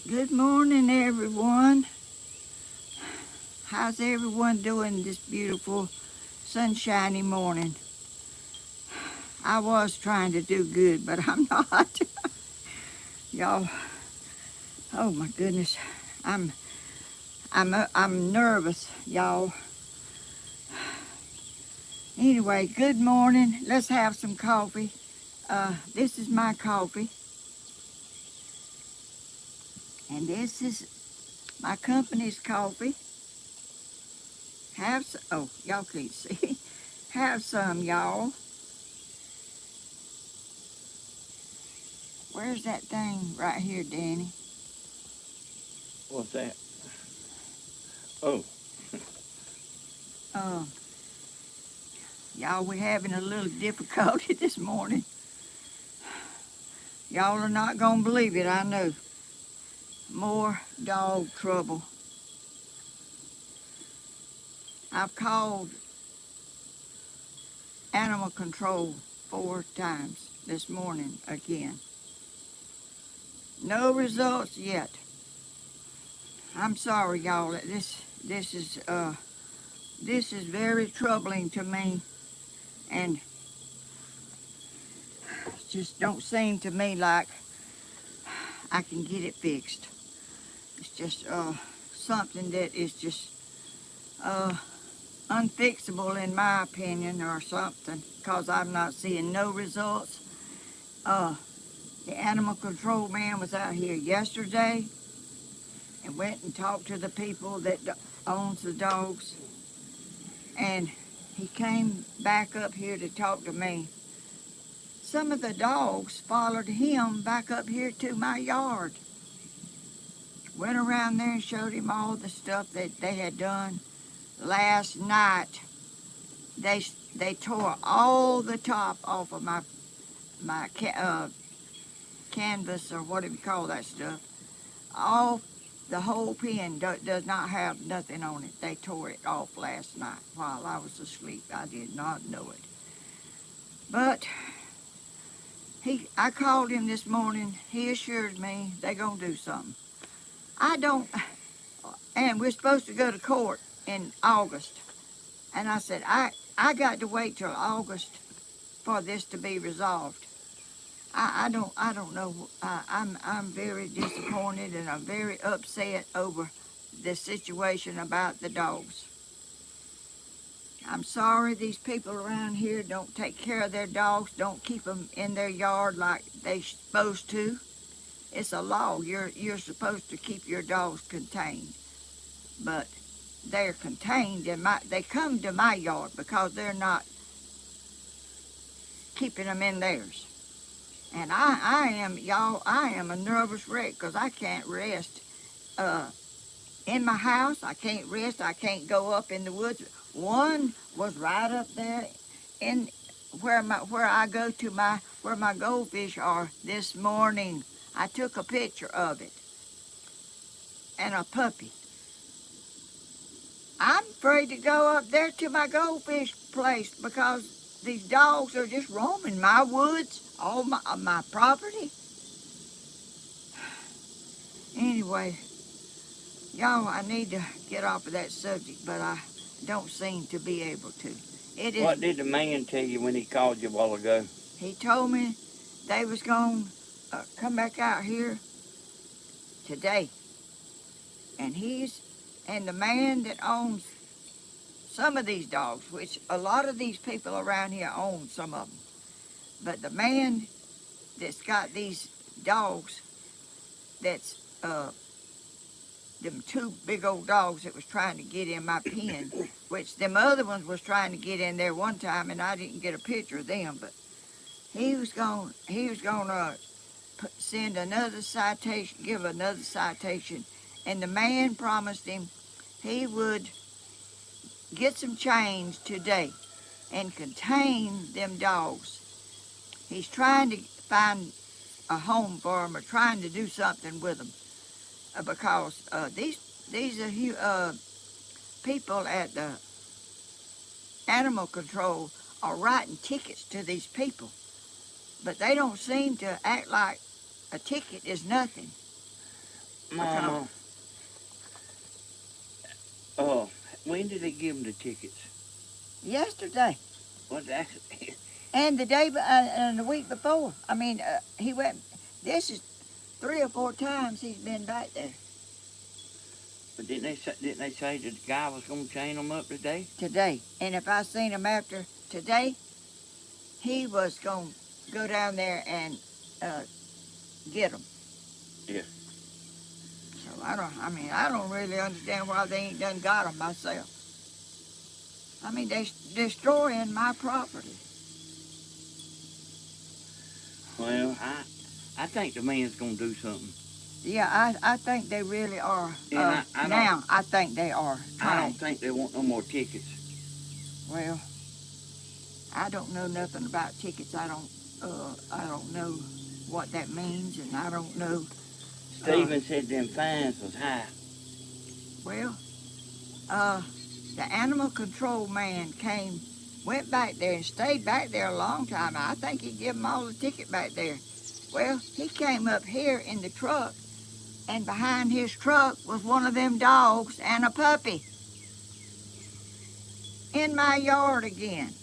Good morning, everyone. How's everyone doing this beautiful, sunshiny morning? I was trying to do good, but I'm not. Y'all, oh my goodness, I'm nervous, y'all. Anyway, good morning. Let's have some coffee. This is my coffee, and this is my company's coffee. Have some, oh, y'all can't see. Have some, y'all. Where's that thing right here, Danny? What's that? Oh. Y'all, we're having a little difficulty this morning. Y'all are not gonna believe it, I know. More dog trouble. I've called animal control 4 times this morning again. No results yet. I'm sorry, y'all. This is very troubling to me, and it just don't seem to me like I can get it fixed. It's just something that is just unfixable in my opinion, or something, because I'm not seeing no results. The animal control man was out here yesterday and went and talked to the people that owns the dogs, and he came back up here to talk to me. Some of the dogs followed him back up here to my yard. Went around there and showed him all the stuff that they had done last night. They tore all the top off of my canvas, or whatever you call that stuff. All the whole pen does not have nothing on it. They tore it off last night while I was asleep. I did not know it. But I called him this morning. He assured me they're gonna do something. I don't, and we're supposed to go to court in August. And I said, I got to wait till August for this to be resolved. I don't know. I'm very disappointed, and I'm very upset over the situation about the dogs. I'm sorry these people around here don't take care of their dogs, don't keep them in their yard like they're supposed to. It's a law. You're supposed to keep your dogs contained, but they're contained in they come to my yard because they're not keeping them in theirs. And I am a nervous wreck because I can't rest in my house. I can't rest. I can't go up in the woods. One was right up there in where I go to where my goldfish are this morning. I took a picture of it. And a puppy. I'm afraid to go up there to my goldfish place because these dogs are just roaming my woods, all my property. Anyway, y'all, I need to get off of that subject, but I don't seem to be able to. What did the man tell you when he called you a while ago? He told me they was going to come back out here today. And the man that owns some of these dogs, which a lot of these people around here own some of them, but the man that's got these dogs, that's them 2 big old dogs that was trying to get in my pen, which them other ones was trying to get in there one time, and I didn't get a picture of them, but he was going to send another citation, give another citation, and the man promised him he would get some chains today and contain them dogs. He's trying to find a home for them, or trying to do something with them. because these are people at the animal control are writing tickets to these people, but they don't seem to act like a ticket is nothing. Mama, oh, when did they give them the tickets? Yesterday What that? and the day and the week before. I mean, he went. This is 3 or 4 times he's been back there. But didn't they say that the guy was gonna chain them up today? Today, and if I seen him after today, he was gonna go down there and get them. Yeah. So I don't really understand why they ain't done got them myself. I mean, they destroying my property. Well, I think the man's gonna do something. Yeah, I think they really are. And I think they are I trying. don't think they want no more tickets. Well, I don't know nothing about tickets. I don't know what that means, and I don't know. Stephen said them fines was high. Well, the animal control man went back there and stayed back there a long time. I think he gave them all the ticket back there. Well, he came up here in the truck, and behind his truck was one of them dogs and a puppy. In my yard again.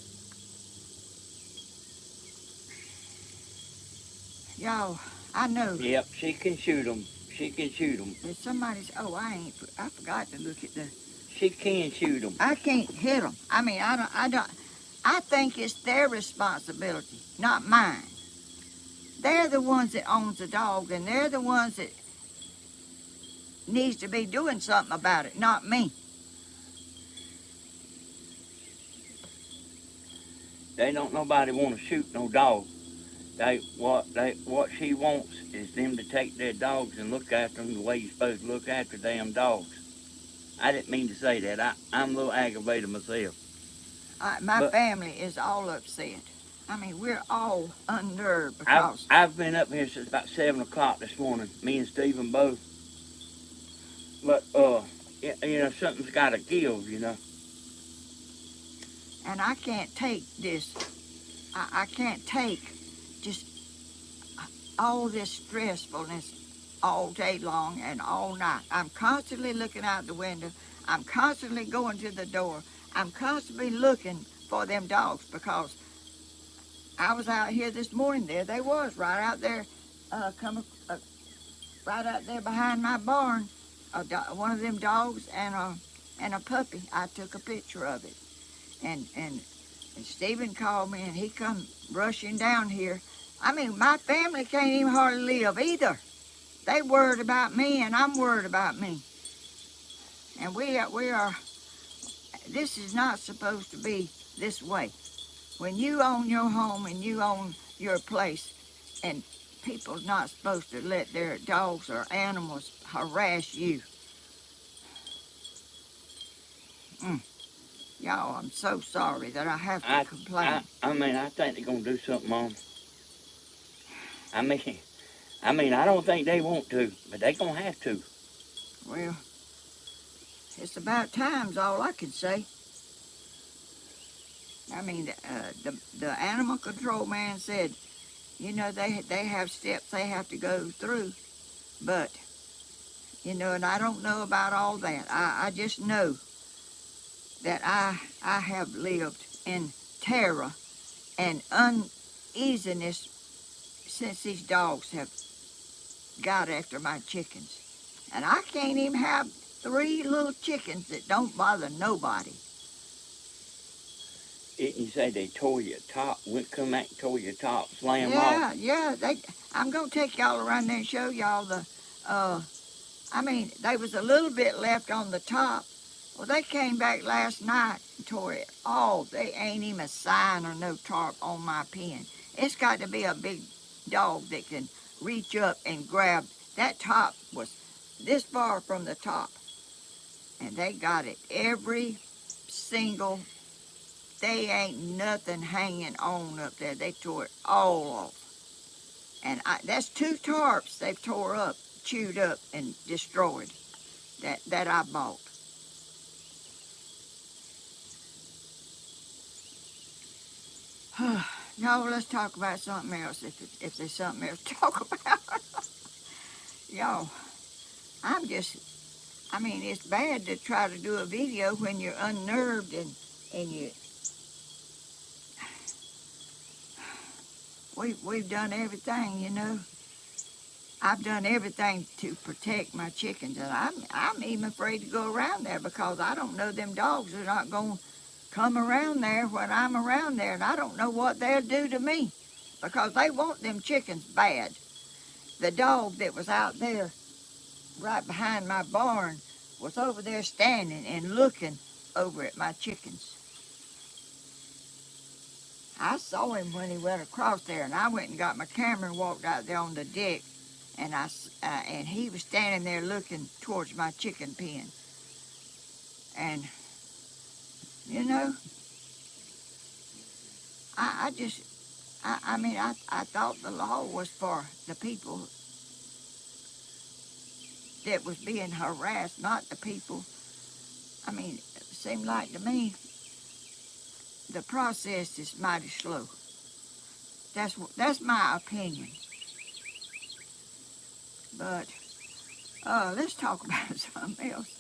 Y'all, I know. Yep, she can shoot them. She can shoot them. If somebody's, I forgot to look at the. She can shoot them. I can't hit them. I mean, I think it's their responsibility, not mine. They're the ones that owns the dog, and they're the ones that needs to be doing something about it, not me. They don't nobody want to shoot no dog. What she wants is them to take their dogs and look after them the way you're supposed to look after damn dogs. I didn't mean to say that. I'm a little aggravated myself. My family is all upset. I mean, we're all unnerved because I've been up here since about 7 o'clock this morning. Me and Stephen both. But something's got to give, And I can't take this. I can't take just all this stressfulness all day long and all night. I'm constantly looking out the window. I'm constantly going to the door. I'm constantly looking for them dogs because I was out here this morning. There they was, right out there, right out there behind my barn. One of them dogs and a puppy. I took a picture of it, and Stephen called me and he come rushing down here. I mean, my family can't even hardly live either. They worried about me and I'm worried about me. And we are. This is not supposed to be this way. When you own your home and you own your place, and people's not supposed to let their dogs or animals harass you. Y'all, I'm so sorry that I have to complain. I think they're going to do something, Mom. I don't think they want to, but they're going to have to. Well, it's about time's all I can say. I mean, the animal control man said, they have steps they have to go through, but, and I don't know about all that. I just know that I have lived in terror and uneasiness since these dogs have got after my chickens. And I can't even have 3 little chickens that don't bother nobody. Didn't you say they tore your top, come back and tore your top, slam off? Yeah. I'm going to take y'all around there and show y'all there was a little bit left on the top. Well, they came back last night and tore it all. They ain't even a sign or no tarp on my pen. It's got to be a big dog that can reach up and grab. That top was this far from the top. And they got it every single. They ain't nothing hanging on up there. They tore it all off. And that's 2 tarps they've tore up chewed up and destroyed that I bought. No, let's talk about something else if there's something else to talk about. Y'all, I mean, it's bad to try to do a video when you're unnerved and we've done everything, you know. I've done everything to protect my chickens, and I'm even afraid to go around there because I don't know them dogs are not going to come around there when I'm around there, and I don't know what they'll do to me because they want them chickens bad. The dog that was out there right behind my barn was over there standing and looking over at my chickens. I saw him when he went across there, and I went and got my camera and walked out there on the deck, and and he was standing there looking towards my chicken pen. And you know, I thought the law was for the people that was being harassed, not the people. I mean, it seemed like to me the process is mighty slow. That's my opinion. But let's talk about something else.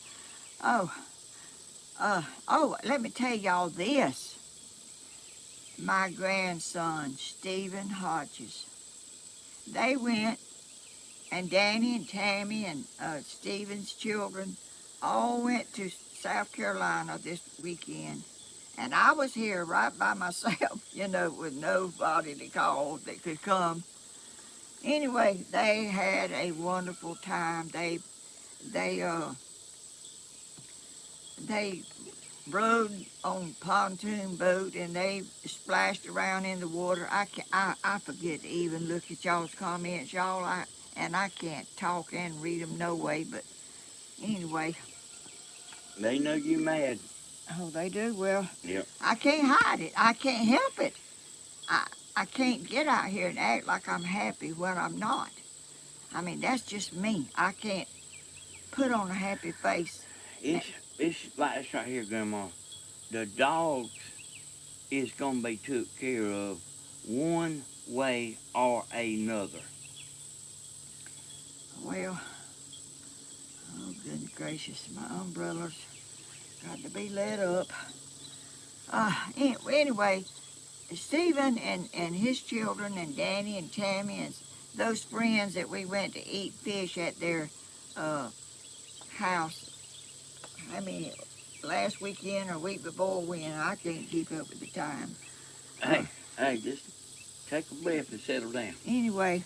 Let me tell y'all this. My grandson, Stephen Hodges, they went, and Danny and Tammy and Stephen's children all went to South Carolina this weekend. And I was here right by myself, you know, with nobody to call that could come. Anyway, they had a wonderful time. They rode on a pontoon boat and they splashed around in the water. I forget to even look at y'all's comments, y'all. I can't talk and read them no way. But anyway, They know you mad. oh, they do. Well, Yep. I can't hide it. I can't help it. I can't get out here and act like I'm happy when I'm not. I mean, that's just me. I can't put on a happy face. It's like this right here, Grandma. The dogs is gonna be took care of one way or another. Well, oh goodness gracious, my umbrella's got to be lit up. Anyway, Stephen and his children and Danny and Tammy and those friends that we went to eat fish at their house. I mean, last weekend or week before when, I can't keep up with the time. Hey, just take a breath and settle down. Anyway,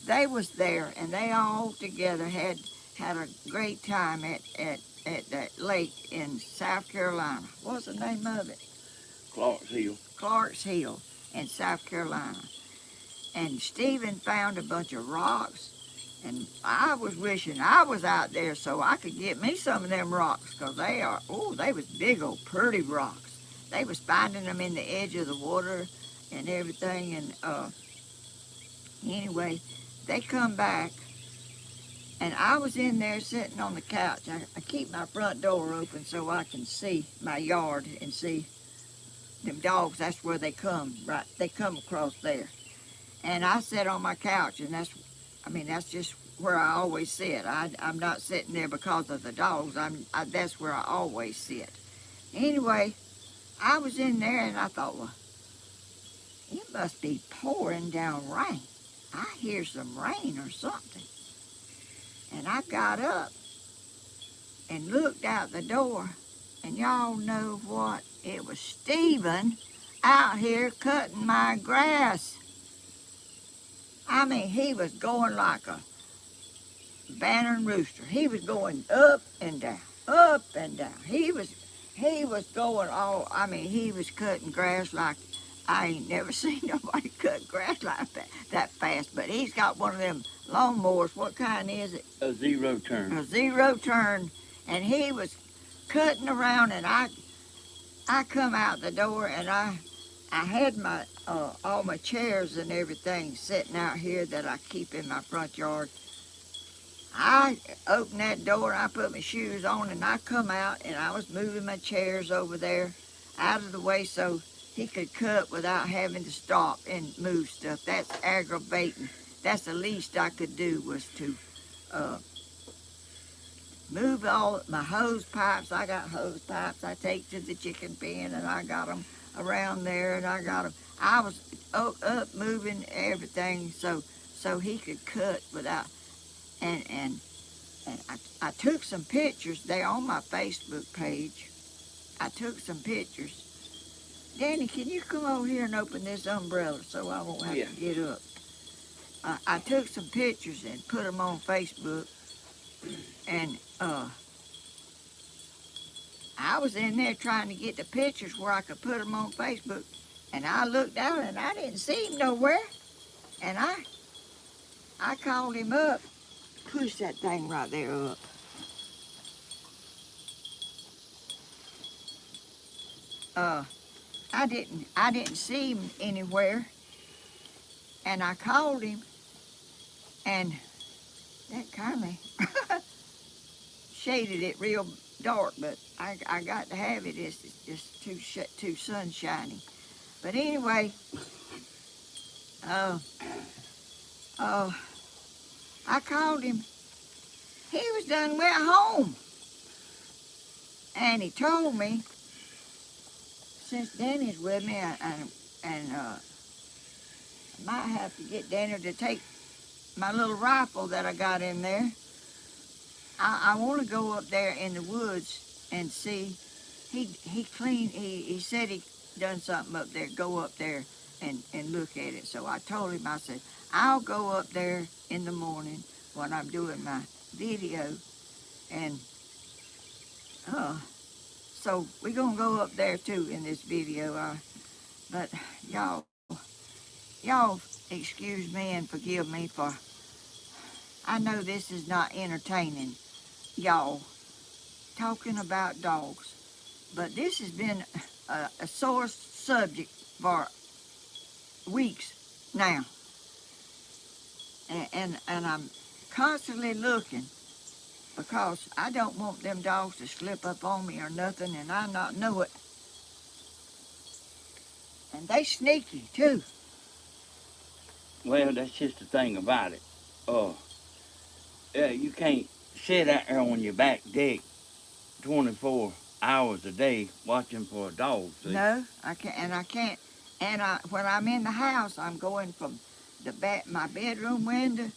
they was there and they all together had a great time at that lake in South Carolina. What's the name of it? Clark's Hill. Clark's Hill in South Carolina. And Stephen found a bunch of rocks, and I was wishing I was out there so I could get me some of them rocks, because they was big old pretty rocks. They was finding them in the edge of the water and everything, and anyway, they come back, and I was in there sitting on the couch. I keep my front door open so I can see my yard and see them dogs. That's where they come, right? They come across there. And I sat on my couch, and that's just where I always sit. I'm not sitting there because of the dogs. That's where I always sit. Anyway, I was in there, and I thought, well, it must be pouring down rain. I hear some rain or something. And I got up and looked out the door, and y'all know what? It was Stephen out here cutting my grass. I mean, he was going like a bantering rooster. He was going up and down, up and down. He was going all, he was cutting grass like I ain't never seen nobody cut grass like that fast. But he's got one of them lawnmowers. What kind is it? A zero turn. A zero turn. And he was cutting around, and I come out the door, and I had my all my chairs and everything sitting out here that I keep in my front yard. I opened that door and I put my shoes on and I come out and I was moving my chairs over there out of the way so he could cut without having to stop and move stuff. That's aggravating. That's the least I could do was to uh, move all my hose pipes. I got hose pipes I take to the chicken pen and I got them around there and I got them. I was up moving everything so he could cut without and I took some pictures. They're on my Facebook page. I took some pictures. Danny, can you come over here and open this umbrella so I won't have to get up? I took some pictures and put them on Facebook. And I was in there trying to get the pictures where I could put them on Facebook. And I looked out and I didn't see him nowhere. And I called him up. Push that thing right there up. I didn't see him anywhere, and I called him, and that kind of shaded it real dark, but I got to have it. It's just too sunshiny. But anyway, I called him. He was done went home, and he told me since Danny's with me, and I might have to get Danny to take my little rifle that I got in there. I want to go up there in the woods and see. He said he done something up there. Go up there and look at it. So I told him, I said, I'll go up there in the morning when I'm doing my video. And so we're going to go up there too in this video. But y'all excuse me and forgive me for, I know this is not entertaining, y'all, talking about dogs, but this has been a sore subject for weeks now, and I'm constantly looking because I don't want them dogs to slip up on me or nothing, and I not know it. And they sneaky too. Well, that's just the thing about it. You can't sit out there on your back deck 24 hours a day watching for a dog. See? No, I can't, and I can't. And when I'm in the house, I'm going from my bedroom window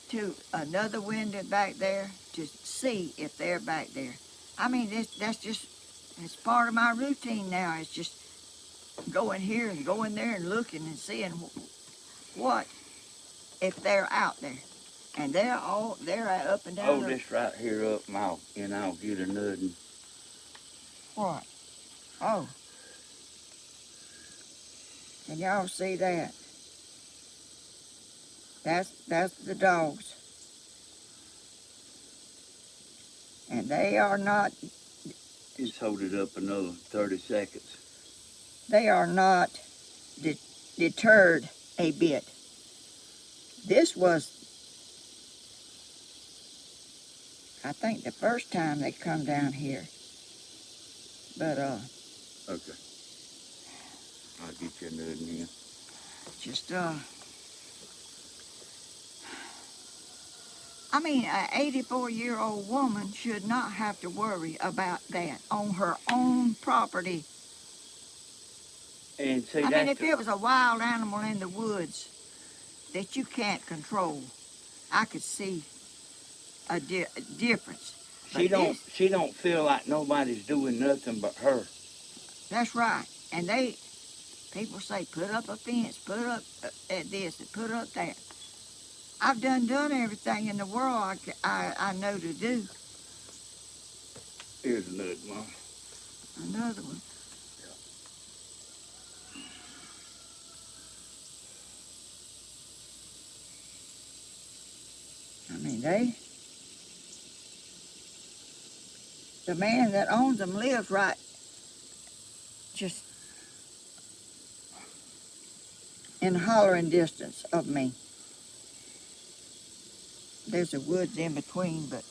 to another window back there to see if they're back there. I mean, that's just, it's part of my routine now. It's just going here and going there and looking and seeing what if they're out there. And they're up and down. Hold this right here up and I'll get a nudging. What? Oh. Can y'all see that? That's the dogs. And they are not... Just hold it up another 30 seconds. They are not deterred a bit. This was, I think, the first time they come down here. But, Okay. I'll get you a nudging here. just, I mean, an 84-year-old woman should not have to worry about that on her own property. And see, I mean, if it was a wild animal in the woods that you can't control, I could see a difference. She don't feel like nobody's doing nothing but her. That's right. And people say, put up a fence, put up this, and put up that. I've done everything in the world I know to do. Here's another one. Another one. I mean, the man that owns them lives right just in hollering distance of me. there's a woods in between, but,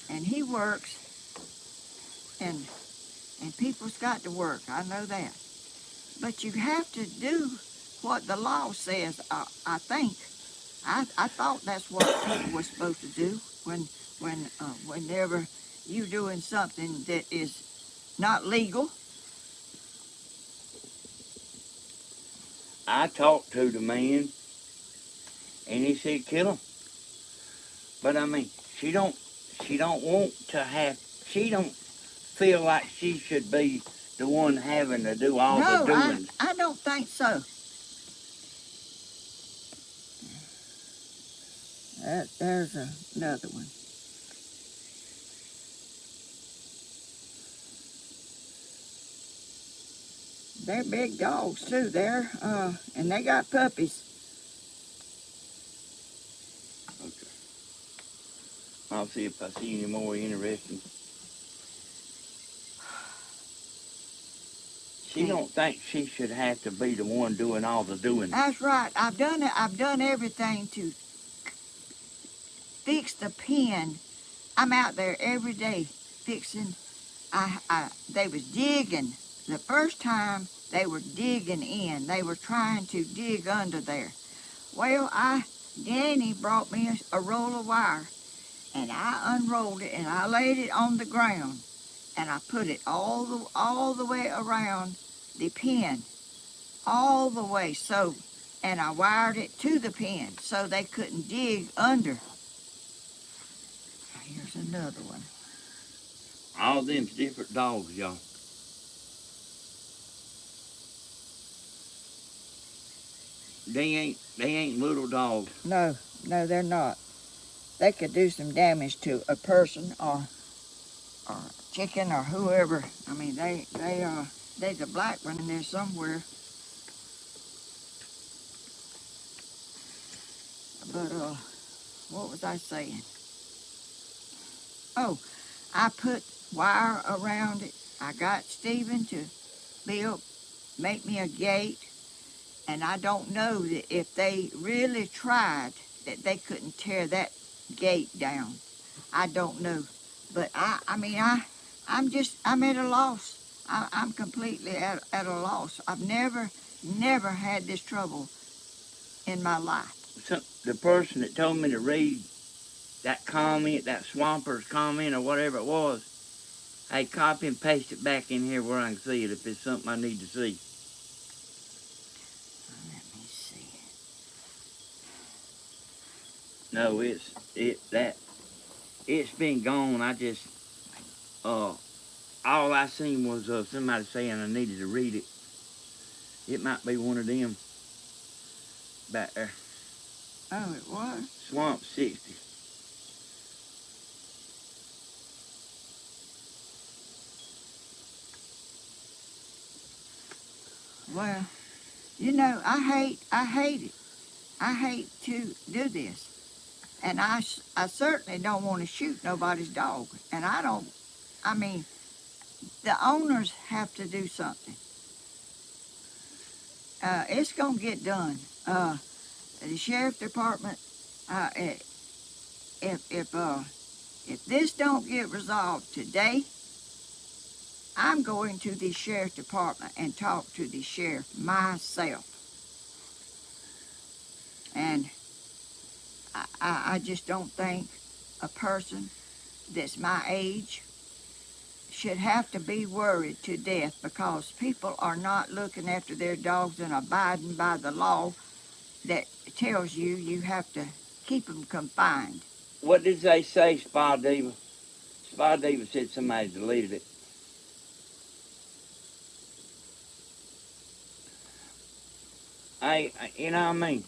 and he works, and people's got to work, I know that. But you have to do what the law says, I think. I thought that's what people were supposed to do whenever you doing something that is not legal. I talked to the man, and he said kill him. But I mean, she don't want to have. She don't feel like she should be the one having to do all the No, doing. I don't think so. There's another one. They're big dogs too. And they got puppies. Okay. I'll see if I see any more interesting. She don't think she should have to be the one doing all the doing. That's right. I've done it. I've done everything to fix the pen. I'm out there every day fixing. They was digging. The first time they were digging in. They were trying to dig under there. Well, Danny brought me a roll of wire, and I unrolled it and I laid it on the ground, and I put it all the way around the pen, all the way so, and I wired it to the pen so they couldn't dig under. Here's another one. All them's different dogs, y'all. They ain't little dogs. No, they're not. They could do some damage to a person or a chicken or whoever. I mean, there's a black one in there somewhere. But what was I saying? Oh, I put wire around it. I got Stephen to make me a gate, and I don't know that if they really tried that they couldn't tear that gate down. I don't know, but I'm at a loss. I'm completely at a loss. I've never had this trouble in my life. So the person that told me to read that comment, that Swamper's comment or whatever it was, hey, copy and paste it back in here where I can see it if it's something I need to see. Let me see. No, it's been gone. I just all I seen was somebody saying I needed to read it. It might be one of them back there. Oh, it was? Swamp 60. Well, you know, I hate it. I hate to do this. And I certainly don't want to shoot nobody's dog. And I mean, the owners have to do something. It's going to get done. The sheriff department, if this don't get resolved today, I'm going to the sheriff department and talk to the sheriff myself. And I just don't think a person that's my age should have to be worried to death because people are not looking after their dogs and abiding by the law that tells you have to keep them confined. What did they say, Spy Diva? Spy Diva said somebody deleted it. You know what I mean?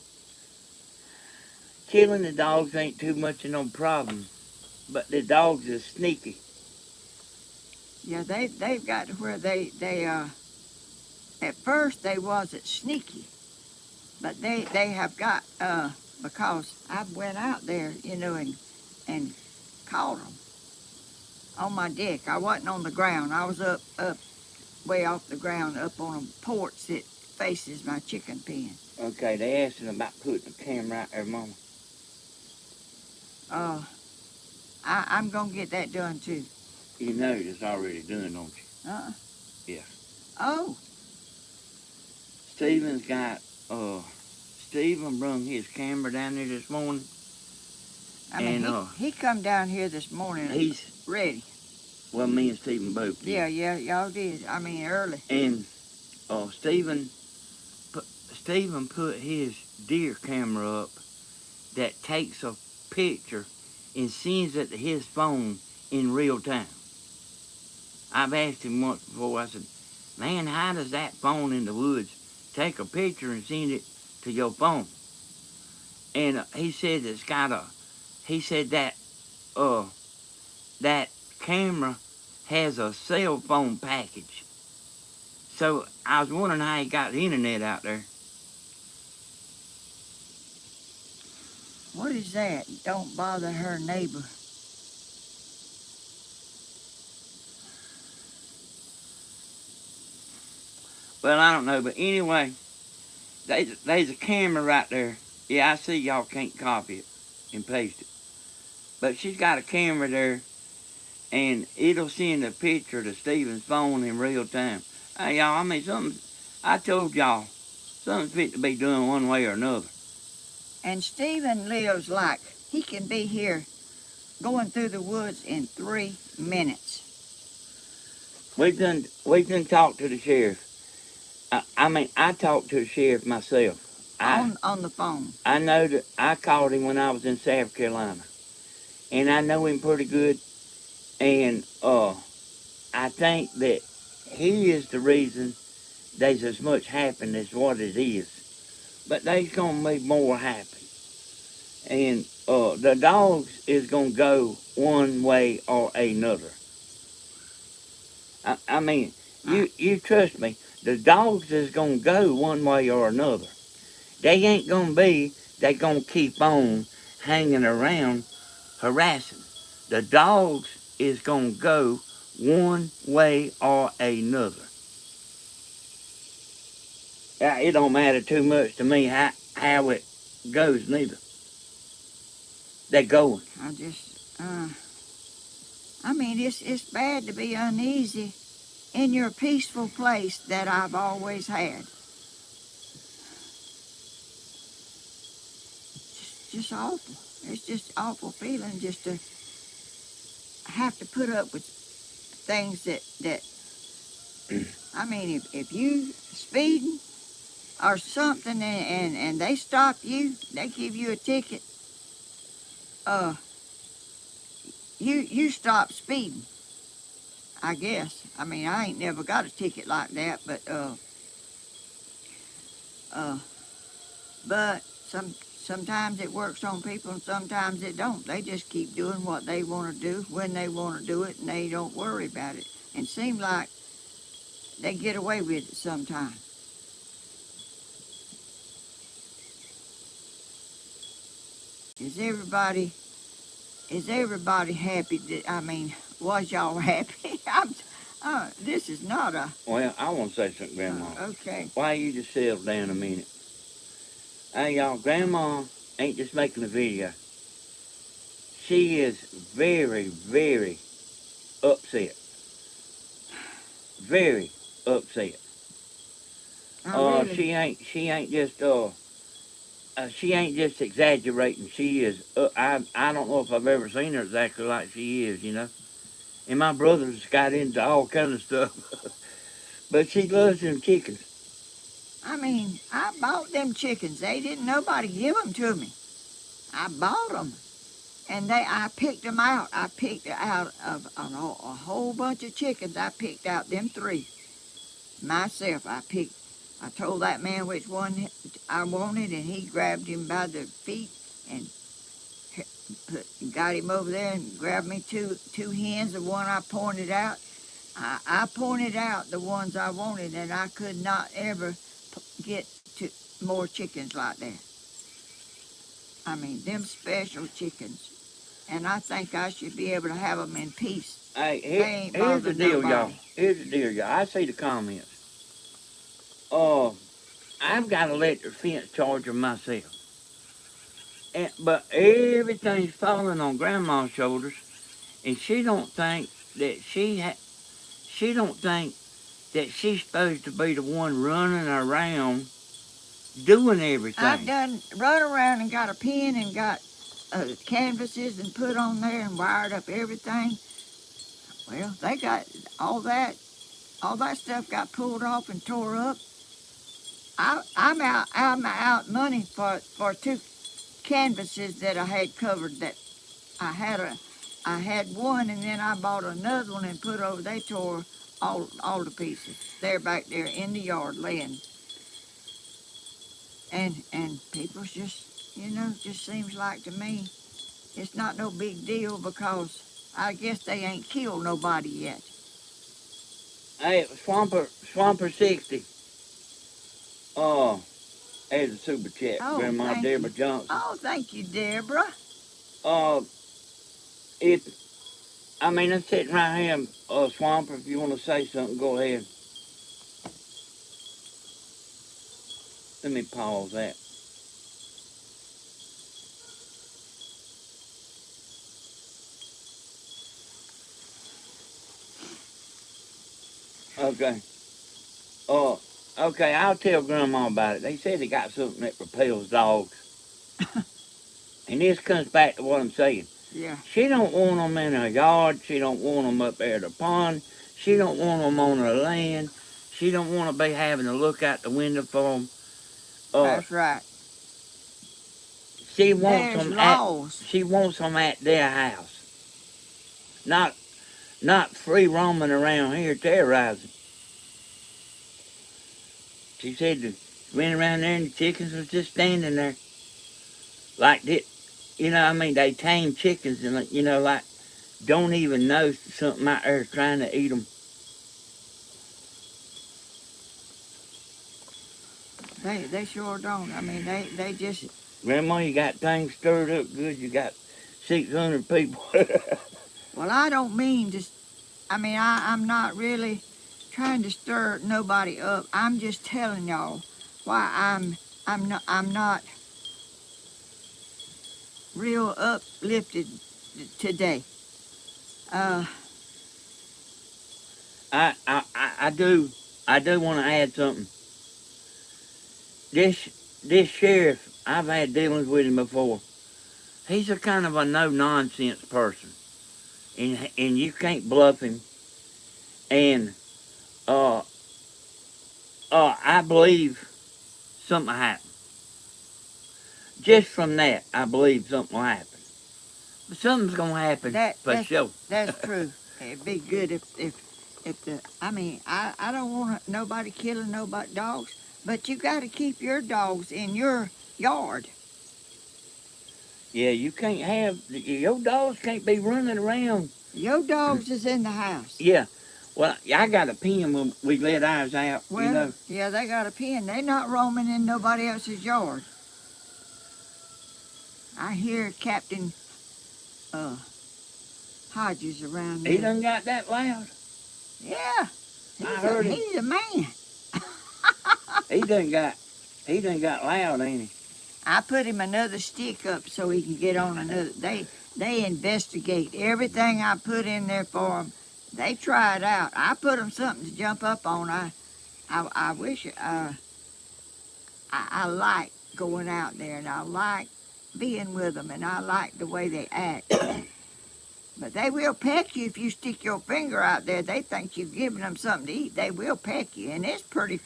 Killing the dogs ain't too much of no problem, but the dogs are sneaky. Yeah, they've got to where they at first they wasn't sneaky, but they have got because I went out there, you know, and caught them on my deck. I wasn't on the ground. I was up way off the ground, up on a porch that faces my chicken pen. Okay, they asked him about putting a camera out there, Mama. Uh, I'm gonna get that done too. You know it's already done, don't you? Uh. Yeah. Oh. Stephen's got, Stephen brung his camera down there this morning, I mean, and, he come down here this morning he's, ready. well, me and Stephen both did. Yeah, y'all did. I mean, early. And, Stephen put his deer camera up that takes a picture and sends it to his phone in real time. I've asked him once before, I said, man, how does that phone in the woods take a picture and send it to your phone? And he said he said that camera has a cell phone package. So I was wondering how he got the internet out there. What is that? Don't bother her neighbor. Well, I don't know, but anyway, there's a camera right there. Yeah, I see y'all can't copy it and paste it. But she's got a camera there, and it'll send a picture to Steven's phone in real time. Hey, y'all, I mean, I told y'all, something's fit to be done one way or another. And Stephen lives like he can be here going through the woods in 3 minutes. We've done talked to the sheriff. I talked to the sheriff myself. On the phone. I know that I called him when I was in South Carolina, and I know him pretty good. And I think that he is the reason there's as much happening as what it is. But there's gonna be more happen, and the dogs is gonna go one way or another. I mean, you trust me. The dogs is gonna go one way or another. They ain't gonna be. They gonna keep on hanging around harassing. The dogs is gonna go one way or another. It don't matter too much to me how it goes neither. They're going. I mean, it's bad to be uneasy in your peaceful place that I've always had. Just awful. It's just awful feeling just to have to put up with things that I mean, if you speeding or something and they stop you, they give you a ticket, you stop speeding, I guess. I mean, I ain't never got a ticket like that, but sometimes it works on people and sometimes it don't. They just keep doing what they want to do when they want to do it, and they don't worry about it. And seem like they get away with it sometimes. Is everybody happy? I mean, was y'all happy? This is not a... Well, I want to say something, Grandma. Okay. Why you just settle down a minute? Hey, y'all, Grandma ain't just making a video. She is very, very upset. Very upset. Really? She ain't just exaggerating. She is. I don't know if I've ever seen her exactly like she is, you know. And my brother's got into all kind of stuff, but she loves them chickens. I mean, I bought them chickens. They didn't nobody give them to me. I bought them, and I picked them out. I picked out of a whole bunch of chickens. I picked out them 3 myself. I told that man which one I wanted, and he grabbed him by the feet and got him over there and grabbed me two hens, the one I pointed out. I pointed out the ones I wanted, and I could not ever get to more chickens like that. I mean, them special chickens. And I think I should be able to have them in peace. Hey, here's the deal, y'all. Here's the deal, y'all. I see the comments. I've got an electric fence charger myself. but everything's falling on Grandma's shoulders, and she don't think that she don't think that she's supposed to be the one running around doing everything. I've done run around and got a pen and got canvases and put on there and wired up everything. Well, they got all that stuff got pulled off and tore up. I'm out money for two canvases that I had covered. That I had one and then I bought another one and put over. They tore all the pieces. They're back there in the yard laying. And people's just seems like to me it's not no big deal because I guess they ain't killed nobody yet. Hey, Swamper 60. There's a super chat, Oh, Grandma thank Deborah you. Johnson. Oh, thank you, Deborah. I'm sitting right here, Swamper, if you want to say something, go ahead. Let me pause that. Okay. Okay, I'll tell Grandma about it. They said they got something that repels dogs. And this comes back to what I'm saying. Yeah. She don't want them in her yard. She don't want them up there at the pond. She don't want them on her land. She don't want to be having to look out the window for them. That's right. She wants There's them laws. She wants them at their house. Not free roaming around here terrorizing. She said that she went around there and the chickens was just standing there. Like that, they tame chickens and, like, don't even know something out there is trying to eat them. They sure don't. I mean, they just... Grandma, you got things stirred up good. You got 600 people. Well, I don't mean to... I'm not really trying to stir nobody up. I'm just telling y'all why I'm not real uplifted today. I do want to add something. This sheriff, I've had dealings with him before. He's a kind of a no-nonsense person. And you can't bluff him. And I believe something happened. Just from that, I believe something will happen. But something's gonna happen for sure. That's true. It'd be good if the... I don't want nobody killing nobody dogs, but you got to keep your dogs in your yard. Yeah, you can't have... Your dogs can't be running around. Your dogs is in the house. Yeah. Well, I got a pen when we let ours out, Well, yeah, they got a pen. They're not roaming in nobody else's yard. I hear Captain Hodges around there. He done got that loud. Yeah. I heard him. He's a man. He done got loud, ain't he? I put him another stick up so he can get on another. They investigate everything I put in there for them. They try it out. I put them something to jump up on. I wish I like going out there, and I like being with them, and I like the way they act. But they will peck you if you stick your finger out there. They think you're giving them something to eat. They will peck you, and it's pretty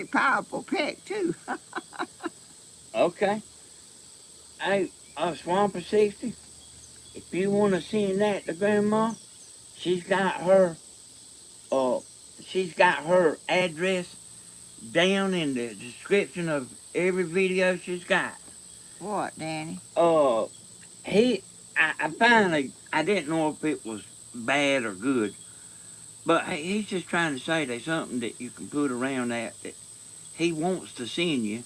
powerful peck too. Okay. Hey, Swamper 60, if you want to send that to Grandma, she's got her address down in the description of every video she's got. What, Danny? I finally, I didn't know if it was bad or good, but he's just trying to say there's something that you can put around that he wants to send you,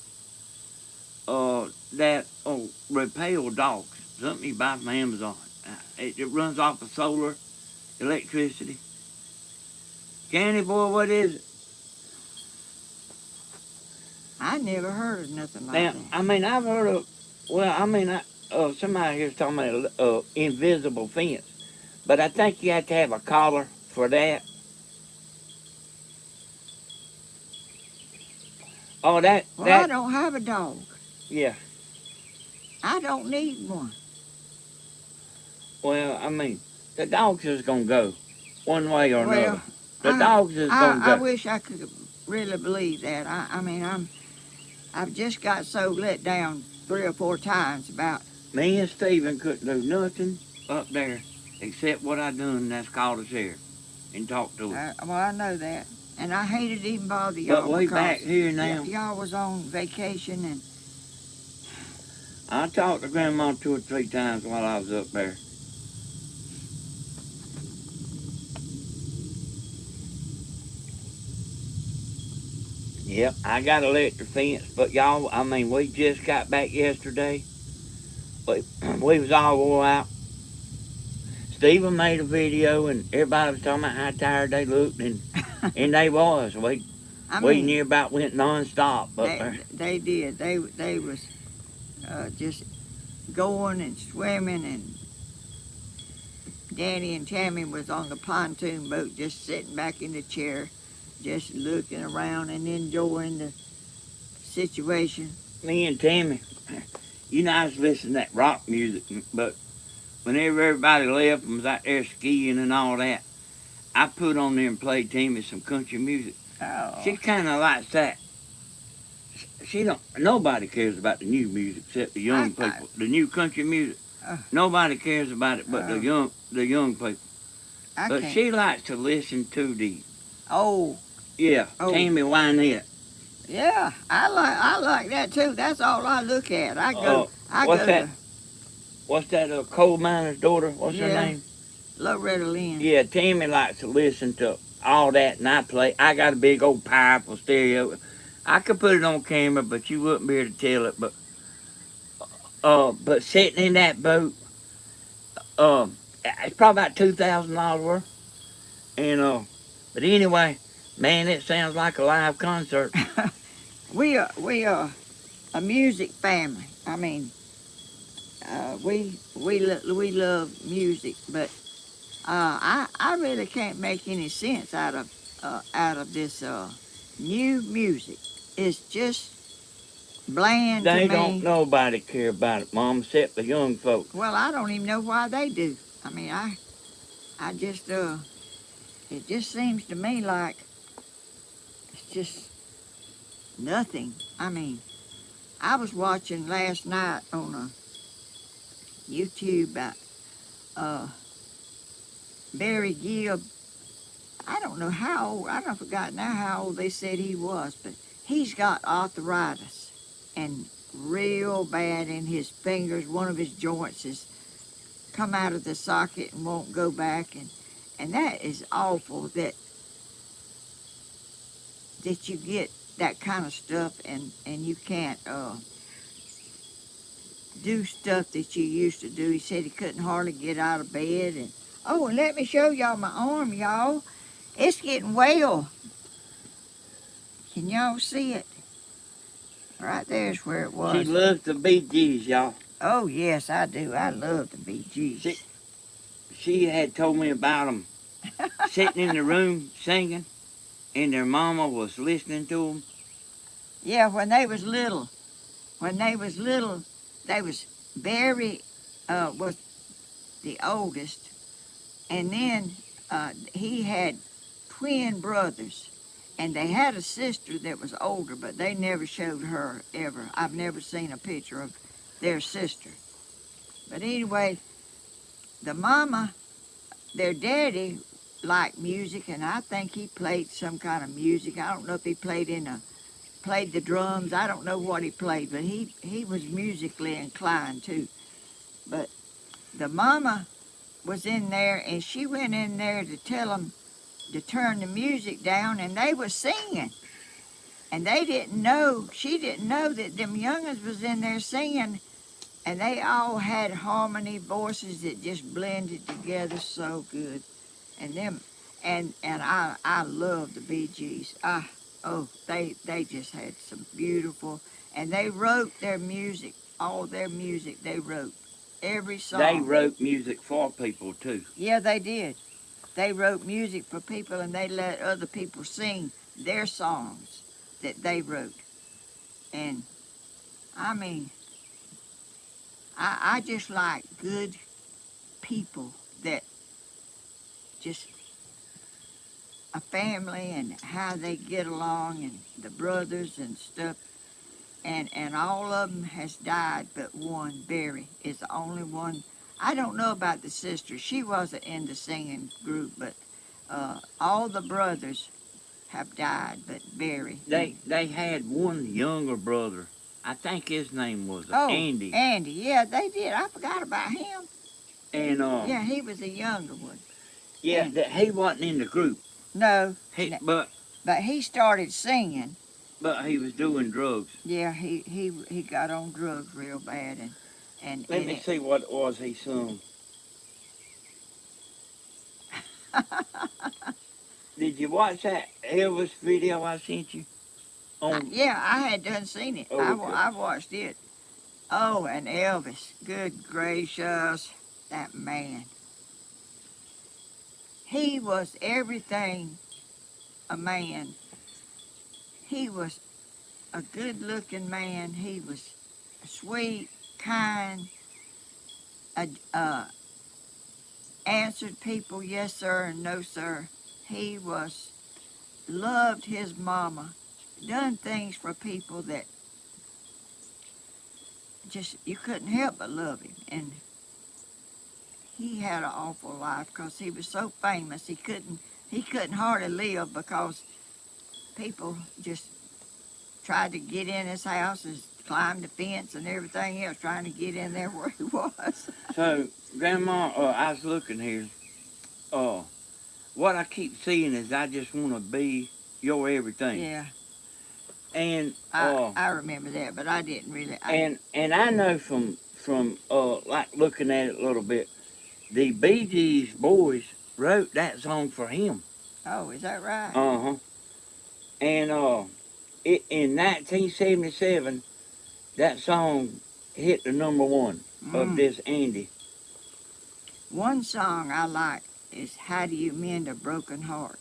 that repel dogs, something you buy from Amazon. It runs off of solar electricity. Candy boy, what is it? I never heard of nothing like Now, that. I've heard of Well, I mean, somebody here's talking about invisible fence, but I think you have to have a collar for that. Oh, Well, I don't have a dog. yeah. I don't need one. Well, I mean, the dogs is gonna go one way or another. Well, The dogs is gonna I go. wish I could really believe that. I mean, I've just got so let down 3 or 4 times about. Me and Stephen couldn't do nothing up there except what I done, and that's called us here and talk to us. Well, I know that, and I hated to even bother But y'all we back because here now. y'all was on vacation and. I talked to Grandma 2 or 3 times while I was up there. Yep, I got electric fence, but y'all, I mean, we just got back yesterday. We was all wore out. Stephen made a video, and everybody was talking about how tired they looked, and they was. We near about went nonstop up there. They did. They was just going and swimming, and Danny and Tammy was on the pontoon boat, just sitting back in the chair, just looking around and enjoying the situation. Me and Tammy, you know, I was listening to that rock music, but whenever everybody left and was out there skiing and all that, I put on there and played Tammy some country music. Oh. She kind of likes that. She don't. Nobody cares about the new music except the young people. The new country music. Nobody cares about it but the young people. But she likes to listen to the. Tammy Wynette. Yeah, I like that too. That's all I look at. What's that? What's that? Coal miner's daughter. What's her name? Loretta Lynn. Yeah, Tammy likes to listen to all that, and I got a big old powerful stereo. I could put it on camera, but you wouldn't be able to tell it. But sitting in that boat, it's probably about $2,000 worth. And but anyway, man, it sounds like a live concert. We are a music family. I mean, we love music, but I really can't make any sense out of this new music. It's just bland to me. They don't nobody care about it, Mom, except the young folks. Well, I don't even know why they do. I mean, I just it just seems to me like it's just nothing. I mean, I was watching last night on YouTube about Barry Gibb. I don't know how old. I don't forgot now how old they said he was, but he's got arthritis and real bad in his fingers. One of his joints has come out of the socket and won't go back, and that is awful that you get that kind of stuff and you can't do stuff that you used to do. He said he couldn't hardly get out of bed. And let me show y'all my arm, y'all. It's getting well. Can y'all see it? Right there's where it was. She loves the Bee Gees, y'all. Oh, yes, I do. I love the Bee Gees. She had told me about them sitting in the room singing, and their mama was listening to them. Yeah, when they was little. They was Barry was the oldest, and then he had twin brothers, and they had a sister that was older, but they never showed her ever. I've never seen a picture of their sister. But anyway, the mama, their daddy liked music, and I think he played some kind of music. I don't know if he played the drums. I don't know what he played, but he was musically inclined too. But the mama was in there, and she went in there to tell them to turn the music down, and they was singing. And they didn't know, she didn't know that them young'uns was in there singing, and they all had harmony voices that just blended together so good. And I love the Bee Gees. They just had some beautiful, and they wrote their music all their music they wrote. Every song. They wrote music for people too. Yeah, they did. They wrote music for people and they let other people sing their songs that they wrote. And I mean, I just like good people that just a family and how they get along and the brothers and stuff. And all of them has died but one. Barry is the only one. I don't know about the sister. She wasn't in the singing group, but all the brothers have died but Barry. They had one younger brother. I think his name was Andy. Andy, yeah, they did. I forgot about him. And yeah, he was a younger one. yeah, And, he wasn't in the group. No, But he started singing. But he was doing drugs. Yeah, he got on drugs real bad and Let me see what it was he sung. Did you watch that Elvis video I sent you? Yeah, I had done seen it. Oh, okay. I watched it. Oh, and Elvis, good gracious, that man. He was everything a man. He was a good-looking man. He was sweet, kind, answered people yes sir and no sir. He loved his mama, done things for people that just you couldn't help but love him. And he had an awful life because he was so famous. He couldn't hardly live because people just tried to get in his house and climb the fence and everything else, trying to get in there where he was. So, Grandma, I was looking here. What I keep seeing is I just want to be your everything. Yeah. And I remember that, but I didn't really. And I know from like looking at it a little bit, the Bee Gees boys wrote that song for him. Oh, is that right? Uh-huh. And in 1977, that song hit the #1 of this Andy. One song I like is "How Do You Mend a Broken Heart."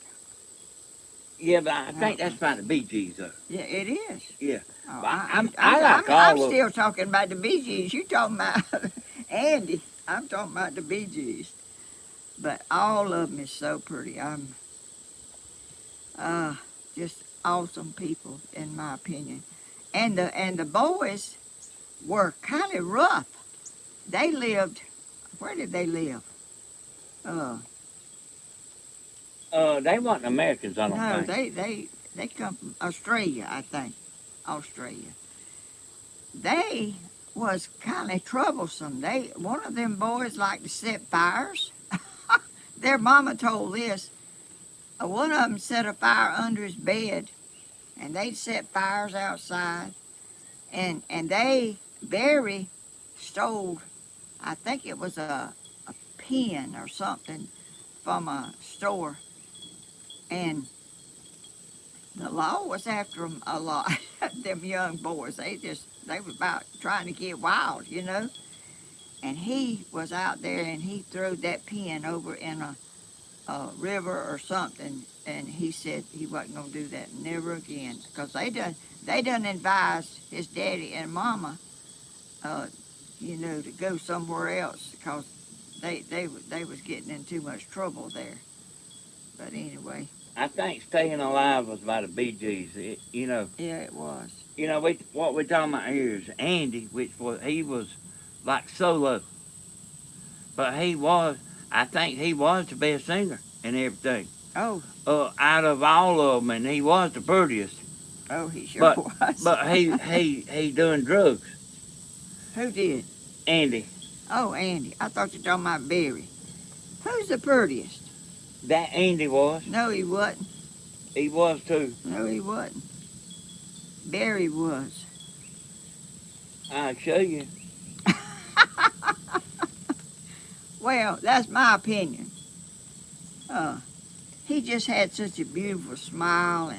Yeah, but I think that's by the Bee Gees, though. Yeah, it is. Yeah. Oh, I'm still talking about the Bee Gees. You talking about Andy? I'm talking about the Bee Gees. But all of them is so pretty. I'm just awesome people, in my opinion. And the boys were kind of rough. They lived. Where did they live? They weren't Americans, I don't think. No, they come from Australia, I think. Australia. They was kind of troublesome. One of them boys liked to set fires. Their mama told this. One of them set a fire under his bed, and they'd set fires outside. And Barry stole, I think it was a pen or something from a store. And the law was after them a lot, them young boys. They were about trying to get wild, you know. And he was out there and he threw that pen over in a river or something. And he said he wasn't going to do that never again. Because they done advised his daddy and mama, you know, to go somewhere else. Because they was getting in too much trouble there. But anyway. I think Staying Alive was by the Bee Gees, you know. Yeah, it was. You know, what we're talking about here is Andy, he was like solo. But I think he was the best singer and everything. Oh. Out of all of them, and he was the prettiest. Oh, he sure was. But he doing drugs. Who did? Andy. Oh, Andy. I thought you were talking about Barry. Who's the prettiest? That Andy was. No, he wasn't. He was too. No, he wasn't. Barry was. I'll show you. Well, that's my opinion. He just had such a beautiful smile,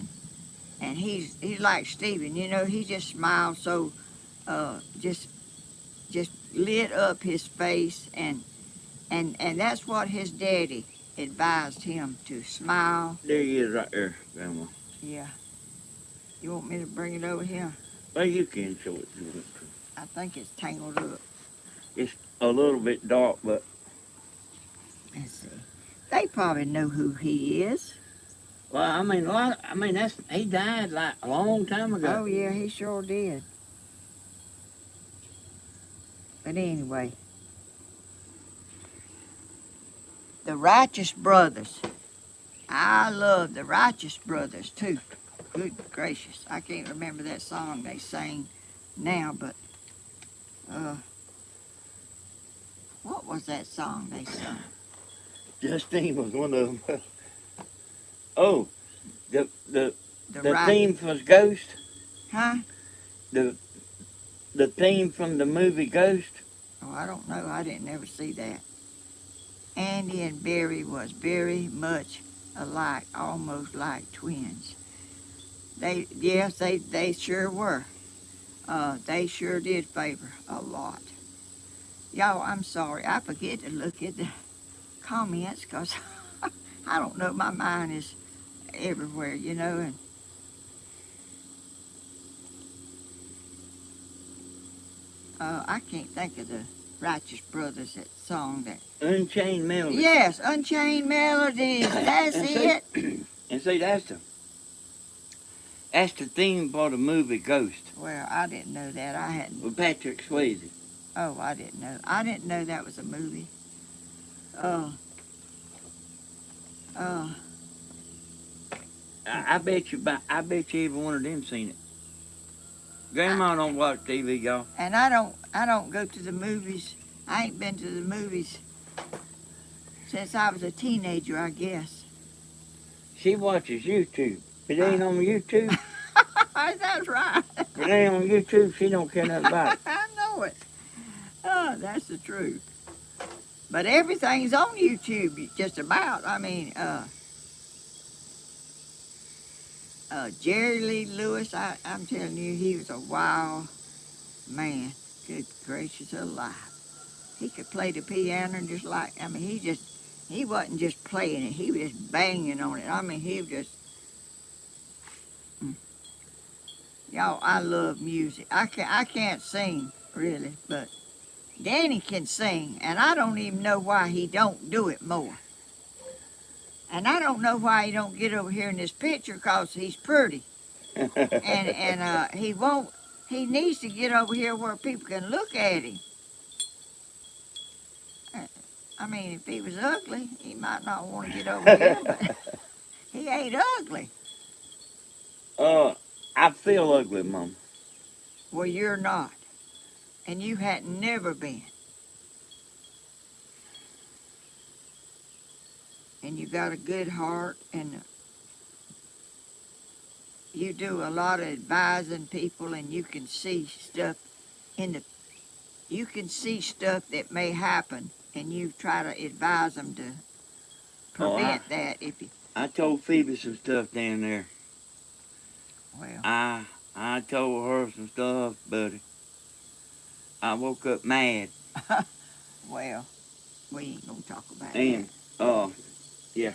and he's like Stephen, you know. He just smiles so, just just lit up his face, and that's what his daddy advised him to smile. There he is right there, Grandma. Yeah. You want me to bring it over here? Well, you can show it if you want to. I think it's tangled up. It's a little bit dark, but Let's see. They probably know who he is. well, that's he died like a long time ago. Oh yeah, he sure did. But anyway, the Righteous Brothers. I love the Righteous Brothers too. Good gracious, I can't remember that song they sang now, but what was that song they sang? Justine was one of them. Oh, the Right- theme for Ghost. Huh? The theme from the movie Ghost. Oh, I don't know. I didn't ever see that. Andy and Barry was very much alike, almost like twins. They sure were. They sure did favor a lot. Y'all, I'm sorry. I forget to look at the comments because I don't know. My mind is everywhere, you know. And I can't think of the Righteous Brothers, that song that. Unchained Melody. Yes, Unchained Melodies. That's it. And see, that's the theme for the movie Ghost Well, I didn't know that. I hadn't. with Patrick Swayze. Oh, I didn't know. I didn't know that was a movie. I bet you every one of them seen it. Grandma don't watch TV, y'all. And I don't go to the movies. I ain't been to the movies since I was a teenager, I guess. She watches YouTube. If it ain't on YouTube, That's right. if it ain't on YouTube, she don't care nothing about it. I know it. Oh, that's the truth. But everything's on YouTube, just about. I mean, Jerry Lee Lewis, I'm telling you, he was a wild man. Good gracious alive. He could play the piano just like, I mean, he wasn't just playing it, he was just banging on it. I mean, he was just, y'all, I love music. I can't sing, really, but Danny can sing, and I don't even know why he don't do it more. And I don't know why he don't get over here in this picture, because he's pretty. and he won't, he needs to get over here where people can look at him. I mean, if he was ugly, he might not want to get over here, but he ain't ugly. I feel ugly, Mom. Well, you're not. And you hadn't never been. And you got a good heart, and you do a lot of advising people, and you can see stuff you can see stuff that may happen, and you try to advise them to prevent that if you. I told Phoebe some stuff down there. Well, I told her some stuff, buddy. I woke up mad. well, we ain't gonna talk about And, that. yeah.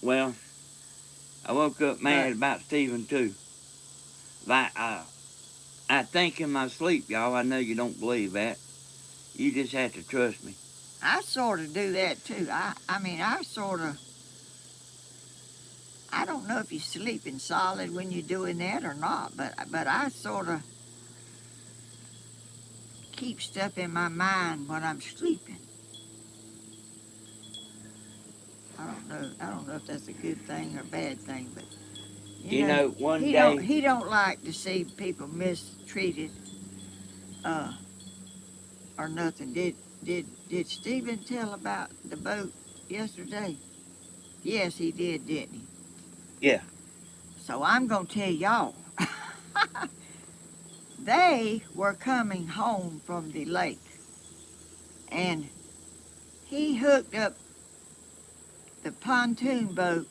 Well, I woke up mad about Stephen, too. Like, I think in my sleep, y'all. I know you don't believe that. You just have to trust me. I sort of do that too. I mean, I don't know if you're sleeping solid when you're doing that or not, but I sort of keep stuff in my mind when I'm sleeping. I don't know if that's a good thing or a bad thing, but You know, one he day... he don't like to see people mistreated or nothing. Did Stephen tell about the boat yesterday? Yes, he did, didn't he? Yeah. So I'm going to tell y'all. They were coming home from the lake, and he hooked up the pontoon boat.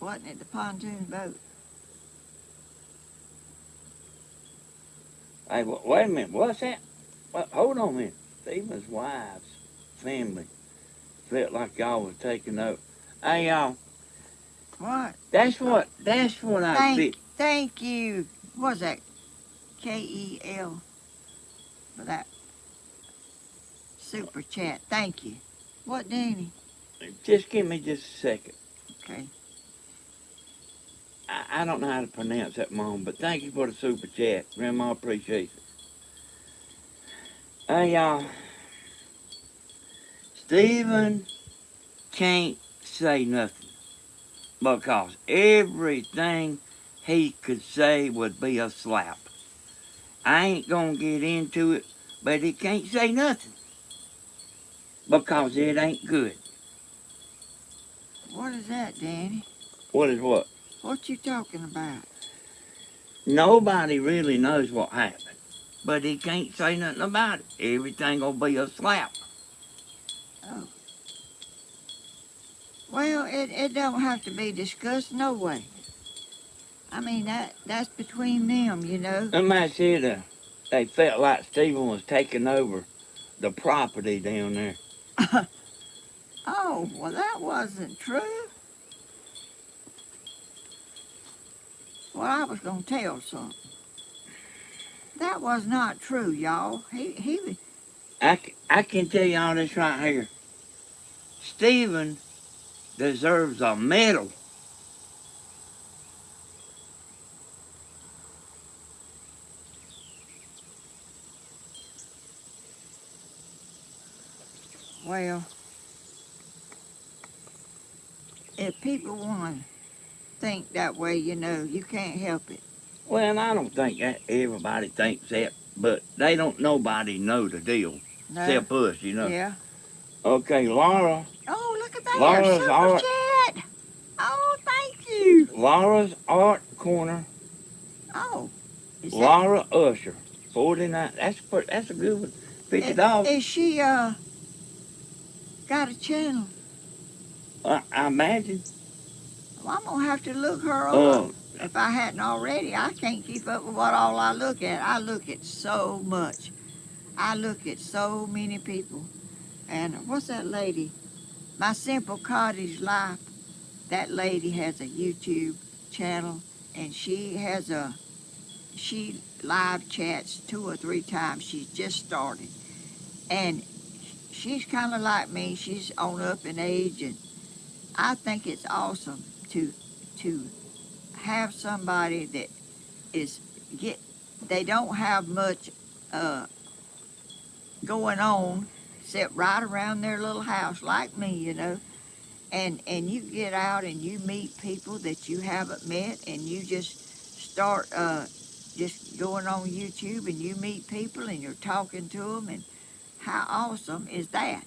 Wasn't it the pontoon boat? Hey, wait a minute. What's that? Well, hold on a minute. Stephen's wife's family felt like y'all was taking over. Hey, y'all, What? that's what I feel. Thank you. What's that? KEL for that super chat. Thank you. What, Danny? Just give me just a second. Okay. I don't know how to pronounce that, Mom, but thank you for the super chat. Grandma appreciates it. Hey, y'all. Stephen can't say nothing because everything he could say would be a slap. I ain't gonna get into it, but he can't say nothing because it ain't good. What is that, Danny? What is what? What you talking about? Nobody really knows what happened, but he can't say nothing about it. Everything gonna be a slap. Oh. Well, it don't have to be discussed no way. I mean, that's between them, you know. Them might said they felt like Stephen was taking over the property down there. Oh, well, that wasn't true. Well, I was going to tell something. That was not true, y'all. He was... I can tell y'all this right here. Stephen deserves a medal. Well, if people want to think that way, you know, you can't help it. Well, I don't think that everybody thinks that, but they don't nobody know the deal. No? Except us, you know. Yeah. Okay, Laura. Oh, look at that. Laura's Super art. chat. Oh, thank you. Laura's Art Corner. Oh. Is Laura Usher. 49. That's a good one. $50. Is she, got a channel? I imagine. Well, I'm going to have to look her up. If I hadn't already, I can't keep up with what all I look at. I look at so much. I look at so many people. And what's that lady? My Simple Cottage Life. That lady has a YouTube channel, and she live chats 2 or 3 times. She's just started. And she's kind of like me. She's on up in age, and I think it's awesome to have somebody that is they don't have much going on except right around their little house like me, you know. And you get out and you meet people that you haven't met, and you just start just going on YouTube and you meet people and you're talking to them, and how awesome is that?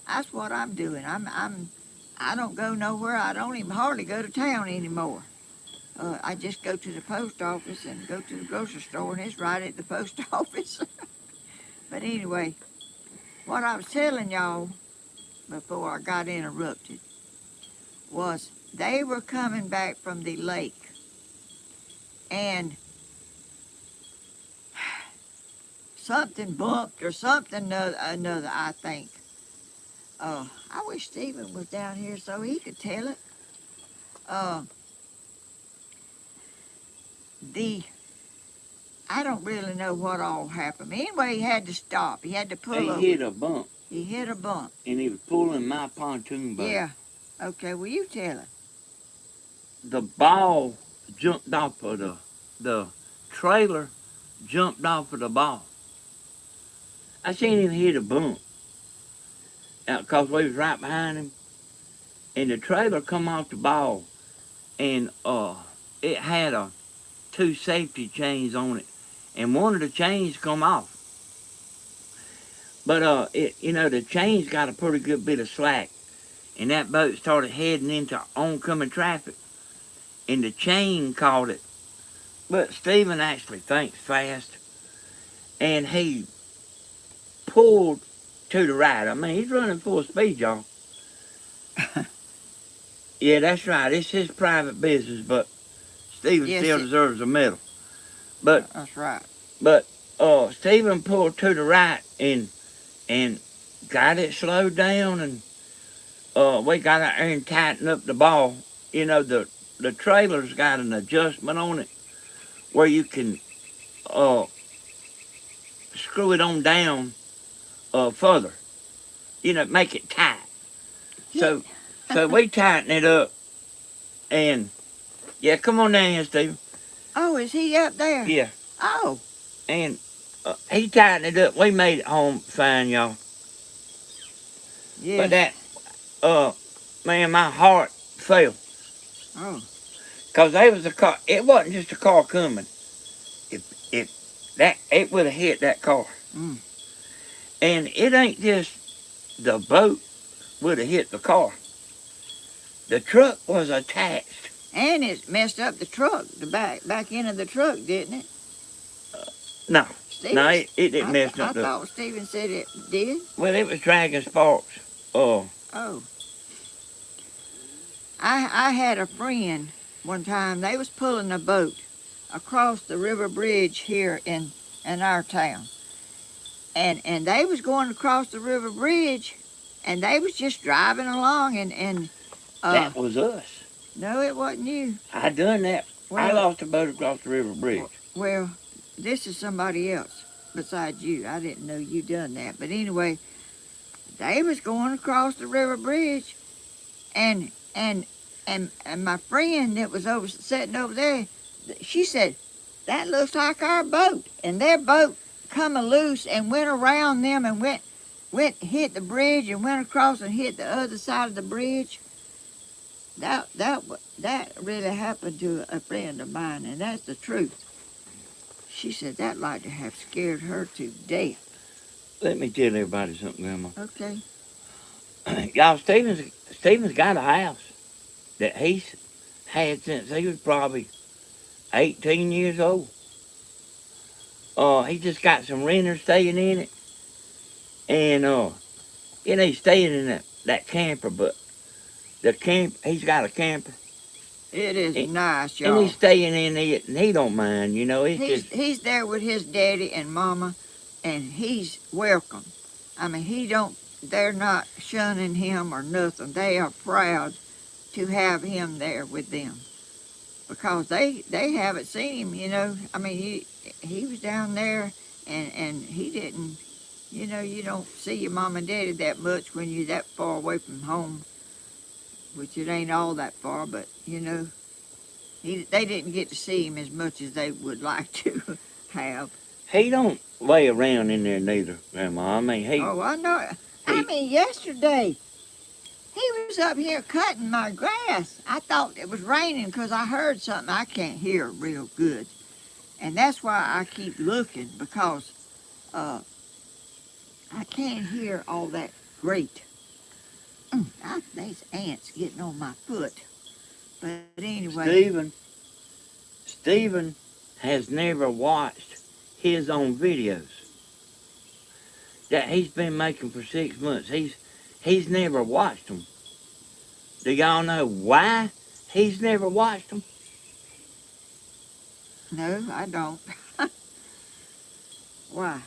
That's what I'm doing. I don't go nowhere. I don't even hardly go to town anymore. I just go to the post office and go to the grocery store, and it's right at the post office. But anyway, what I was telling y'all before I got interrupted was they were coming back from the lake, and something bumped or something another, I think. I wish Stephen was down here so he could tell it. I don't really know what all happened. Anyway, he had to stop. He had to pull over. He hit a bump. He hit a bump. And he was pulling my pontoon boat. Yeah. Okay, well, you tell it. The ball jumped off of the trailer jumped off of the ball. I seen him hit a bump. Because we was right behind him. And the trailer come off the ball. And it had 2 safety chains on it. And one of the chains come off. But the chains got a pretty good bit of slack. And that boat started heading into oncoming traffic. And the chain caught it. But Stephen actually thinks fast. And he pulled to the right. I mean, he's running full speed, y'all. Yeah, that's right. It's his private business, but Stephen still deserves a medal. But that's right. But Stephen pulled to the right and got it slowed down, and we got out there and tightened up the ball. You know, the trailer's got an adjustment on it where you can uh, screw it on down further. You know, make it tight. So, so we tighten it up, and yeah, come on down here, Stephen. Oh, is he up there? Yeah, Oh, and he tightened it up. We made it home fine, y'all. yes. But that, man, my heart fell. Oh, Cause there was a car. It wasn't just a car coming. It would have hit that car. mm. And it ain't just the boat would have hit the car. The truck was attached. And it messed up the truck, the back end of the truck, didn't it? No, Stephen, no, it didn't mess I up. thought Stephen said it did. Well, it was dragging sparks. Oh. I had a friend one time. They was pulling a boat across the river bridge here in our town. And they was going across the river bridge, and they was just driving along, and That was us. no, it wasn't you. I done that. Well, I lost a boat across the river bridge. Well, this is somebody else besides you. I didn't know you done that. But anyway, they was going across the river bridge, and my friend that was sitting over there, she said, "That looks like our boat." And their boat come loose and went around them and went hit the bridge and went across and hit the other side of the bridge. That really happened to a friend of mine, and that's the truth. She said that like to have scared her to death. Let me tell everybody something, Grandma. Okay. Y'all, Stephen's got a house that he's had since he was probably 18 years old. He just got some renters staying in it. And, he's staying in that camper, but he's got a camper. It is nice, y'all. And he's staying in it, and he don't mind, you know. He's there with his daddy and mama, and he's welcome. I mean, they're not shunning him or nothing. They are proud to have him there with them. Because they haven't seen him, you know. I mean, he was down there, and he didn't, you know, you don't see your mom and daddy that much when you're that far away from home, which it ain't all that far, but, you know, they didn't get to see him as much as they would like to have. He don't lay around in there neither, Grandma. I mean, Oh, I know. I mean, yesterday, he was up here cutting my grass. I thought it was raining because I heard something I can't hear real good. And that's why I keep looking, because I can't hear all that great. There's ants getting on my foot. But anyway. Stephen has never watched his own videos that he's been making for 6 months. He's never watched them. Do y'all know why he's never watched them? No, I don't. Why?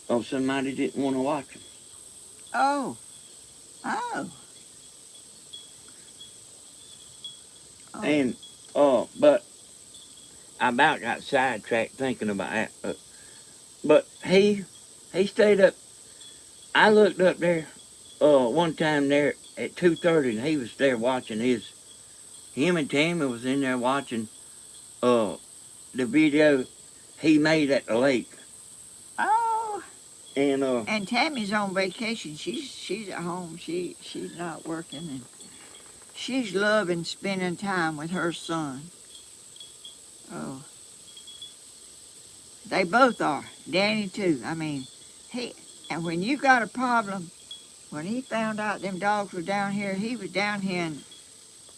Oh, somebody didn't want to watch them. Oh. And, but I about got sidetracked thinking about that. But he stayed up. I looked up there one time there at 2:30, and he was there watching him and Tammy was in there watching the video he made at the lake. Oh. And Tammy's on vacation. She's at home. She's not working, and she's loving spending time with her son. Oh. They both are. Danny too. I mean, and when you got a problem, when he found out them dogs were down here, he was down here in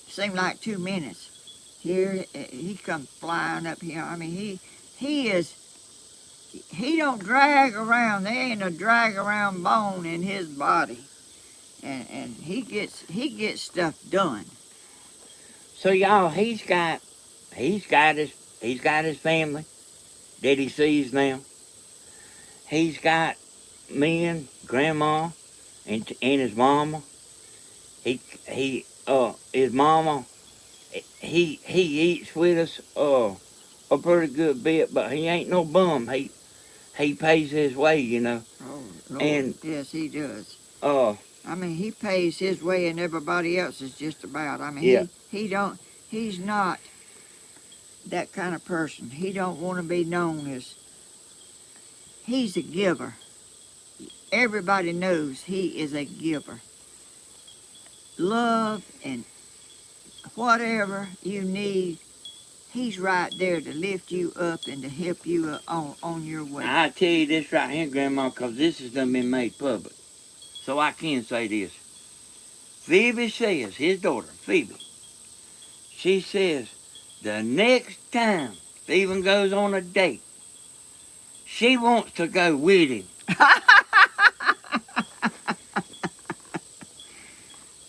seemed like 2 minutes. Here he come flying up here. I mean, he don't drag around. There ain't a drag around bone in his body, and he gets stuff done. so y'all, he's got his family that he sees now. he's got me and Grandma and his mama. His mama, he eats with us a pretty good bit, but he ain't no bum. He pays his way, you know. Oh, Lord. And Yes, he does. uh, I mean, he pays his way and everybody else is just about. I mean, yeah, he's not that kind of person. He don't want to be known as, he's a giver. Everybody knows he is a giver. Love and whatever you need, he's right there to lift you up and to help you on your way. I tell you this right here, Grandma, 'cause this has done been made public, so I can say this. Phoebe says, his daughter, Phoebe, she says, the next time Stephen goes on a date, she wants to go with him.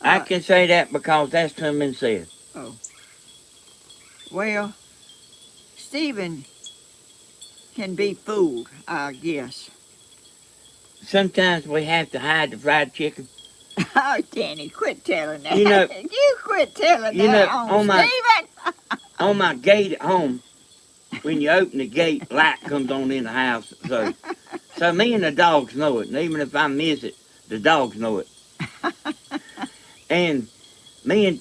I can say that because that's done been said. Oh. Well, Stephen can be fooled, I guess. Sometimes we have to hide the fried chicken. Oh, Danny, quit telling that. You know- you quit telling you that know, on on my- Stephen. On my gate at home, when you open the gate, light comes on in the house. So me and the dogs know it. And even if I miss it, the dogs know it. And me and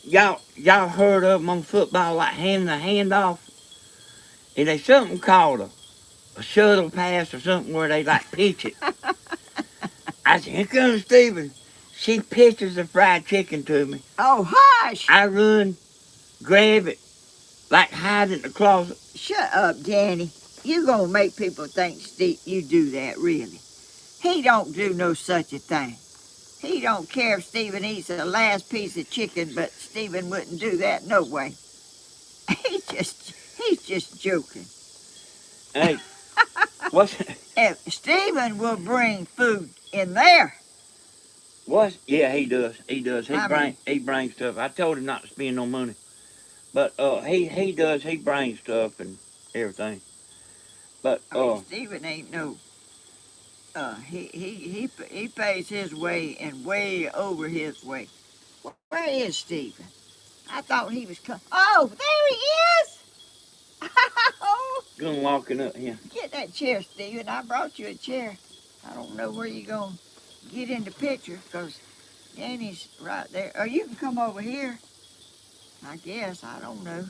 y'all heard of them on football, like handing the hand off? And there's something called a shuttle pass or something where they like pitch it. I said, here comes Stephen. She pitches the fried chicken to me. Oh, hush! I run, grab it, like hide it in the closet. Shut up, Danny. You gonna make people think you do that, really. He don't do no such a thing. He don't care if Stephen eats the last piece of chicken, but Stephen wouldn't do that no way. He's just joking. Hey, what's If Stephen will bring food in there. Yeah, he does. He does. I He brings stuff. I told him not to spend no money, but he does. He brings stuff and everything. But I mean, Stephen ain't no. He pays his way and way over his way. Where is Stephen? I thought he was coming. Oh, there he is! Oh, gonna walking up here. get that chair, Stephen. I brought you a chair. I don't know where you're going to get in the picture because Danny's right there. Or you can come over here. I guess. I don't know.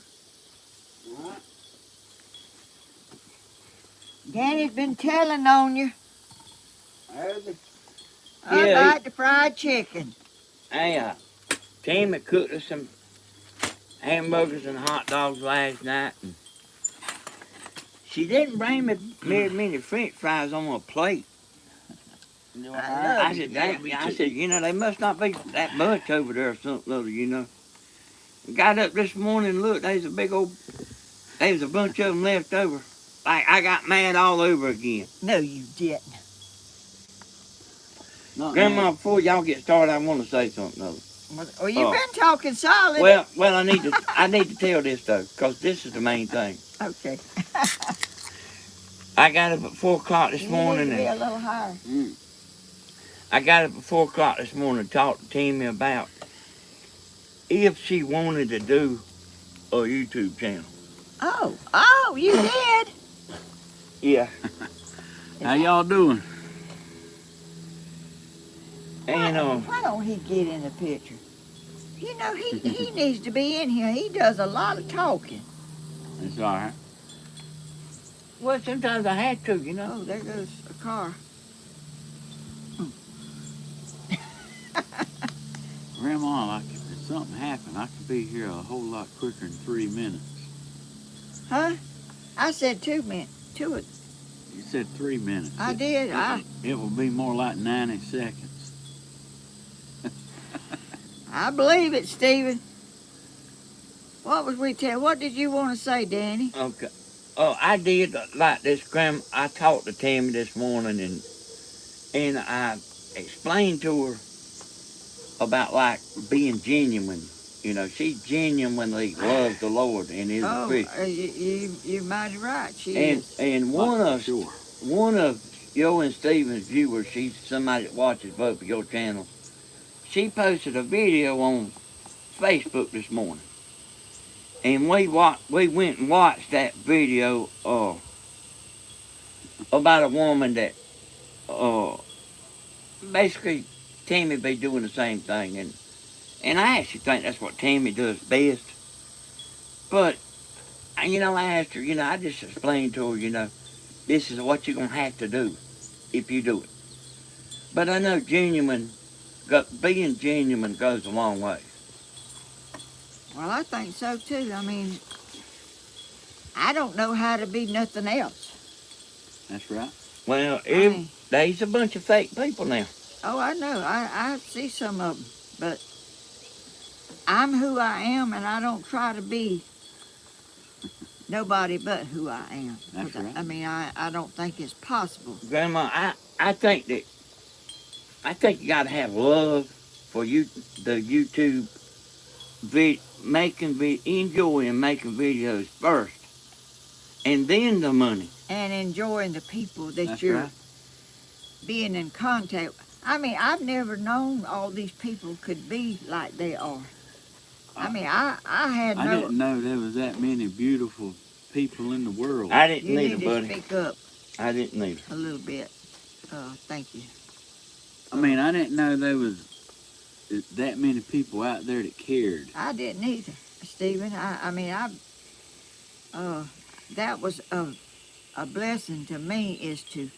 Danny's been telling on you Yeah, about the fried chicken. Hey, Tammy cooked us some hamburgers and hot dogs last night. And she didn't bring me very many French fries on a plate. I said, you know, they must not be that much over there or something other, you know. Got up this morning and looked, there's a bunch of them left over. Like, I got mad all over again. No, you didn't. Grandma, before y'all get started, I want to say something other. Well, you've been talking solid. Well, I need to tell this though, because this is the main thing. Okay. I got up at 4 o'clock this You morning need to be a and little higher. I got up at 4 o'clock this morning and talked to Tammy about if she wanted to do a YouTube channel. Oh, you did? Yeah. How y'all doing? And Why don't he get in the picture? You know, he needs to be in here. He does a lot of talking. It's all right. well, sometimes I had to, you know. Oh, there goes a car. Grandma, like if something happened, I could be here a whole lot quicker than 3 minutes. Huh? I said 2 minutes. You said 3 minutes. I did. It will be more like 90 seconds. I believe it, Stephen. What did you want to say, Danny? Okay. Oh, I did like this, Grandma. I talked to Tammy this morning and I explained to her about like being genuine. You know, she genuinely loves the Lord and is a Christian. You're mighty right. She And is. and one of Yo and Steven's viewer, she's somebody that watches both of your channels. She posted a video on Facebook this morning. And we went and watched that video about a woman that basically Tammy be doing the same thing, and I actually think that's what Tammy does best. But I asked her, I just explained to her, this is what you're gonna have to do if you do it. But I know being genuine goes a long way. Well, I think so too. I mean, I don't know how to be nothing else. That's right. Well, mean- there's a bunch of fake people now. Oh, I know. I see some of them, but I'm who I am, and I don't try to be nobody but who I am. That's right. I mean, I don't think it's possible. Grandma, I think you gotta have love for the YouTube enjoying making videos first, and then the money. And enjoying the people that That's you're right. being in contact with. I mean, I've never known all these people could be like they are. I mean, I had I no... didn't know there was that many beautiful people in the world. I didn't You need need her, to buddy. speak up I didn't need her. a little bit. Thank you. I mean, I didn't know there was that many people out there that cared. I didn't either, Stephen. That was a blessing to me, is to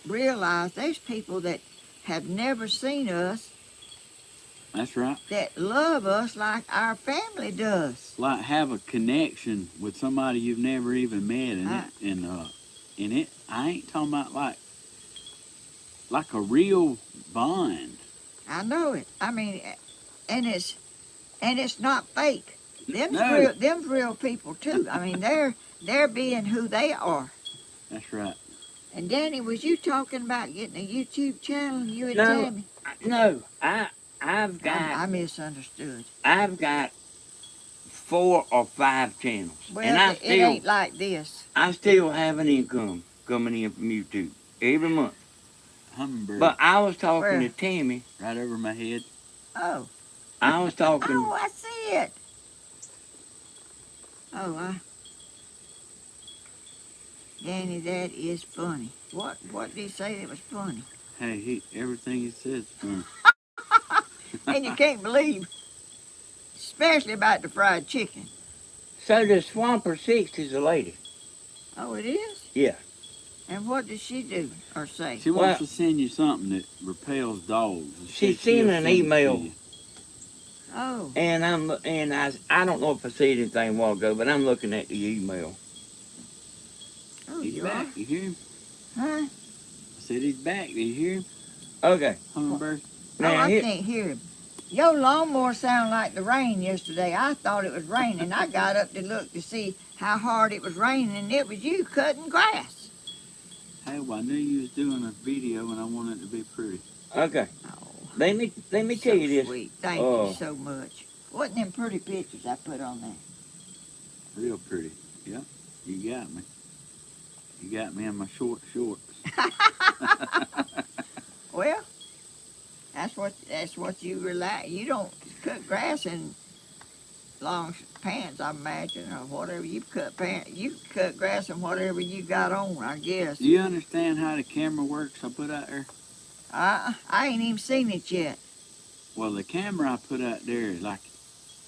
realize there's people that have never seen us That's right. that love us like our family does. Like have a connection with somebody you've never even met, I ain't talking about like a real bond. I know it. I mean, and it's not fake. No. Them's real people too. I mean, they're being who they are. That's right. And Danny, was you talking about getting a YouTube channel? You and No. Tammy? No, I I've misunderstood. got 4 or 5 channels, Well, and it ain't like this. I still have an income coming in from YouTube every month. Hummingbird. But I was talking Where? to Tammy. Right over my head. Oh. I was talking. Oh, I see it. Oh, Danny, that is funny. What did he say that was funny? Hey, everything he says is fun. And you can't believe, especially about the fried chicken. So the Swamper 6 is a lady. Oh, it is? Yeah. And what does she do or say? She wants to send you something that repels dogs. She She'll sent an send it to email. you. Oh. And I don't know if I said anything a while ago, but I'm looking at the email. Oh, He's you back. are? You hear him? Huh? I said he's back. Do you hear him? Okay. Hummingbird. Now, I can't hear him. Your lawnmower sounded like the rain yesterday. I thought it was raining. I got up to look to see how hard it was raining, and it was you cutting grass. Hey, well, I knew you was doing a video and I wanted it to be pretty. Okay. Oh, Let me so tell you this. sweet. Thank Oh. you so much. Wasn't them pretty pictures I put on there? Real pretty. Yep. You got me. You got me in my shorts. Well, that's what you relax. You don't cut grass in long pants, I imagine, or whatever you cut pants. You cut grass in whatever you got on, I guess. Do you understand how the camera works I put out there? I ain't even seen it yet. Well, the camera I put out there, like,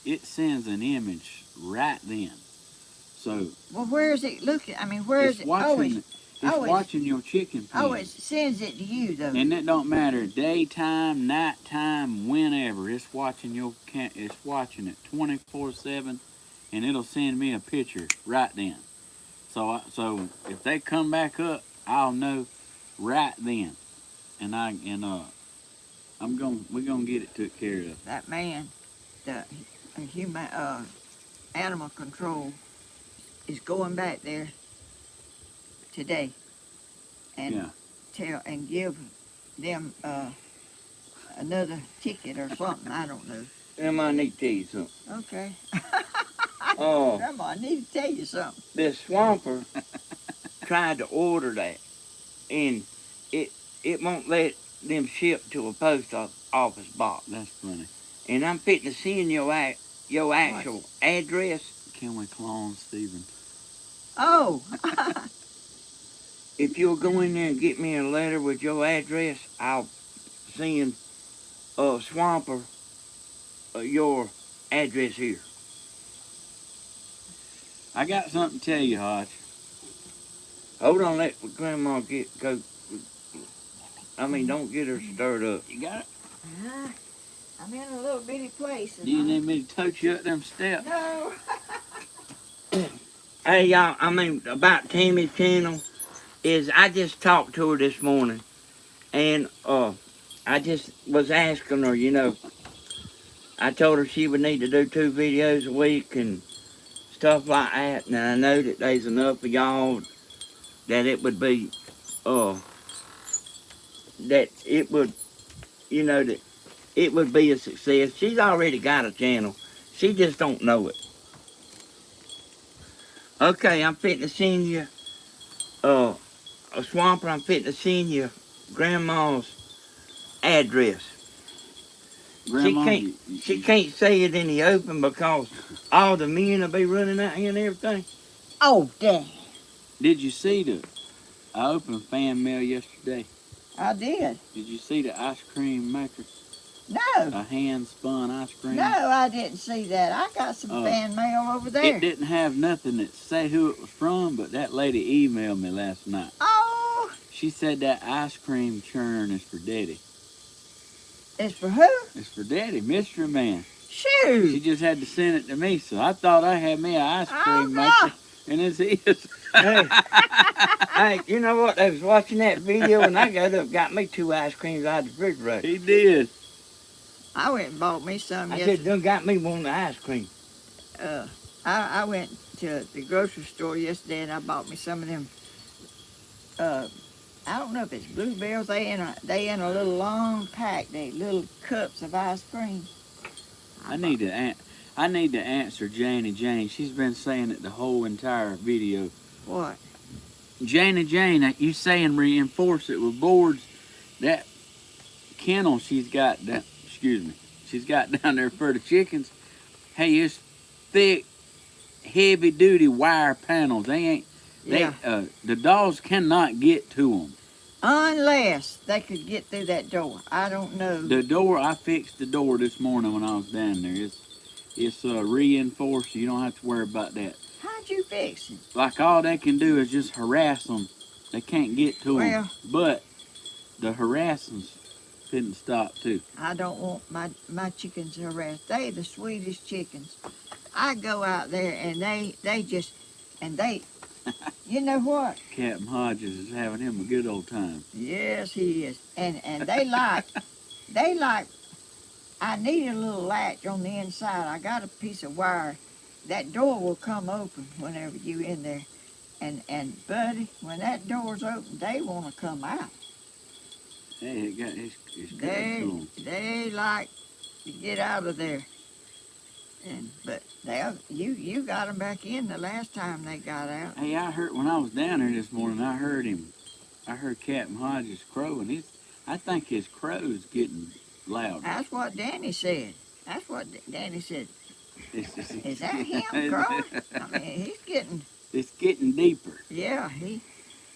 it sends an image right then. So Well, where is it looking? I mean, where is it's it? watching. It's oh, it's- watching your chicken pen. Oh, it sends it to you though. And it don't matter daytime, nighttime, whenever. It's watching it's watching it 24/7, and it'll send me a picture right then. So if they come back up, I'll know right then, and we're gonna get it took care of. That man, the human animal control, is going back there today and give them another ticket or something. I don't know. Grandma, I need to tell you something. Okay. Oh, Grandma, I need to tell you something. this Swamper tried to order that, and it won't let them ship to a post office box. That's funny. And I'm fitting to send your actual address. Can we clone Stephen? Oh, If you'll go in there and get me a letter with your address, I'll send Swamper your address here. I got something to tell you, Hodge. Hold on, let Grandma go. Don't get her stirred up. You got it? I'm in a little bitty place. Do you need me to tote you up them steps? No. Hey, y'all, about Tammy's channel is I just talked to her this morning, and I just was asking her, I told her she would need to do 2 videos a week and stuff like that, and I know that there's enough of y'all that it would be, that it would, that it would be a success. She's already got a channel. She just don't know it. Okay, I'm fitting to send you, a Swamper, I'm fitting to send you Grandma's address. Grandma, She can't say it in the open because all the men will be running out here and everything. Oh, dang. did you see I opened fan mail yesterday. I did. Did you see the ice cream maker? No. A hand-spun ice cream? No, I didn't see that. I got some fan mail over there. It didn't have nothing that say who it was from, but that lady emailed me last night. Oh. She said that ice cream churn is for Daddy. It's for who? It's for Daddy, Mystery Man. Shoot. She just had to send it to me, so I thought I had me an ice cream no. maker, and it's his. Hey, you know what? I was watching that video and I got me 2 ice creams out of the refrigerator. He did. I went and bought me some I yesterday. said, done got me one of the ice cream. I went to the grocery store yesterday and I bought me some of them. I don't know if it's bluebells. They in a little long pack. They little cups of ice cream. I need to answer Jane. She's been saying it the whole entire video. What? Jane, you saying reinforce it with boards. That kennel she's got down, she's got down there for the chickens. Hey, it's thick, heavy duty wire panels. The dogs cannot get to them. Unless they could get through that door. I don't know. The door, I fixed the door this morning when I was down there. It's reinforced. You don't have to worry about that. How'd you fix it? Like all they can do is just harass them. They can't get to them. But the harassing's couldn't stop too. I don't want my chickens harassed. They the sweetest chickens. I go out there and they just, you know what? Captain Hodges is having him a good old time. Yes, he is. And they like, I need a little latch on the inside. I got a piece of wire. That door will come open whenever you in there. And buddy, when that door's open, they want to come out. Hey, it's good to them. They like to get out of there. But you got them back in the last time they got out. Hey, I heard when I was down there this morning. I heard Captain Hodges crowing. I think his crow's getting louder. That's what Danny said. That's what Danny said. Is that him crowing? I mean, he's getting. It's getting deeper. Yeah,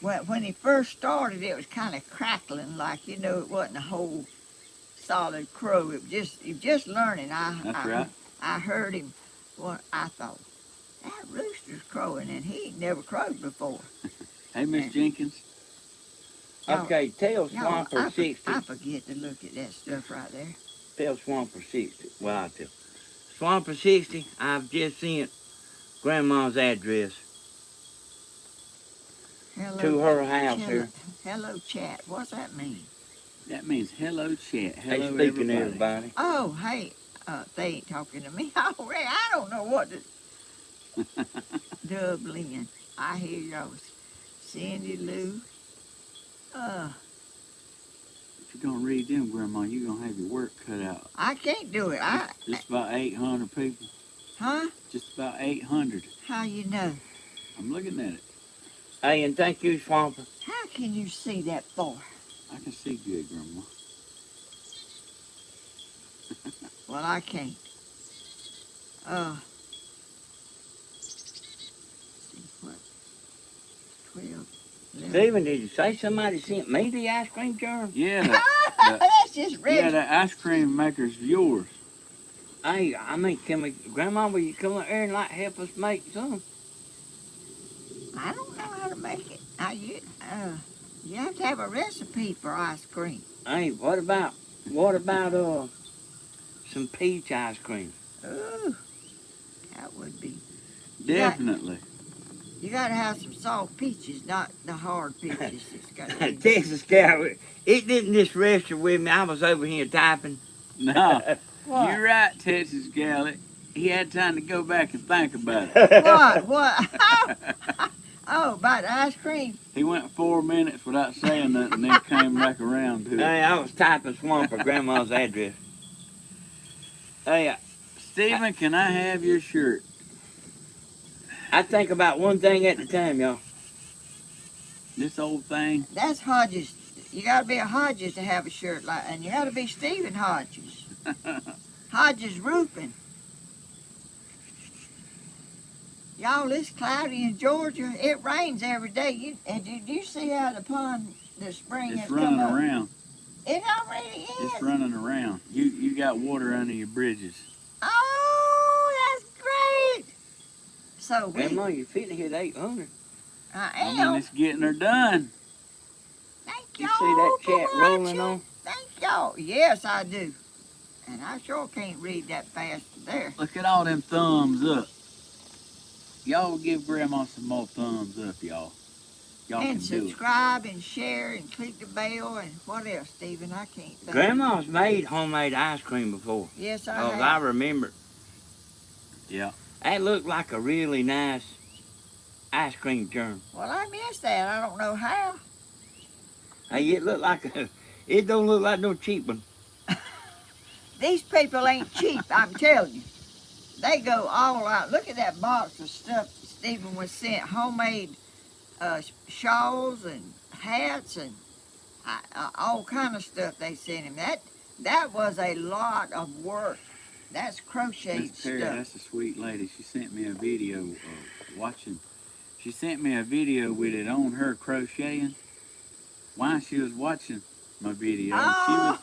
when he first started, it was kind of crackling, like it wasn't a whole solid crow. It was just learning. That's right. I heard him. Well, I thought that rooster's crowing, and he ain't never crowed before. Hey, Miss Jenkins. Okay, tell Swamper 60. I forget to look at that stuff right there. Tell Swamper 60. Well, I'll tell. Swamper 60, I've just sent Grandma's address to her house here. Hello, chat. What's that mean? That means hello, chat. Hello, Hey, speaking to everybody. Oh, hey. They ain't talking to me already. I don't know what to... Dublin. I hear y'all. Cindy Lou. If you're gonna read them, Grandma, you're gonna have your work cut out. I can't do it. Just about 800 people. Huh? Just about 800. How you know? I'm looking at it. Hey, and thank you, Swamper. How can you see that far? I can see good, Grandma. Well, I can't. See what? 12, 11. Stephen, did you say somebody sent me the ice cream churn? Yeah, That's just yeah, rich. that ice cream maker's yours. Hey, I mean, Grandma, will you come up here and like help us make some? I don't know how to make it. You have to have a recipe for ice cream. Hey, what about some peach ice cream? Ooh, that would be. Definitely. You got to have some soft peaches, not the hard peaches. It's got to be. Texas Cow, it didn't just register with me. I was over here typing. No, What? you're right, Texas Galley. He had time to go back and think about it. What? Oh, about the ice cream. He went 4 minutes without saying nothing, and then came back around to it. Hey, I was typing Swamp for Grandma's address. Hey, Stephen, can I have your shirt? I think about one thing at a time, y'all. This old thing? That's Hodges. You got to be a Hodges to have a shirt like, and you got to be Stephen Hodges. Hodges Roofing. Y'all, it's cloudy in Georgia. It rains every day. Did you see how the pond, the spring It's has running come up? around. It already is. It's running around. You got water under your bridges. Oh, that's great. So Grandma, you fitting hit 800. I I am. mean, it's getting her done. Thank You y'all see that for chat rolling watching. on? Thank y'all. Yes, I do. And I sure can't read that fast there. Look at all them thumbs up. Y'all give Grandma some more thumbs up, y'all. Y'all And can do it. subscribe and share and click the bell and what else, Stephen? I can't think. Grandma's made homemade ice cream before. Yes, I Oh, have. I remember. Yeah. That looked like a really nice ice cream churn. Well, I missed that. I don't know how. Hey, it don't look like no cheap one. These people ain't cheap, I'm telling you. They go all out. Look at that box of stuff Stephen was sent. Homemade shawls and hats and all kind of stuff they sent him. That was a lot of work. That's crocheted Miss Perry, stuff. that's a sweet lady. She sent me a video of watching. She sent me a video with it on her crocheting while she was watching my video. She was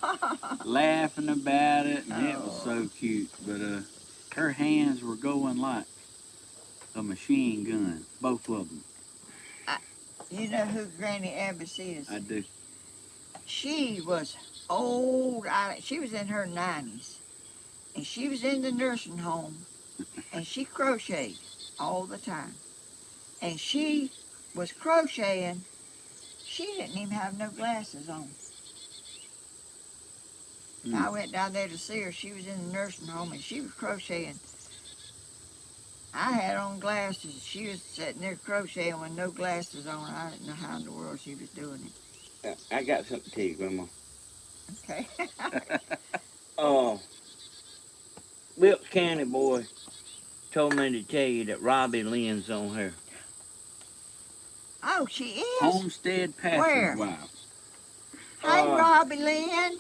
laughing about it, and it was so cute. But her hands were going like a machine gun, both of them. You know who Granny Elvis is? I do. She was old. She was in her 90s. And she was in the nursing home. And she crocheted all the time. And she was crocheting. She didn't even have no glasses on. I went down there to see her. She was in the nursing home and she was crocheting. I had on glasses. She was sitting there crocheting with no glasses on. I didn't know how in the world she was doing it. I got something to tell you, Grandma. Okay. Wilkes County boy told me to tell you that Robbie Lynn's on her. Oh, she is? Homestead Where? pastor's wife. Hey, Robbie Lynn.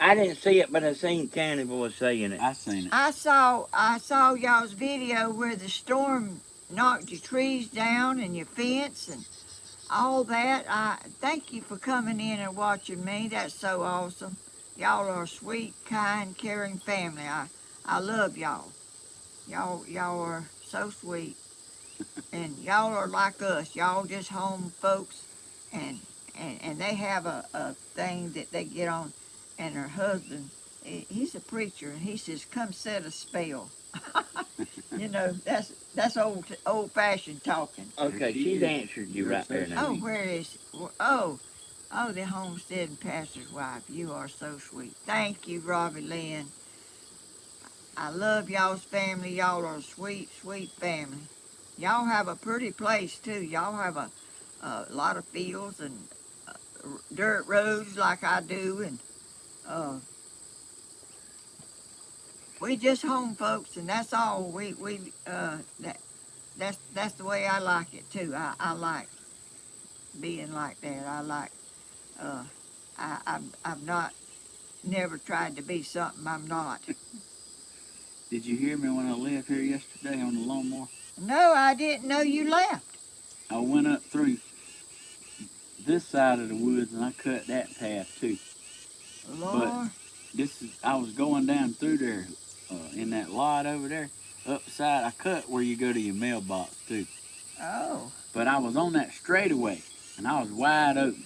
I didn't see it, but I seen County boy saying it. I seen it. I saw y'all's video where the storm knocked your trees down and your fence and all that. I thank you for coming in and watching me. That's so awesome. Y'all are a sweet, kind, caring family. I love y'all. Y'all are so sweet. And y'all are like us. Y'all just home folks and they have a thing that they get on, and her husband, he's a preacher, and he says, come set a spell. You know, that's old-fashioned talking. Okay, she's answered you right there now. Oh, where is, oh, the homestead and pastor's wife. You are so sweet. Thank you, Robbie Lynn. I love y'all's family. Y'all are a sweet, sweet family. Y'all have a pretty place, too. Y'all have a lot of fields and dirt roads like I do, and we just home folks, and that's all. That's the way I like it too. I like being like that. I like I'm not, never tried to be something I'm not. Did you hear me when I left here yesterday on the lawnmower? No, I didn't know you left. I went up through this side of the woods and I cut that path too. Lord. I was going down through there in that lot over there. Upside, I cut where you go to your mailbox too. Oh. But I was on that straightaway and I was wide open.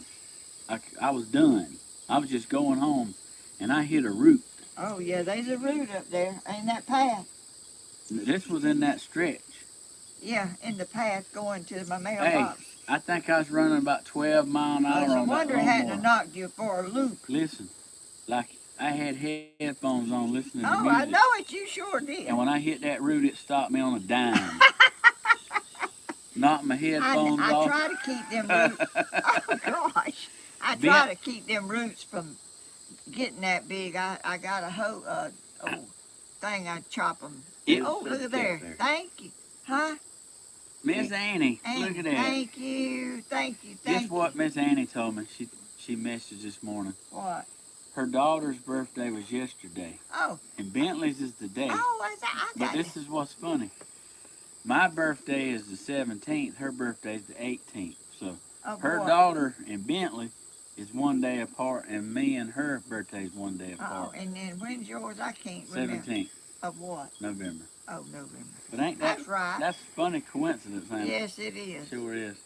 I was done. I was just going home and I hit a root. Oh, yeah, there's a root up there in that path. This was in that stretch. Yeah, in the path going to my Hey, mailbox. I think I was running about 12 mile an I hour was on that wondering it hadn't lawnmower. knocked you for a loop. Listen, like I had headphones on listening to Oh, music. I know it. You sure did. And when I hit that root, it stopped me on a dime. Knocked my headphones I off. try to keep them roots. Oh, gosh. I try to keep them roots from getting that big. I got a thing I chop them. Oh, look at there. Thank you. Huh? Miss Annie, look at that. Thank you. Guess what Miss Annie told me? She messaged this morning. What? Her daughter's birthday was yesterday. Oh. And Bentley's is today. Oh, I got But this is what's funny. My birthday is the 17th. Her birthday is the 18th. So her daughter and Bentley is one day apart, and me and her birthday is one day apart. Oh, and then when's yours? I can't remember. 17th. Of what? November. Oh, November. But ain't that That's right. That's a funny coincidence, ain't it? Yes, it is. Sure is.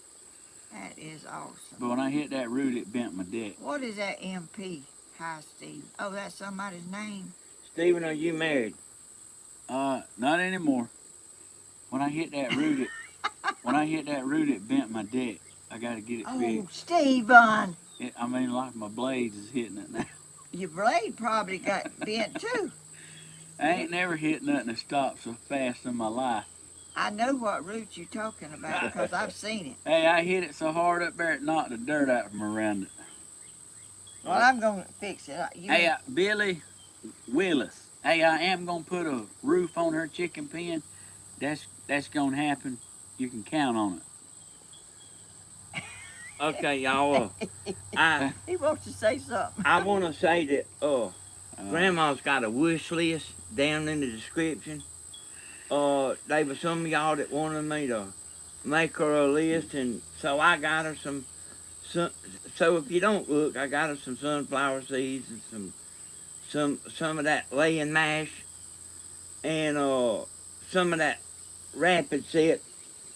That is awesome. But when I hit that root, it bent my deck. What is that MP? Hi, Steve. Oh, that's somebody's name. Stephen, are you married? Not anymore. When I hit that root, it bent my deck. I got to get it Oh, fixed. Stephen. Like my blades is hitting it now. Your blade probably got bent too. I ain't never hit nothing that stopped so fast in my life. I know what root you're talking about because I've seen it. Hey, I hit it so hard up there it knocked the dirt out from around it. Well, I'm going to fix it. Hey, Billy Willis. Hey, I am going to put a roof on her chicken pen. That's going to happen. You can count on it. Okay, y'all. He wants to say something. I want to say that Grandma's got a wish list down in the description. There was some of y'all that wanted me to make her a list, and so I got her some. So if you don't look, I got her some sunflower seeds and some of that laying mash, and some of that rapid set,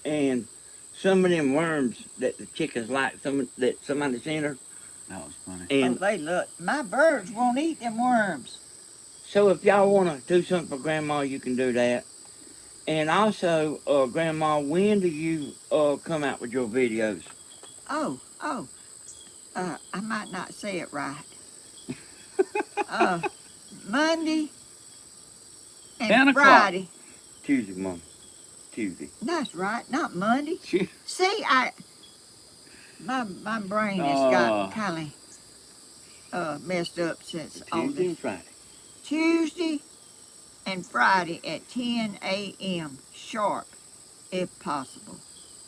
and some of them worms that the chickens like. That somebody sent her. That was funny. And they look. My birds won't eat them worms. so if y'all want to do something for Grandma, you can do that. And also, Grandma, when do you come out with your videos? I might not say it right. Monday and 10 o'clock. Friday. Tuesday, Mom. Tuesday. That's right, not Monday. See, my brain has got kind of messed up since all Tuesday and this. Friday. Tuesday and Friday at 10 a.m. sharp, if possible.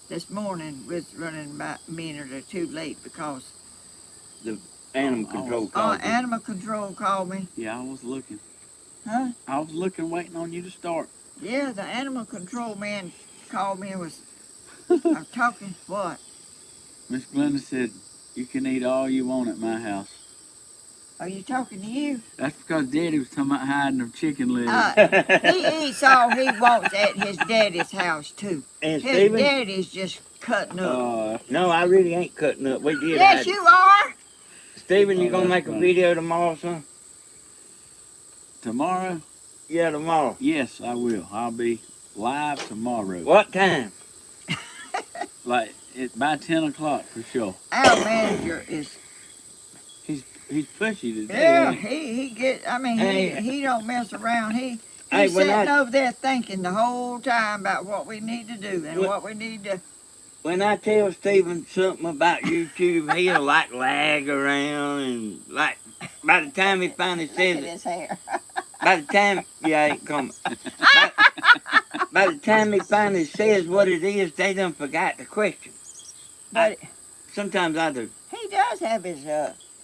This morning was running about a minute or two late because The animal control called me. animal control called me. Yeah, I was looking. Huh? I was looking, waiting on you to start. Yeah, the animal control man called me and was I'm talking what? Miss Glenda said, you can eat all you want at my house. Are you talking to you? That's because Daddy was talking about hiding them chicken legs. He eats all he wants at his daddy's house too. And His Stephen? daddy's just cutting up. No, I really ain't cutting up. We did. Yes, you are. Stephen, you Oh, gonna that's make a funny. video tomorrow, son? Tomorrow? Yeah, tomorrow. Yes, I will. I'll be live tomorrow. What time? Like, by 10 o'clock for sure. Our manager is. He's pushy today. Yeah, ain't he? he get. I mean, Hey. he don't mess around. Hey, He's when sitting I- over there thinking the whole time about what we need to do and When- what we need to. When I tell Stephen something about YouTube, he'll like lag around and like by the time he finally Look says at it, his hair. by the time yeah, ain't coming. By the time he finally says what it is, they done forgot the question. But Sometimes I do. he does have his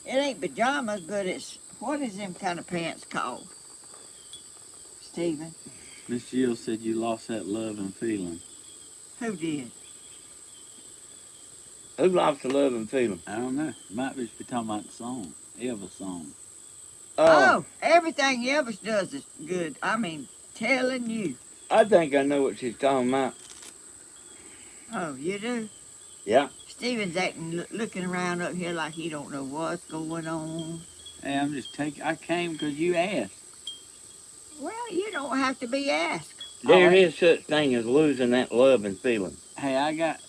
It ain't pajamas, but it's, what is them kind of pants called? Stephen, Miss Jill said you lost that love and feeling. who did? Who lost the love and feeling? I don't know. Might be talking about the song, Elvis song. Oh, everything Elvis does is good. I mean, telling you. I think I know what she's talking about. Oh, you do? Yeah. Stephen's acting, looking around up here like he don't know what's going on. Hey, I'm just taking. I came because you asked. Well, you don't have to be asked. There is such thing as losing that love and feeling. Hey, I got.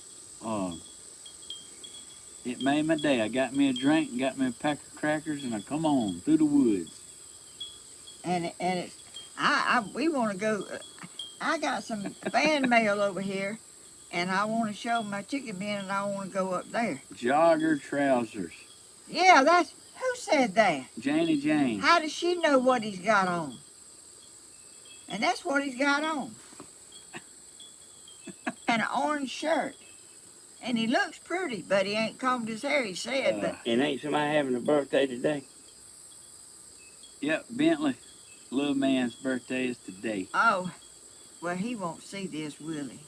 It made my day. I got me a drink, got me a pack of crackers, and I come on through the woods. And it's, we want to go. I got some fan mail over here, and I want to show my chicken bin, and I want to go up there. Jogger trousers. Yeah, that's, who said that? Janie Jane. How does she know what he's got on? And that's what he's got on. And an orange shirt. And he looks pretty, but he ain't combed his hair, he said. But And ain't somebody having a birthday today? Yep, Bentley. Little man's birthday is today. oh, well, he won't see this, will he?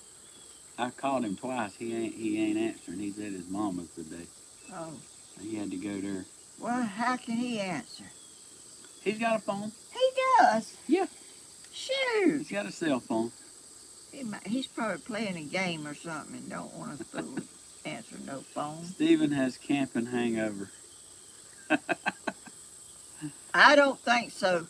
I called him twice. He ain't answering. He's at his mama's today. Oh, He had to go there. well, how can he answer? He's got a phone. He does. Yeah. Shoot. He's got a cell phone. He's probably playing a game or something and don't want to fool answer no phone. Stephen has camping hangover. I don't think so.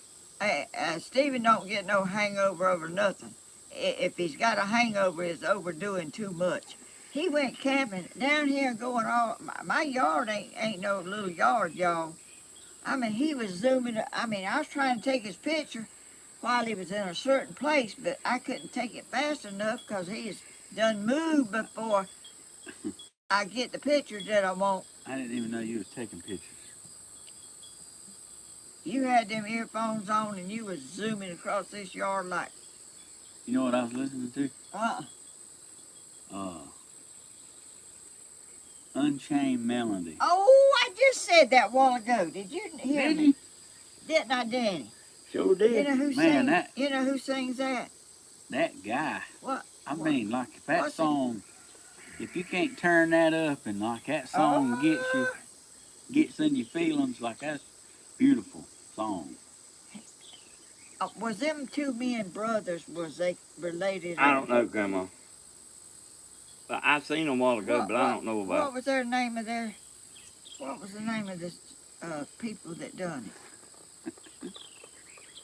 Stephen don't get no hangover over nothing. If he's got a hangover, it's overdoing too much. He went camping down here going all, my yard ain't no little yard, y'all. I mean, he was zooming, I was trying to take his picture while he was in a certain place, but I couldn't take it fast enough because he's done moved before I get the picture that I want. I didn't even know you was taking pictures. You had them earphones on and you was zooming across this yard like, You know what I was listening to? Unchained Melody. oh, I just said that a while ago. Did you hear Did me? you? Didn't I, Danny? Sure You did. know who Man, sings? You know who sings that? That guy. What? I mean, like if that What's it? song, if you can't turn that up and like that song gets in your feelings, like that's beautiful song. Was them two men brothers? Was they related? I don't know, Grandma. But I seen them a while ago, but I don't know about What was their name of their? What was the name of the people that done it?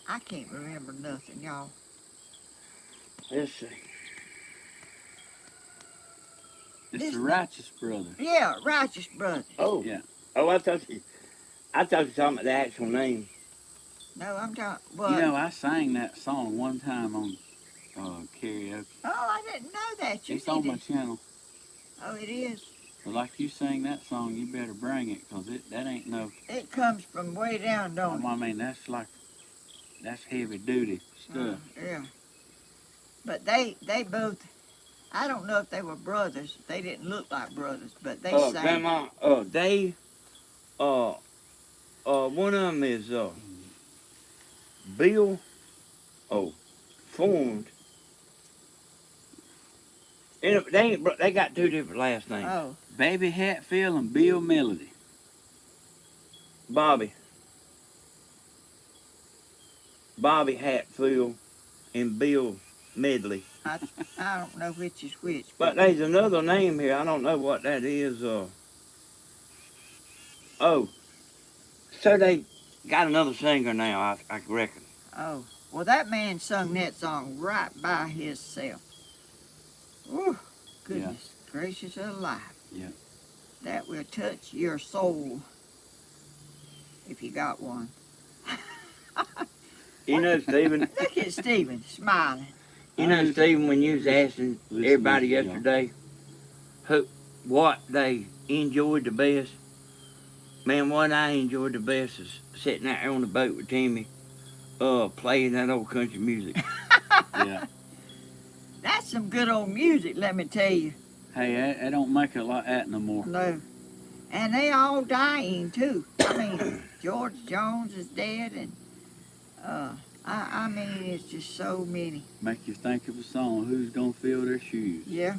I can't remember nothing, y'all. Let's see. It's This- the Righteous Brothers. Yeah, Righteous Brothers. Oh. Yeah. Oh, I thought you were talking about the actual name. No, I'm talking. Well, You know, I sang that song one time on karaoke. oh, I didn't know that. You It's on need my to- channel. Oh, it is. So like you sang that song, you better bring it, cause that ain't no. It comes from way down, don't it? I mean, that's heavy duty stuff. Yeah. But they both, I don't know if they were brothers. They didn't look like brothers, but they sang. Grandma, they, one of them is, Bill, formed. They got two different last names. Oh, Baby Hatfield and Bill Melody. Bobby Hatfield and Bill Medley. I don't know which is which. But there's another name here. I don't know what that is. So they got another singer now, I reckon. Oh, well, that man sung that song right by himself. Ooh, goodness gracious alive. Yeah. That will touch your soul if you got one. You know, Stephen. Look at Stephen smiling. You know, Stephen, when you was asking everybody yesterday what they enjoyed the best, man, what I enjoyed the best is sitting out there on the boat with Timmy, playing that old country music. Yeah. That's some good old music, let me tell you. Hey, I don't make it like that no more. No. And they all dying, too. I mean, George Jones is dead, and I mean, it's just so many. Make you think of a song. Who's gonna fill their shoes? Yeah.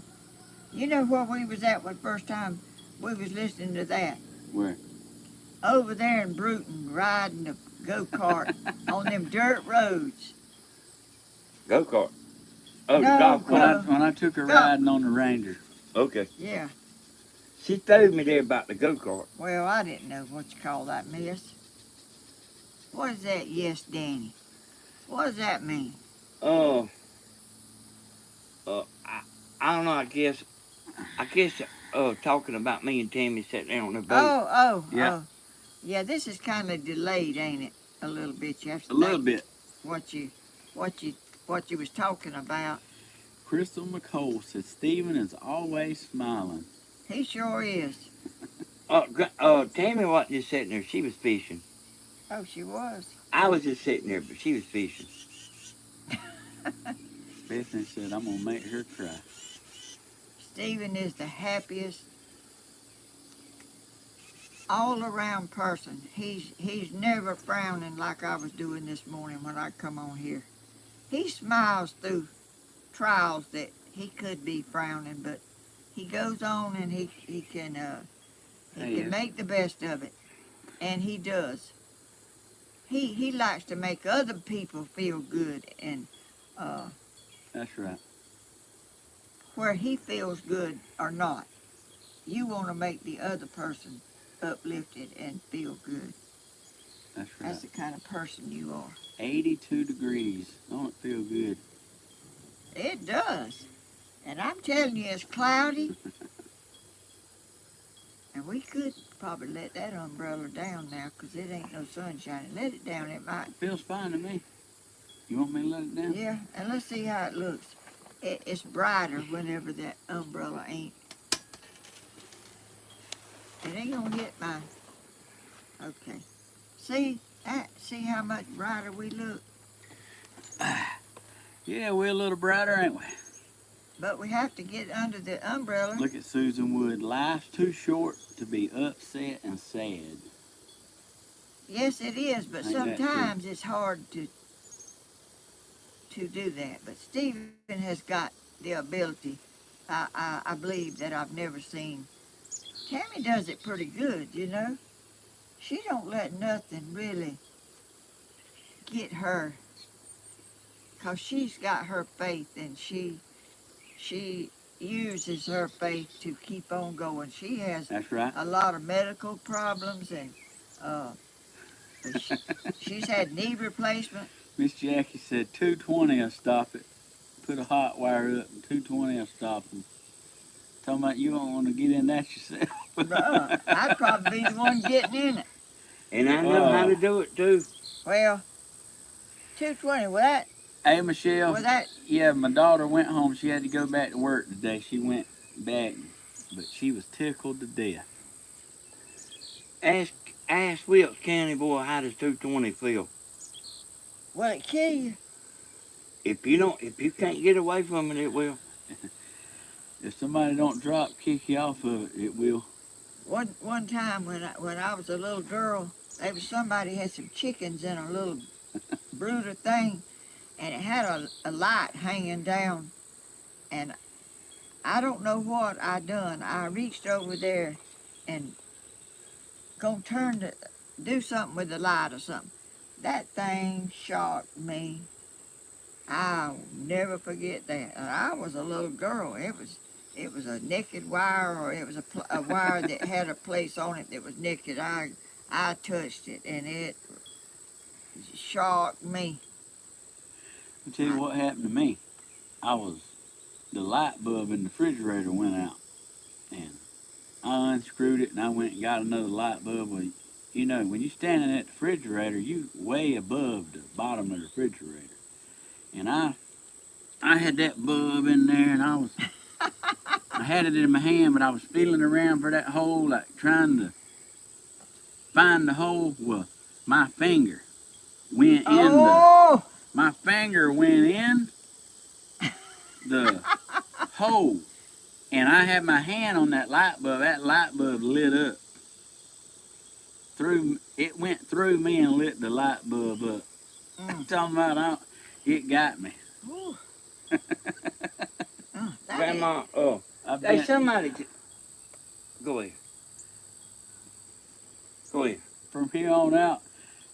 You know where we was at the first time we was listening to that? Where? Over there in Bruton, riding a go-kart on them dirt roads. Go kart. Oh, No, the golf When cart. I when I took her Go. riding on the Ranger. Okay. Yeah. She told me there about the go kart. Well, I didn't know what you call that, miss. What is that? Yes, Danny. What does that mean? Uh, I don't know. I guess. Talking about me and Tammy sitting there on the boat. Yeah. Yeah, this is kind of delayed, ain't it? A little bit. You have to A little think bit. what you was talking about. Crystal McCole said Stephen is always smiling. He sure is. Tammy wasn't just sitting there. She was fishing. Oh, she was. I was just sitting there, but she was fishing. Bethany said I'm gonna make her cry. Stephen is the happiest all-around person. He's never frowning like I was doing this morning when I come on here. He smiles through trials that he could be frowning, but he goes on and he can make the best of it, and he does. He likes to make other people feel good, and That's right. where he feels good or not, you want to make the other person uplifted and feel good. That's right. That's the kind of person you are. 82 degrees. Don't it feel good? It does. And I'm telling you, it's cloudy. And we could probably let that umbrella down now because it ain't no sunshine. Let it down, it might. It feels fine to me. You want me to let it down? Yeah, and let's see how it looks. It's brighter whenever that umbrella ain't. It ain't gonna hit mine. Okay. See how much brighter we look? Yeah, we're a little brighter, ain't we? But we have to get under the umbrella. Look at Susan Wood. Life's too short to be upset and sad. Yes, it is, but Ain't that true? sometimes it's hard to do that. But Stephen has got the ability, I believe, that I've never seen. Tammy does it pretty good, you know. She don't let nothing really get her, 'cause she's got her faith, and she uses her faith to keep on going. She has That's right. a lot of medical problems, and she's had knee replacement. Miss Jackie said 220 will stop it. Put a hot wire up and 220 will stop them. Talking about you don't want to get in that yourself. I'd probably be the one getting in it. And I know how to do it too. Well, 220, well Hey, Michelle. that, Yeah, my daughter went home. She had to go back to work today. She went back, but she was tickled to death. Ask Wilkes County boy how does 220 feel. will it kill you? If you can't get away from it, it will. If somebody don't kick you off of it, it will. One time when I was a little girl, there was somebody had some chickens in a little brooder thing, and it had a light hanging down, and I don't know what I done. I reached over there and gonna do something with the light or something. That thing shocked me. I'll never forget that. And I was a little girl. It was a naked wire, or it was a wire that had a place on it that was naked. I touched it, and it shocked me. I'll tell you what happened to me. The light bulb in the refrigerator went out, and I unscrewed it, and I went and got another light bulb. Well, you know, when you're standing at the refrigerator, you way above the bottom of the refrigerator. And I had that bulb in there, and I had it in my hand, but I was feeling around for that hole, like trying to find the hole. Well, my finger went Oh! my finger went in the hole, and I had my hand on that light bulb. That light bulb lit up. went through me and lit the light bulb up. I'm talking about it got me. Ooh. That Grandma, I've hey, been somebody, go ahead. Go ahead. from here on out.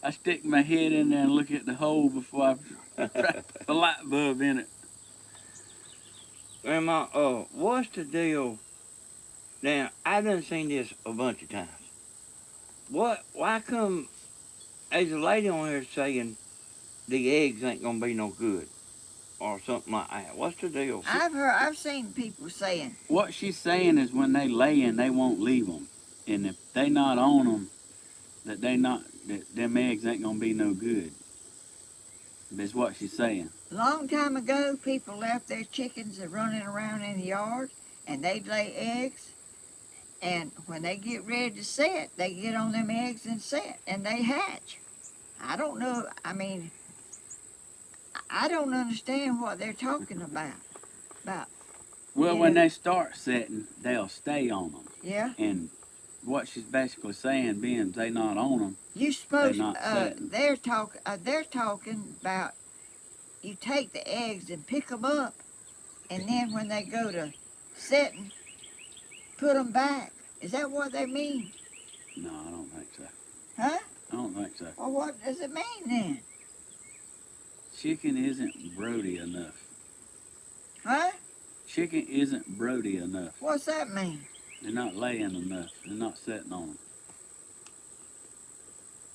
I stick my head in there and look at the hole before I try to put the light bulb in it. Grandma, what's the deal? Now, I done seen this a bunch of times. Why come, there's a lady on here saying the eggs ain't gonna be no good or something like that? What's the deal? I've seen people saying, What she's saying is when they lay in, they won't leave them, and if they not on them, that them eggs ain't gonna be no good. That's what she's saying. long time ago, people left their chickens running around in the yard, and they'd lay eggs. And when they get ready to set, they get on them eggs and set, and they hatch. I don't know. I mean, I don't understand what they're talking about. Well, Yeah. when they start setting, they'll stay on them. Yeah. And what she's basically saying, being they not on them, You supposed not setting. they're talking about you take the eggs and pick them up, and then when they go to setting, put them back. Is that what they mean? no, I don't think so. Huh? I don't think so. Well, what does it mean then? Chicken isn't Brody enough. Huh? Chicken isn't Brody enough. What's that mean? They're not laying enough. They're not setting on them.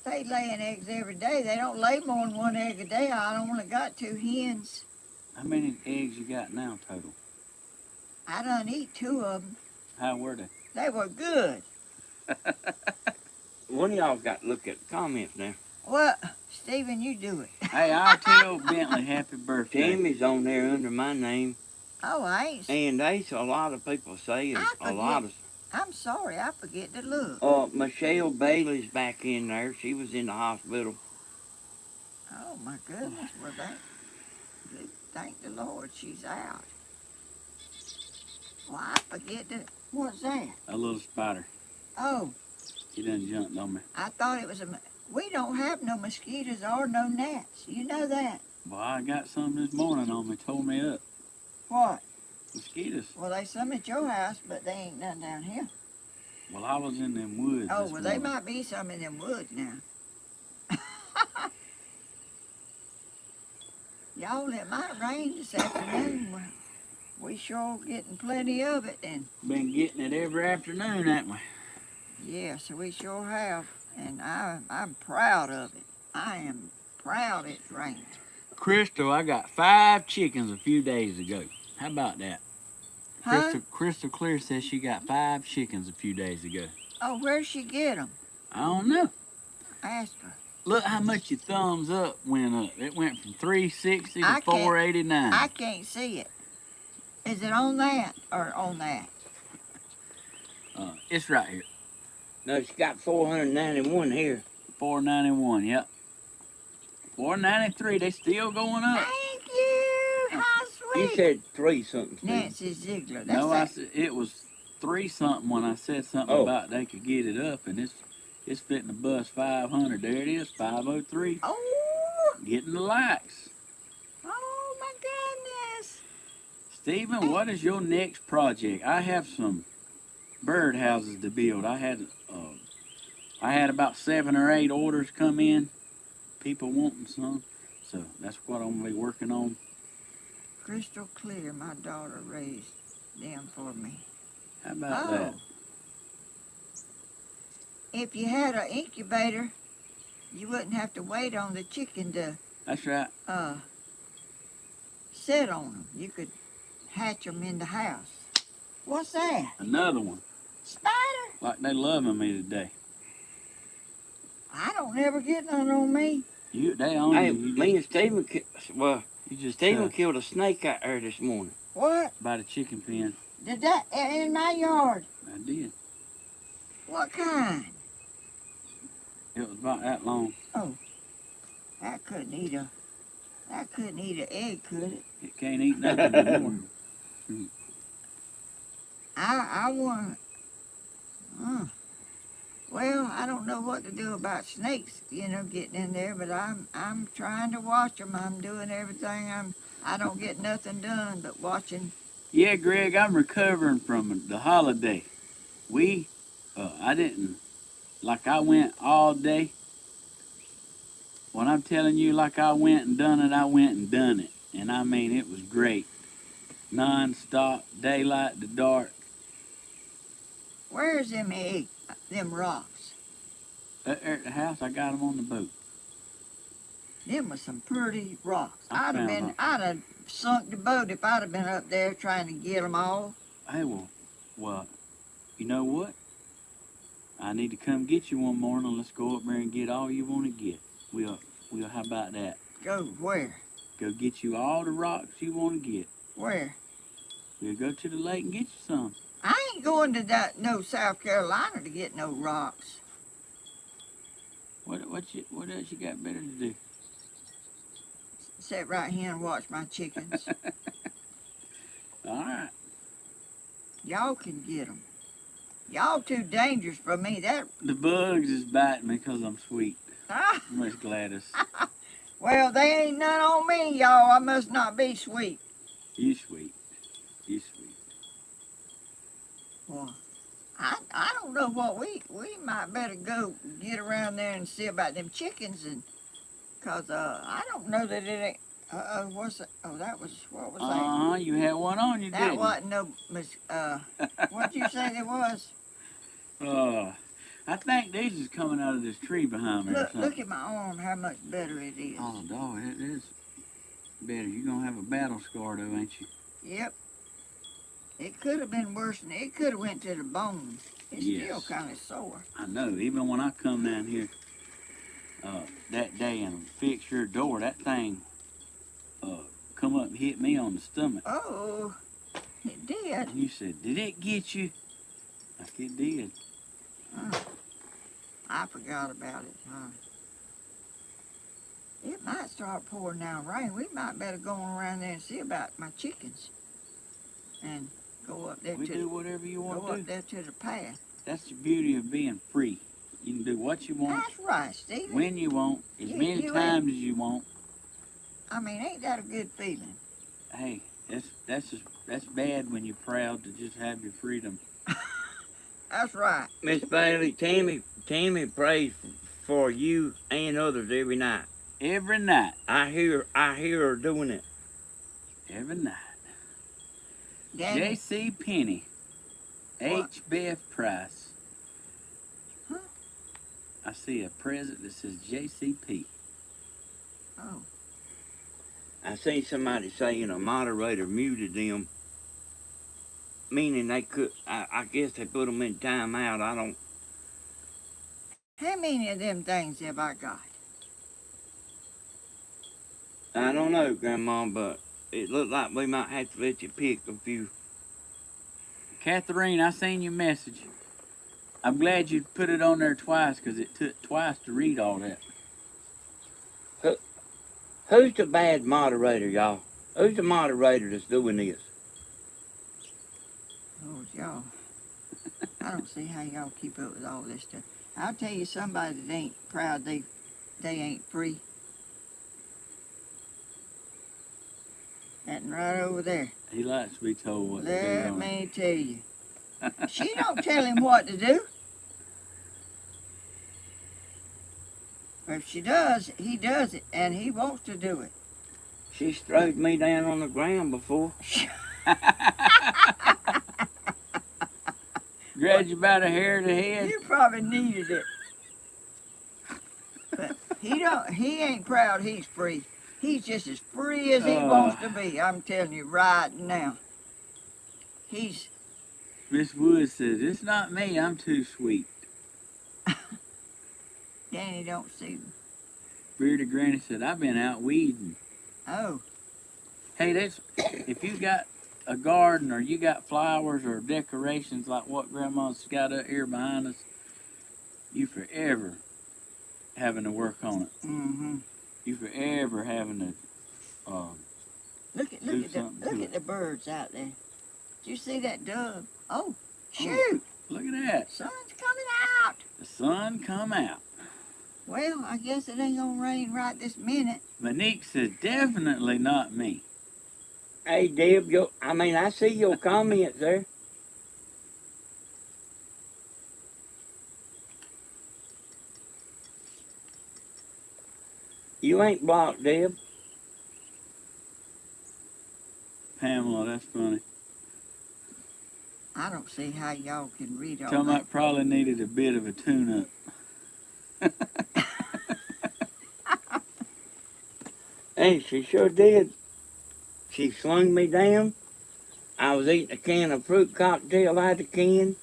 They laying eggs every day. They don't lay more than one egg a day. I only got 2 hens. How many eggs you got now total? I done eat 2 of them. How were they? They were good. One of y'all got to look at the comments now. What? Stephen, you do it. Hey, I'll tell Bentley happy birthday. Tammy's on there under my name, Oh, I ain't. and there's a lot of people saying a lot of. I'm sorry, I forget to look. Michelle Bailey's back in there. She was in the hospital. Oh, my goodness. Well, thank the Lord she's out. Well, I forget to. What's that? A little spider. Oh, He done jumped on me. I thought it was we don't have no mosquitoes or no gnats. You know that. Well, I got some this morning on me. Tore me up. What? Mosquitoes. Well, they some at your house, but they ain't none down here. Well, I was in them woods Oh, this well, they morning. might be some in them woods now. Y'all, it might rain this afternoon. We sure getting plenty of it, and Been getting it every afternoon, haven't we? yes, we sure have. And I'm proud of it. I am proud it's raining. Crystal, I got 5 chickens a few days ago. How about that? Huh? Crystal Clear says she got 5 chickens a few days ago. Oh, where'd she get them? I don't know. Ask her. Look how much your thumbs up went up. It went from 360 to I can't- 489. I can't see it. Is it on that or on that? It's right here. No, she got 491 here. 491, yep. 493, they still going up. Thank you. How You sweet. said 3 something. Steve. Nancy Ziegler. That's No, I that. said it was 3 something when I said something Oh. about they could get it up, and it's fitting to bust 500. There it is, 503. Oh, Getting the likes. oh my goodness. Stephen, what is your next project? I have some bird houses to build. I had about 7 or 8 orders come in. People wanting some, so that's what I'm gonna be working on. Crystal Clear, my daughter raised them for me. How about that? If you had an incubator, you wouldn't have to wait on the chicken to That's right. sit on them. You could hatch them in the house. What's that? Another one. Spider? Like they loving me today. I don't ever get none on me. They own Hey, you. me and Stephen, You just Stephen killed a snake out there this morning. What? by the chicken pen. Did that in my yard? I did. What kind? It was about that long. Oh, that couldn't eat an egg, could it? It can't eat nothing anymore. I want. Well, I don't know what to do about snakes, getting in there, but I'm trying to watch them. I'm doing everything. I don't get nothing done but watching. Yeah, Greg, I'm recovering from the holiday. I didn't, like I went all day. When I'm telling you like I went and done it, I went and done it. And I mean, it was great. Non-stop, daylight to dark. Where's them rocks? At the house, I got them on the boat. Them was some pretty rocks. I found them. I'd have sunk the boat if I'd have been up there trying to get them all. Hey, well, you know what? I need to come get you one morning. Let's go up there and get all you want to get. We'll, how about that? Go where? Go get you all the rocks you want to get. Where? We'll go to the lake and get you some. I ain't going to no South Carolina to get no rocks. What else you got better to do? Sit right here and watch my chickens. All right. Y'all can get them. Y'all too dangerous for me. The bugs is biting me because I'm sweet. Ah, Miss Gladys. well, they ain't none on me, y'all. I must not be sweet. You sweet. You sweet. Well, I don't know what we might better go get around there and see about them chickens cause I don't know that it ain't. What's that? Oh, what was that? You had one on you, That didn't you? wasn't no what'd you say it was? I think these is coming out of this tree behind me or something. Look at my arm, how much better it is. Oh, dog, it is better. You're going to have a battle scar, though, ain't you? Yep. It could have been worse than it could have went to the bone. It's still kind of sore. I know. Even when I come down here that day and fix your door, that thing come up and hit me on the stomach. Oh, it did. And you said, did it get you? Like it did. I forgot about it, huh? It might start pouring down rain. We might better go on around there and see about my chickens. And go up there do whatever you want to do. Go up there to the path. That's the beauty of being free. You can do what you want. That's right, Stephen. When you want, as many times as you want. I mean, ain't that a good feeling? Hey, that's bad when you're proud to just have your freedom. That's right. Miss Bailey, Tammy prays for you and others every night. Every night. I hear her doing it. Every night. Daddy. J.C. Penney. H. Beth Price. Huh? I see a present that says JCP. Oh. I seen somebody saying a moderator muted them, meaning they could. I guess they put them in timeout. I don't. How many of them things have I got? I don't know, Grandma, but it looked like we might have to let you pick a few. Catherine, I seen your message. I'm glad you put it on there twice because it took twice to read all that. Who's the bad moderator, y'all? Who's the moderator that's doing this? Oh, y'all. I don't see how y'all keep up with all this stuff. I'll tell you somebody that ain't proud they ain't free. That right over there. He likes to be told what to do. Let me tell you. She don't tell him what to do. If she does, he does it, and he wants to do it. She strode me down on the ground before. Grabbed you by the hair of the head. You probably needed it. But he ain't proud he's free. He's just as free as he wants to be. I'm telling you right now. Miss Wood says, it's not me, I'm too sweet. Danny don't see them. Bearded Granny said, I've been out weeding. Oh. Hey, if you got a garden or you got flowers or decorations like what Grandma's got up here behind us, you forever having to work on it. Mm-hmm. You forever having to Look at the birds out there. Did you see that dove? Oh, shoot! Look at that. Sun's coming out. The sun come out. Well, I guess it ain't gonna rain right this minute. Monique says definitely not me. Hey, Deb, I see your comments there. You ain't blocked, Deb. Pamela, that's funny. I don't see how y'all can read all Tell me I that. probably needed a bit of a tune-up. Hey, she sure did. She slung me down. I was eating a can of fruit cocktail out of the can.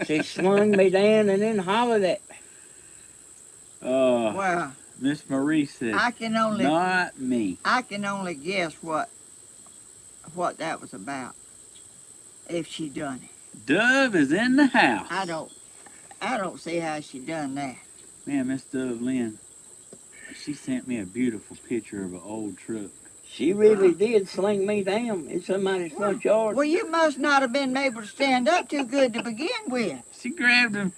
She slung me down and then hollered at me. Well, Miss Marie said, I can only not me. guess what that was about. If she done it. Dove is in the house. I don't see how she done that. Man, Miss Dove Lynn, she sent me a beautiful picture of an old truck. She really did sling me down in somebody's front yard. Well, you must not have been able to stand up too good to begin with. She grabbed him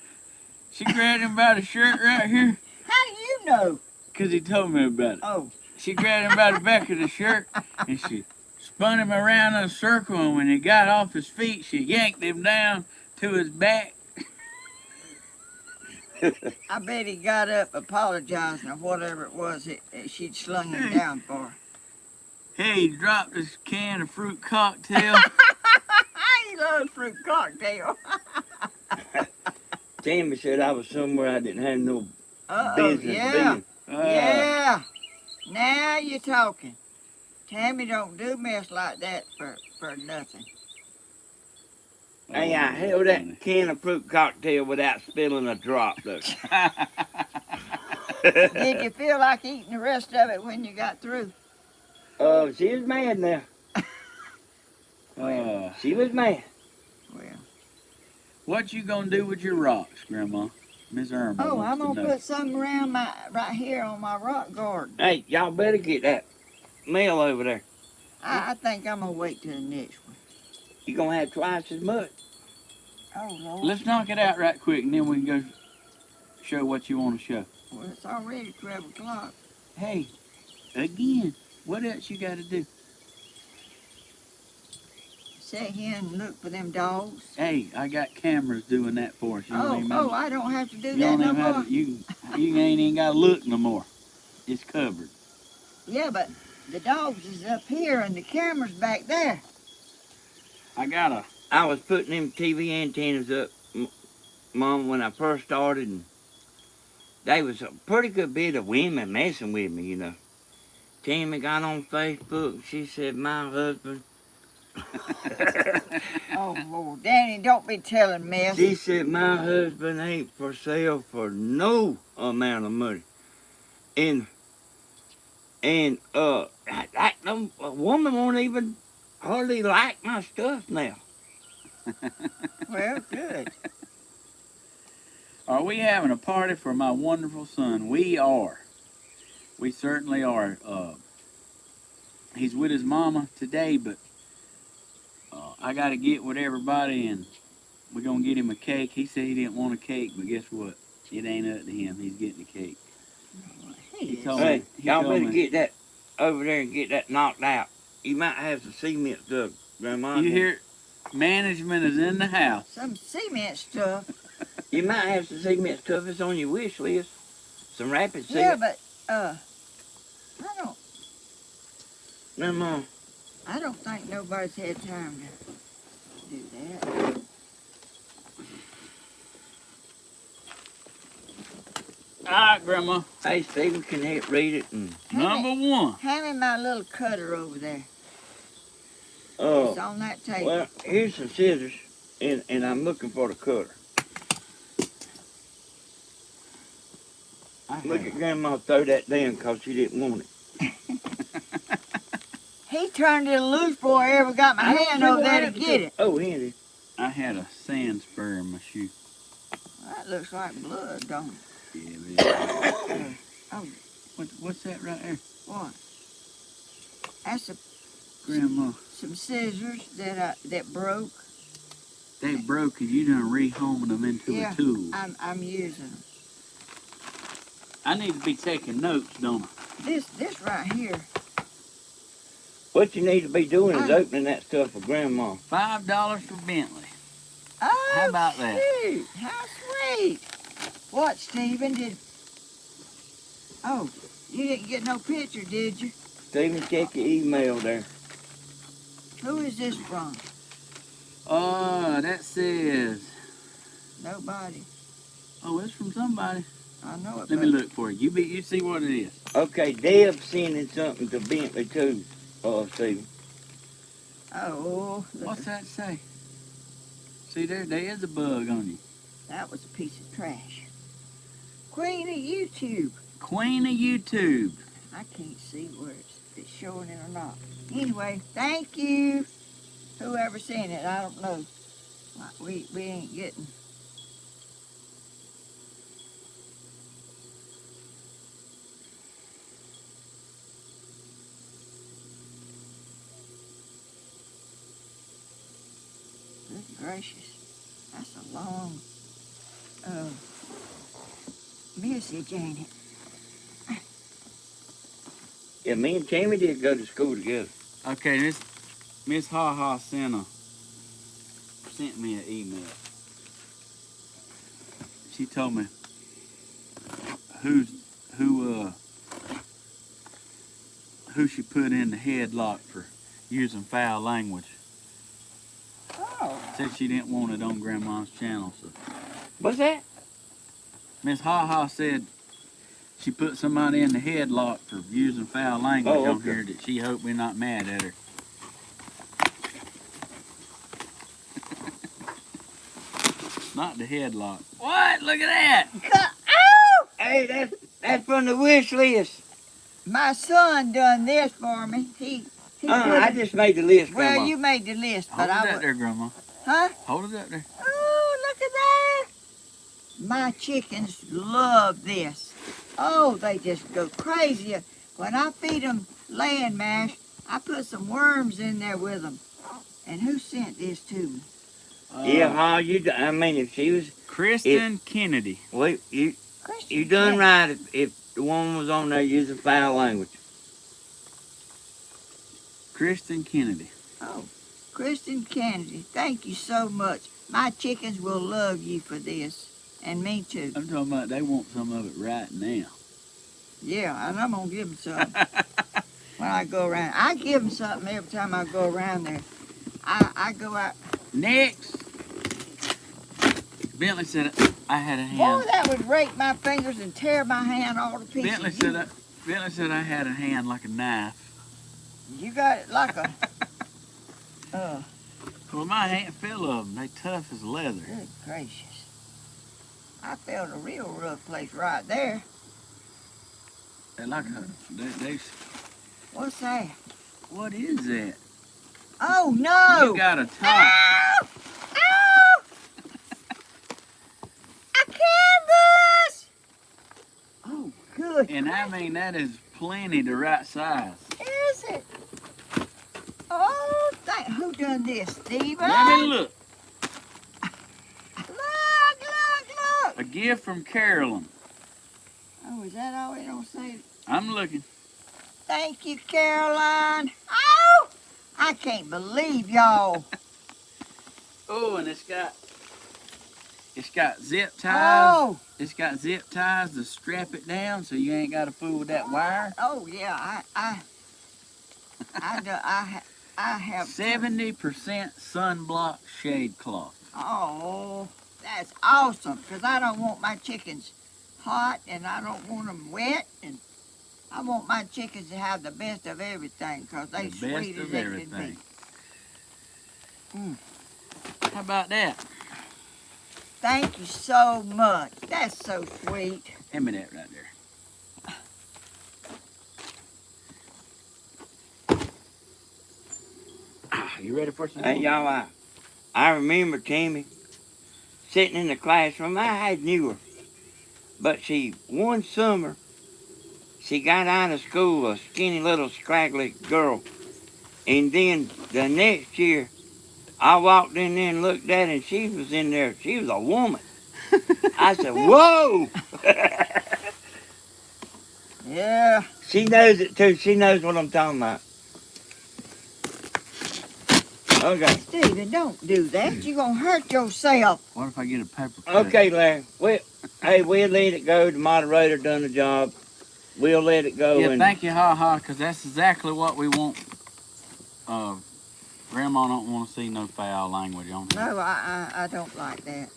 by the shirt right here. How do you know? Because he told me about it. Oh. She grabbed him by the back of the shirt and she spun him around in a circle, and when he got off his feet, she yanked him down to his back. I bet he got up apologizing or whatever it was she'd slung him down for. Hey, he dropped his can of fruit cocktail. He loves fruit cocktail. Tammy said I was somewhere I didn't have no business yeah. being. Yeah. Now you're talking. Tammy don't do mess like that for nothing. Hey, I held that can of fruit cocktail without spilling a drop, though. Did you feel like eating the rest of it when you got through? She was mad now. She was mad. Well. What you gonna do with your rocks, Grandma? Miss Irma Oh, wants I'm to gonna know. put something around right here on my rock garden. Hey, y'all better get that mail over there. I think I'm gonna wait till the next one. You're gonna have twice as much. Oh Lord. Let's knock it out right quick, and then we can go show what you want to show. Well, it's already 12 o'clock. Hey, again, what else you got to do? Sit here and look for them dogs. Hey, I got cameras doing that for us. You don't even have to- I don't have to do you that don't no even have more. to, you ain't even got to look no more. It's covered. Yeah, but the dogs is up here and the camera's back there. I was putting them TV antennas up, Mom, when I first started, and there was a pretty good bit of women messing with me, you know. Tammy got on Facebook. She said, my husband. Oh Lord, Danny, don't be telling mess. She said, my husband ain't for sale for no amount of money. And a woman won't even hardly like my stuff now. Well, good. Are we having a party for my wonderful son? We are. We certainly are. He's with his mama today, but I got to get with everybody, and we're going to get him a cake. He said he didn't want a cake, but guess what? It ain't up to him. He's getting a cake. He told Hey, me. y'all better get that over there and get that knocked out. You might have some cement stuff, Grandma. You hear? Management is in the house. Some cement stuff. You might have some cement stuff that's on your wish list. Some rapid Yeah, cement. but Grandma. I don't think nobody's had time to do that. All right, Grandma. Hey, Stephen can help read it. And, Number one. Hand me my little cutter over there. oh, It's on that table. well, here's some scissors, and I'm looking for the cutter. Look at Grandma throw that down because she didn't want it. He turned it loose before I ever got my hand over there to get it. Oh, Henry. I had a sand spur in my shoe. That looks like blood, don't it? Yeah, man. Oh, What's that right there? what? That's Grandma. some scissors that broke. They broke and you done rehoming them into Yeah, a tool. I'm using them. I need to be taking notes, don't I? This right here. What you need to be doing is I- opening that stuff for Grandma. $5 for Bentley. Oh, How about that? shoot, how sweet. What, Stephen, oh, you didn't get no picture, did you? Stephen, check your email there. Who is this from? That says, Nobody. oh, it's from somebody. I know it. Let me but- look for it. You see what it is. Okay, Deb's sending something to Bentley too, Stephen. Oh, What's that say? See, there is a bug on you. that was a piece of trash. Queen of YouTube. Queen of YouTube. I can't see where if it's showing it or not. Anyway, thank you. Whoever sent it, I don't know. We ain't getting. Good gracious. That's a long message, ain't it? Yeah, me and Tammy did go to school together. Okay, Miss Ha Ha sent me an email. She told me who she put in the headlock for using foul language. Oh. Said she didn't want it on Grandma's channel. So What's that? Miss Ha Ha said she put somebody in the headlock for using foul language Oh, on okay. here that she hoped we're not mad at her. Not the headlock. What? Look at that! Oh! Hey, that's from the wish list. My son done this for me. He put I it- just made the list, well, Grandma. you made the list, Hold but it I up was. there, Grandma. Huh? Hold it up there. Oh, look at that! My chickens love this. Oh, they just go crazy. When I feed them land mash, I put some worms in there with them. And who sent this to me? Yeah, Ma, I mean, if she was, Kristen Kennedy. wait, you Christian done Kennedy. right if the woman was on there using foul language. Kristen Kennedy. Oh, Kristen Kennedy, thank you so much. My chickens will love you for this, and me too. I'm talking about they want some of it right now. Yeah, and I'm gonna give them some when I go around. I give them something every time I go around there. I go out. Next. Bentley said I had a Boy, hand. that would break my fingers and tear my hand all to pieces. Bentley said I had a hand like a knife. You got it like a. Well, my hand full of them. They tough as leather. Good gracious! I felt a real rough place right there. They like a. They. What's that? What is that? Oh no! You got a top. Ow! Ow! A canvas! Oh, good. And I mean, that is plenty the right size. Is it? Oh, who done this, Stephen? Let me look. Look! A gift from Carolyn. Oh, is that all we don't say? I'm looking. Thank you, Caroline. Oh, I can't believe y'all. Oh, and it's got zip ties. Oh, It's got zip ties to strap it down so you ain't got to fool with that wire. oh yeah, I have 70% sunblock shade cloth. Oh, that's awesome, because I don't want my chickens hot, and I don't want them wet, and I want my chickens to have the best of everything, because they The sweet best as of they everything. can be. How about that? Thank you so much. That's so sweet. Hand me that right there. You ready for some? Hey, y'all, I remember Tammy sitting in the classroom. I had knew her. But one summer, she got out of school, a skinny little scraggly girl. And then the next year, I walked in there and looked at her, and she was in there. She was a woman. I said, whoa! Yeah. She knows it too. She knows what I'm talking about. Okay. Stephen, don't do that. You're going to hurt yourself. What if I get a paper cut? Okay, Larry. Hey, we'll let it go. The moderator done the job. We'll let it go. Yeah, and thank you, ha, because that's exactly what we want. Grandma don't want to see no foul language on here. No, I don't like that.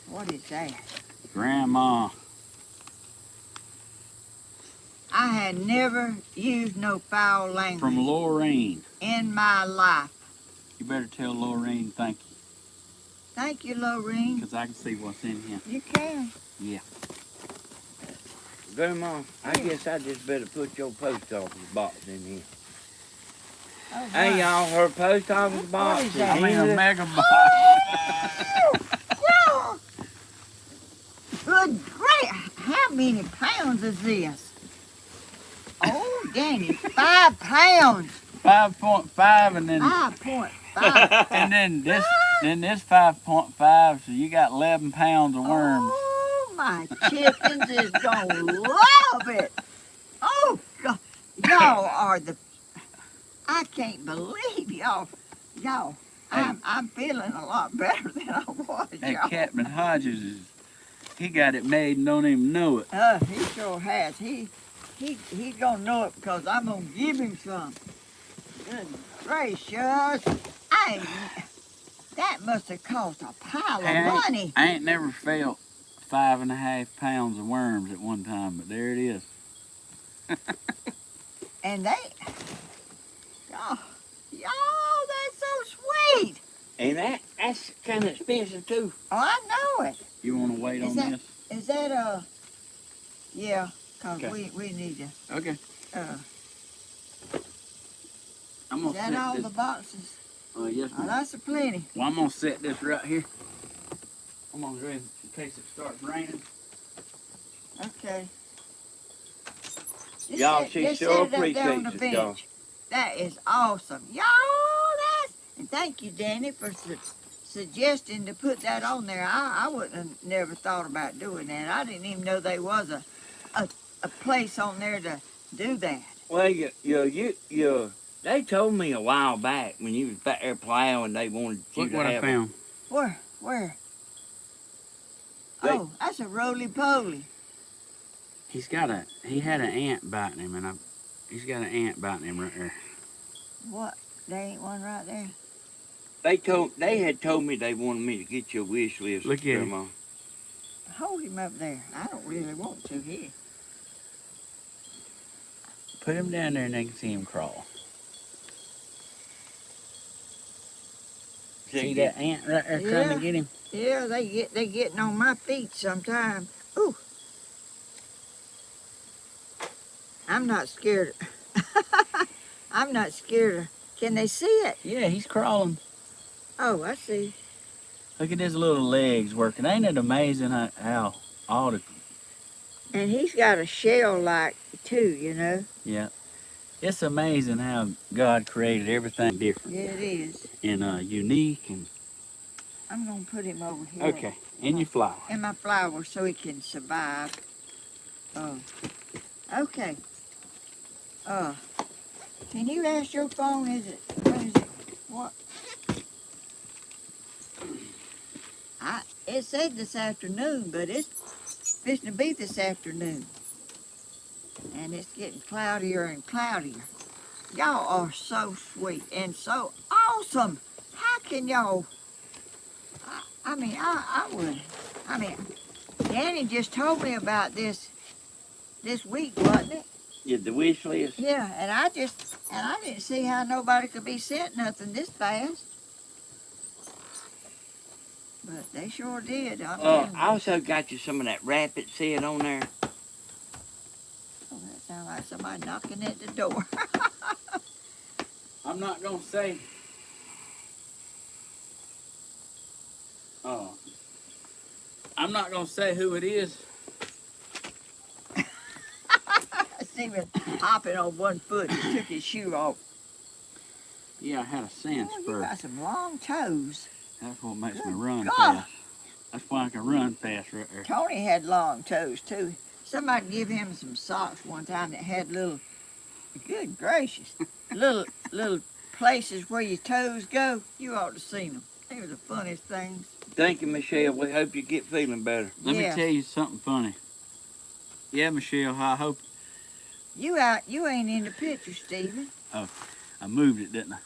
What is that? Grandma. I had never used no foul language From Lorraine. in my life. You better tell Lorraine thank you, Thank you, Lorraine. because I can see what's in here. You can. Yeah. Grandma, I guess I just better put your post office box in here. Oh, Hey, y'all, her post office box is is that? I mean, a here. mega box. Oh, good great. How many pounds is this? Oh, Danny, 5 pounds. 5.5, and then 5.5. and then this 5.5, so you got 11 pounds of worms. Oh, my chickens is gonna love it. Oh, God. Y'all are the... I can't believe y'all. I'm feeling a lot better than I was, Hey, y'all. Captain Hodges he got it made and don't even know it. He sure has. He's gonna know it because I'm gonna give him some. Good gracious. That must have cost a pile of money. I ain't never felt 5.5 pounds of worms at one time, but there it is. And y'all, that's so sweet. And that's kind of expensive, too. Oh, I know it. You want to wait Is on that- this? Is that yeah, because Okay. we need to, Okay. I'm is gonna that set all this. the boxes? Yes, Oh, ma'am. that's a plenty. Well, I'm gonna set this right here. I'm gonna go ahead in case it starts raining. Okay. Y'all, she just sure set it up there on the appreciates it, y'all. bench. That is awesome. Y'all, and thank you, Danny, for suggesting to put that on there. I wouldn't have never thought about doing that. I didn't even know there was a place on there to do that. Well, they told me a while back when you was back there plowing, they wanted you Look to what I have found. Where? They- Oh, that's a roly-poly. He had an ant biting him, and he's got an ant biting him right there. What? There ain't one right there? They had told me they wanted me to get your wish list, Look at him. Grandma. Hold him up there. I don't really want to here. Put him down there and they can see him crawl. See that ant right there trying Yeah. to get him? Yeah, they getting on my feet sometime. Ooh. I'm not scared. I'm not scared. Can they see it? Yeah, he's crawling. Oh, I see. Look at his little legs working. Ain't it amazing how all the... And he's got a shell like too, you know. Yeah. It's amazing how God created everything different Yeah, it is. and unique and... I'm gonna put him over here. Okay, in your flower. In my flower so he can survive. Oh. Okay. Can you ask your phone? When is it? What? It said this afternoon, but it's fixing to be this afternoon. And it's getting cloudier and cloudier. Y'all are so sweet and so awesome. How can y'all? I would. Danny just told me about this week, wasn't it? Yeah, the wish list. Yeah, and I didn't see how nobody could be sent nothing this fast. But they sure did. I also got you some of that rapid seed on there. Oh, that sounds like somebody knocking at the door. I'm not going to say... I'm not going to say who it is. I see him hopping on one foot. He took his shoe off. Yeah, I had a sand Oh, you spur. got some long toes. That's what makes me Good run God. fast. That's why I can run fast right there. Tony had long toes too. Somebody give him some socks one time that had little, good gracious, little places where your toes go. You ought to seen them. They were the funniest things. Thank you, Michelle. We hope you get feeling better. Let me Yes. tell you something funny. Yeah, Michelle, I hope You ain't in the picture, Stephen. I moved it, didn't I?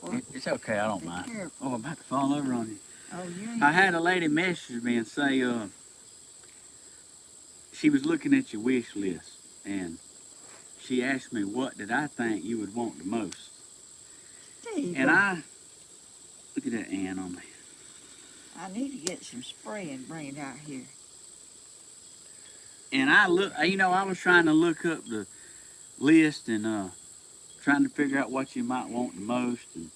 What? It's okay, I don't Be mind. careful. Oh, I'm about to fall over on you. Oh, you ain't. I had a lady message me and say, she was looking at your wish list, and she asked me what did I think you would want the most. Stephen. And I, look at that ant on me. I need to get some spray and bring it out here. And I was trying to look up the list and trying to figure out what you might want the most. And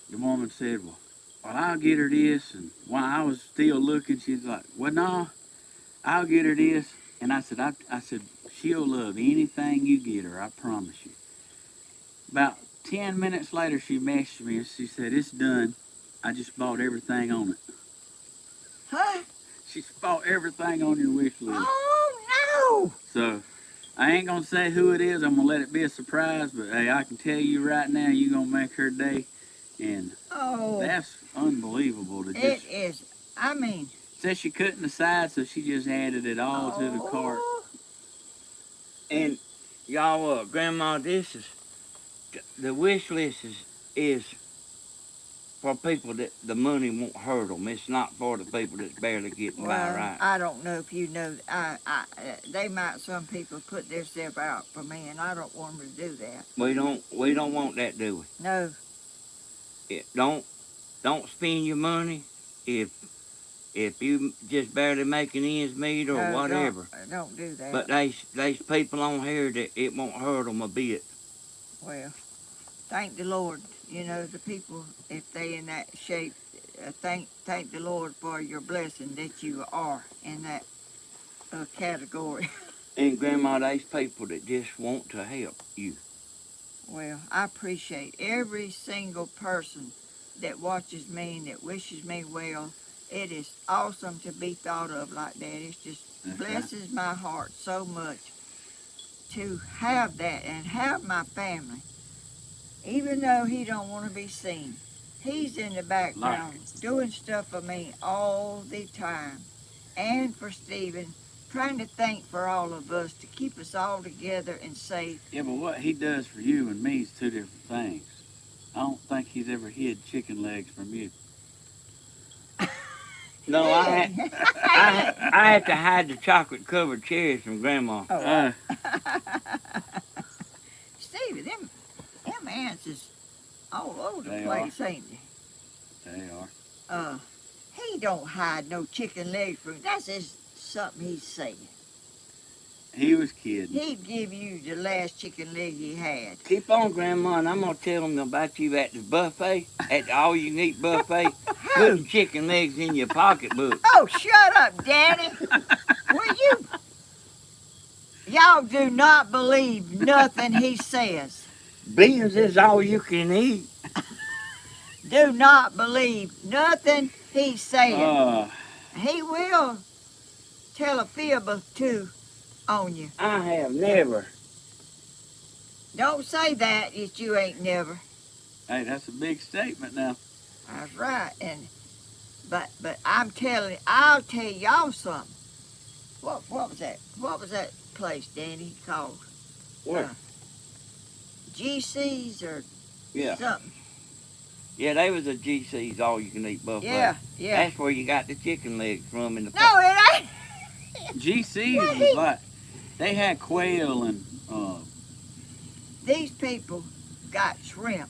the woman said, well, I'll get her this. And while I was still looking, she's like, well, no, I'll get her this. And I said, I said, she'll love anything you get her, I promise you. About 10 minutes later, she messaged me and she said, it's done. I just bought everything on it. Huh? She bought everything on your wish list. Oh, So I ain't gonna say who it is. I'm gonna let it be a surprise. But hey, I can tell you right now, you're gonna make her day, and no. Oh. that's unbelievable. To It just is. I mean. said she couldn't decide, so she just added it all to the cart. Oh. And y'all, Grandma, this is the wish list is for people that the money won't hurt them. It's not for the people that's barely getting by, Well, right? I don't know if you know. They might. Some people put themselves out for me, and I don't want them to do that. We don't want that, do we? No. Don't spend your money if you just barely making ends meet or no, whatever. Don't do that. But there's people on here that it won't hurt them a bit. Well, thank the Lord. You know, the people, if they in that shape, thank the Lord for your blessing that you are in that category. And Grandma, there's people that just want to help you. Well, I appreciate every single person that watches me and that wishes me well. It is awesome to be thought of like that. It just blesses my heart so much to have that and have my family. Even though he don't want to be seen, he's in the background doing stuff for me all the time. And for Stephen, trying to think for all of us to keep us all together and safe. Yeah, but what he does for you and me is two different things. I don't think he's ever hid chicken legs from you. No, I had to hide the chocolate covered cherries from Grandma. Oh, Stevie, them ants is all over the They place, ain't they? They are. He don't hide no chicken legs from. That's just something he's saying. He was kidding. He'd give you the last chicken leg he had. Keep on, Grandma, and I'm gonna tell them about you at the buffet, at the all-you-can-eat buffet, putting chicken legs in your pocketbook. Oh, shut up, Daddy. Will you? Y'all do not believe nothing he says. Beans is all you can eat. Do not believe nothing he's saying. Uh, He will tell a fib or two on you. I have never. Don't say that you ain't never. hey, that's a big statement now. That's right. But I'm telling, I'll tell y'all something. What was that? What was that place, Danny, called? Where? GC's or Yeah. something. Yeah, they was a GC's all-you-can-eat buffet. Yeah. That's where you got the chicken legs from in the No, it ain't. GC's What was he- like, they had quail and, These people got shrimp.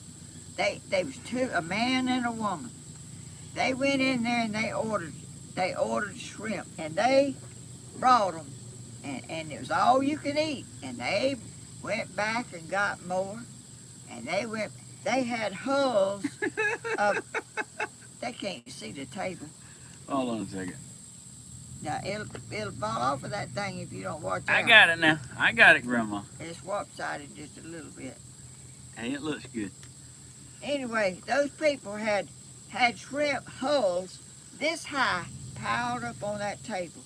They was a man and a woman. They went in there and they ordered shrimp, and they brought them, and it was all you can eat. And they went back and got more, and they had hulls of. They can't see the table. hold on a second. Now it'll fall off of that thing if you don't watch out. I got it now. I got it, Grandma. It's lopsided just a little bit. Hey, it looks good. Anyway, those people had shrimp hulls this high piled up on that table.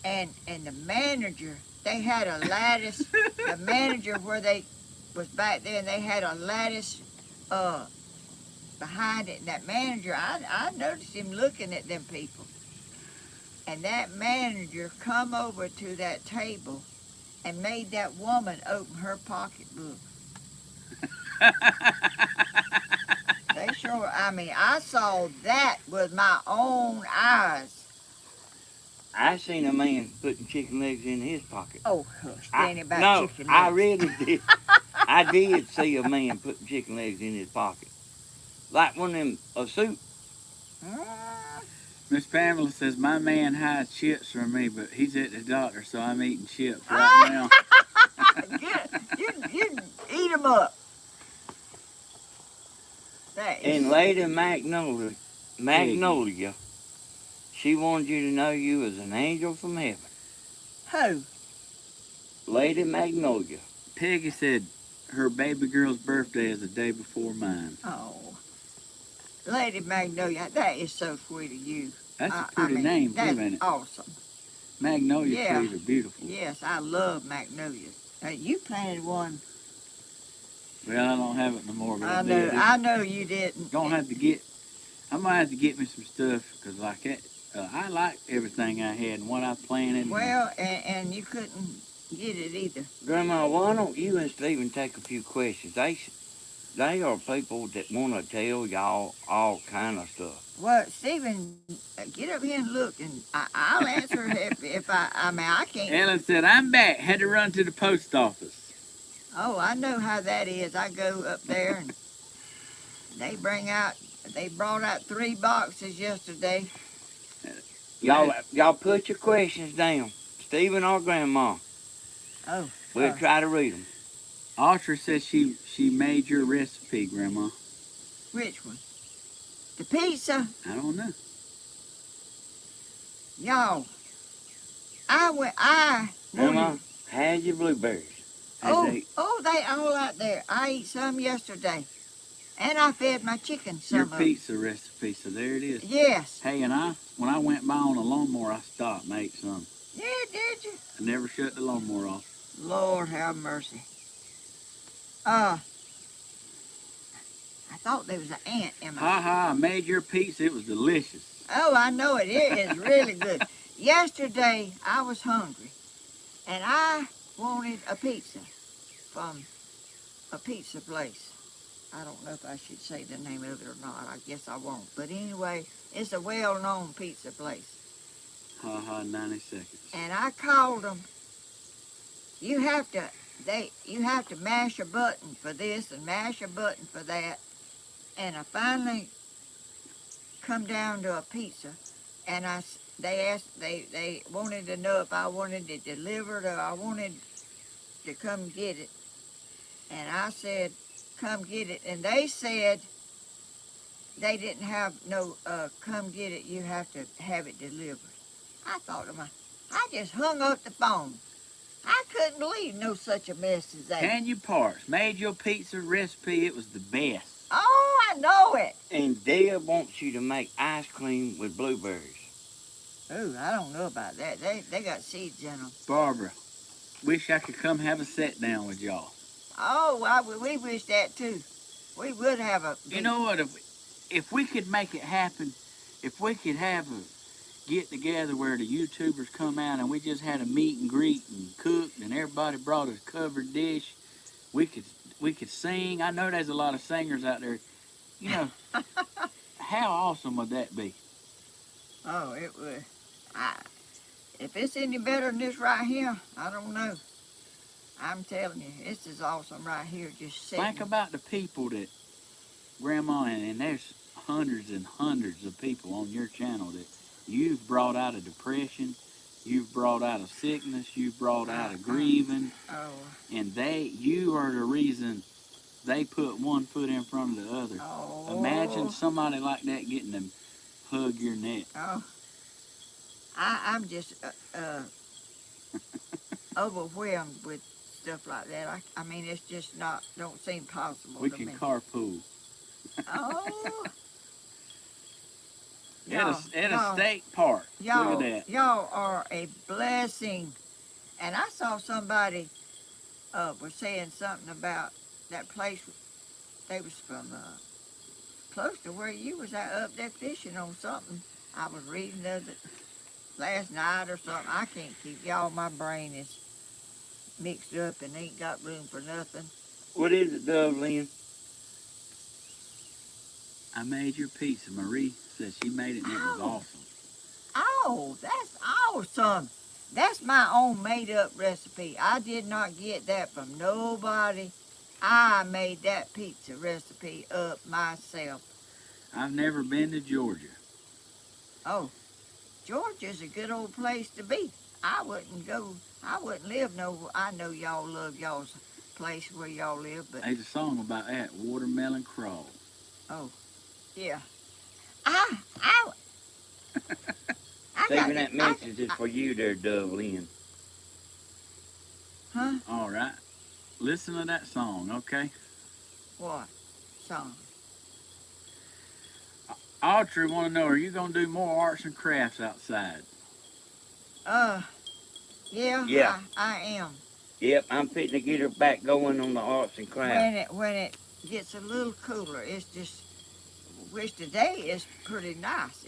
And the manager, they had a lattice, the manager where they was back there, and they had a lattice behind it. And that manager, I noticed him looking at them people. And that manager come over to that table and made that woman open her pocketbook. They sure, I mean, I saw that with my own eyes. I seen a man putting chicken legs in his pocket. Oh, hush, Danny, about No, chicken I legs. really did. I did see a man putting chicken legs in his pocket. Like one of them, a suit. Miss Pamela says, my man hides chips from me, but he's at the doctor, so I'm eating chips right now. You eat them up. And Lady Magnolia, she wanted you to know you as an angel from heaven. Who? Lady Magnolia. Peggy said her baby girl's birthday is the day before mine. Oh, Lady Magnolia, that is so sweet of you. That's a pretty name, too, that's ain't it? Awesome. Magnolia trees are beautiful. Yes, I love magnolias. You planted one. Well, I don't have it no more, but I know. did. I know you didn't. I'm gonna have to get me some stuff, because like that, I like everything I had and what I planted. Well, and you couldn't get it either. Grandma, why don't you and Stephen take a few questions? They are people that want to tell y'all all kind of stuff. Well, Stephen, get up here and look, and I'll answer if I mean, I can't. Ellen said, I'm back. Had to run to the post office. Oh, I know how that is. I go up there, and they brought out 3 boxes yesterday. Y'all put your questions down. Stephen or Grandma. Oh. We'll try to read them. Audra says she made your recipe, Grandma. Which one? The pizza? I don't know. Y'all, Grandma, how's your blueberries? They all out there. I ate some yesterday. And I fed my chicken some Your of pizza recipe, so there it is. Yes. Hey, and when I went by on a lawnmower, I stopped and ate some. Yeah, did you? I never shut the lawnmower off. Lord have mercy. I thought there was an ant in my... I made your pizza. It was delicious. Oh, I know it. It is really good. Yesterday, I was hungry, and I wanted a pizza from a pizza place. I don't know if I should say the name of it or not. I guess I won't. But anyway, it's a well-known pizza place. 90 seconds. And I called them. You have to mash a button for this and mash a button for that. And I finally come down to a pizza, and they wanted to know if I wanted it delivered or I wanted to come get it. And I said, come get it. And they said they didn't have no come get it, you have to have it delivered. I thought to myself, I just hung up the phone. I couldn't believe no such a mess as that. Tanya Parks made your pizza recipe. It was the best. Oh, I know it. And Deb wants you to make ice cream with blueberries. Oh, I don't know about that. They got seeds in them. Barbara, wish I could come have a sit down with y'all. Oh, we wish that too. We would have a... You know what? If we could make it happen, if we could have a get together where the YouTubers come out and we just had a meet and greet and cooked and everybody brought a covered dish, we could sing. I know there's a lot of singers out there. You know, how awesome would that be? Oh, it would. If it's any better than this right here, I don't know. I'm telling you, this is awesome right here, just sitting. Think about the people that, Grandma, and there's hundreds and hundreds of people on your channel that you've brought out of depression, you've brought out of sickness, you've brought out of grieving, and you are the reason they put one foot in front of the other. Oh. Imagine somebody like that getting to hug your neck. Oh. I'm just overwhelmed with stuff like that. I mean, it's just don't seem possible We to can me. carpool. Oh, At a state park. Look at that. Y'all are a blessing. And I saw somebody was saying something about that place. They was from close to where you was at, up there fishing on something. I was reading of it last night or something. I can't keep y'all. My brain is mixed up and ain't got room for nothing. What is it, Dublin? I made your pizza. Marie said she made it and it was awesome. Oh, that's awesome. That's my own made up recipe. I did not get that from nobody. I made that pizza recipe up myself. I've never been to Georgia. Oh, Georgia's a good old place to be. I wouldn't live no, I know y'all love y'all's place where y'all live, but. There's a song about that, Watermelon Crawl. Oh, yeah. I Saving that message is for you there, Dublin. Huh? All right. Listen to that song, okay? What song? Audrey want to know, are you going to do more arts and crafts outside? Yeah. I am. Yep, I'm fitting to get her back going on the arts and crafts. When it gets a little cooler, it's just, which today is pretty nice.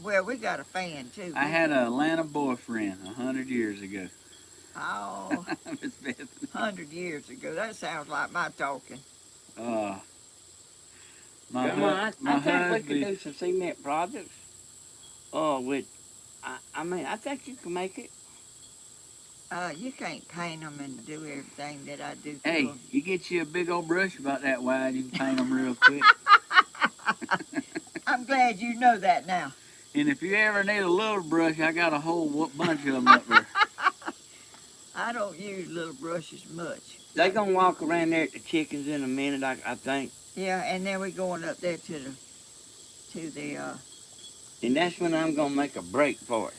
Well, we got a fan too. I had an Atlanta boyfriend 100 years ago. Oh, Miss Bethany. 100 years ago. That sounds like my talking. Come on, I think we could do some cement projects. I think you can make it. You can't paint them and do everything that I do. Hey, you get you a big old brush about that wide, you can paint them real quick. I'm glad you know that now. And if you ever need a little brush, I got a whole bunch of them up there. I don't use little brushes much. They gonna walk around there at the chickens in a minute, I think. Yeah, and then we're going up there to the. And that's when I'm gonna make a break for it.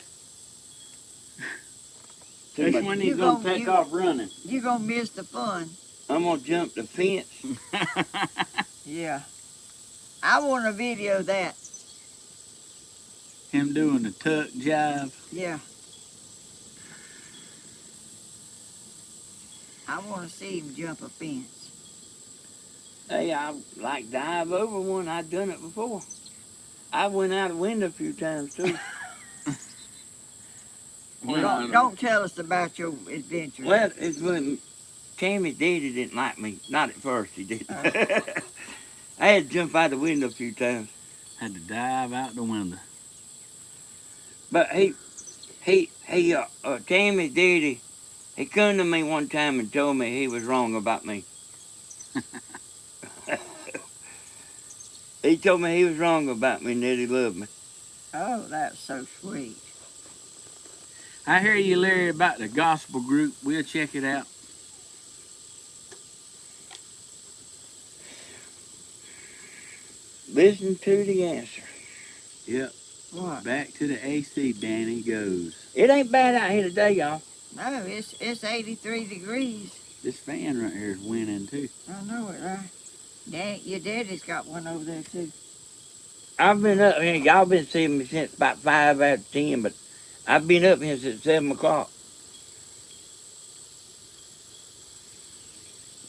That's when he's gonna take off running. You're gonna miss the fun. I'm gonna jump the fence. Yeah. I want to video that. Him doing the tuck jive. Yeah. I want to see him jump a fence. Hey, I like dive over one. I've done it before. I went out a window a few times too. Well, don't tell us about your adventure. Well, it's when Tammy's daddy didn't like me. Not at first, he didn't. I had to jump out the window a few times. Had to dive out the window. But Tammy's daddy, he come to me one time and told me he was wrong about me. He told me he was wrong about me and that he loved me. Oh, that's so sweet. I hear you, Larry, about the gospel group. We'll check it out. Listen to the answer. Yep. What? Back to the AC, Danny goes. It ain't bad out here today, y'all. No, it's 83 degrees. This fan right here is winning too. I know it, right? Your daddy's got one over there too. I've been up here. Y'all been seeing me since about 5 out of 10, but I've been up here since 7 o'clock.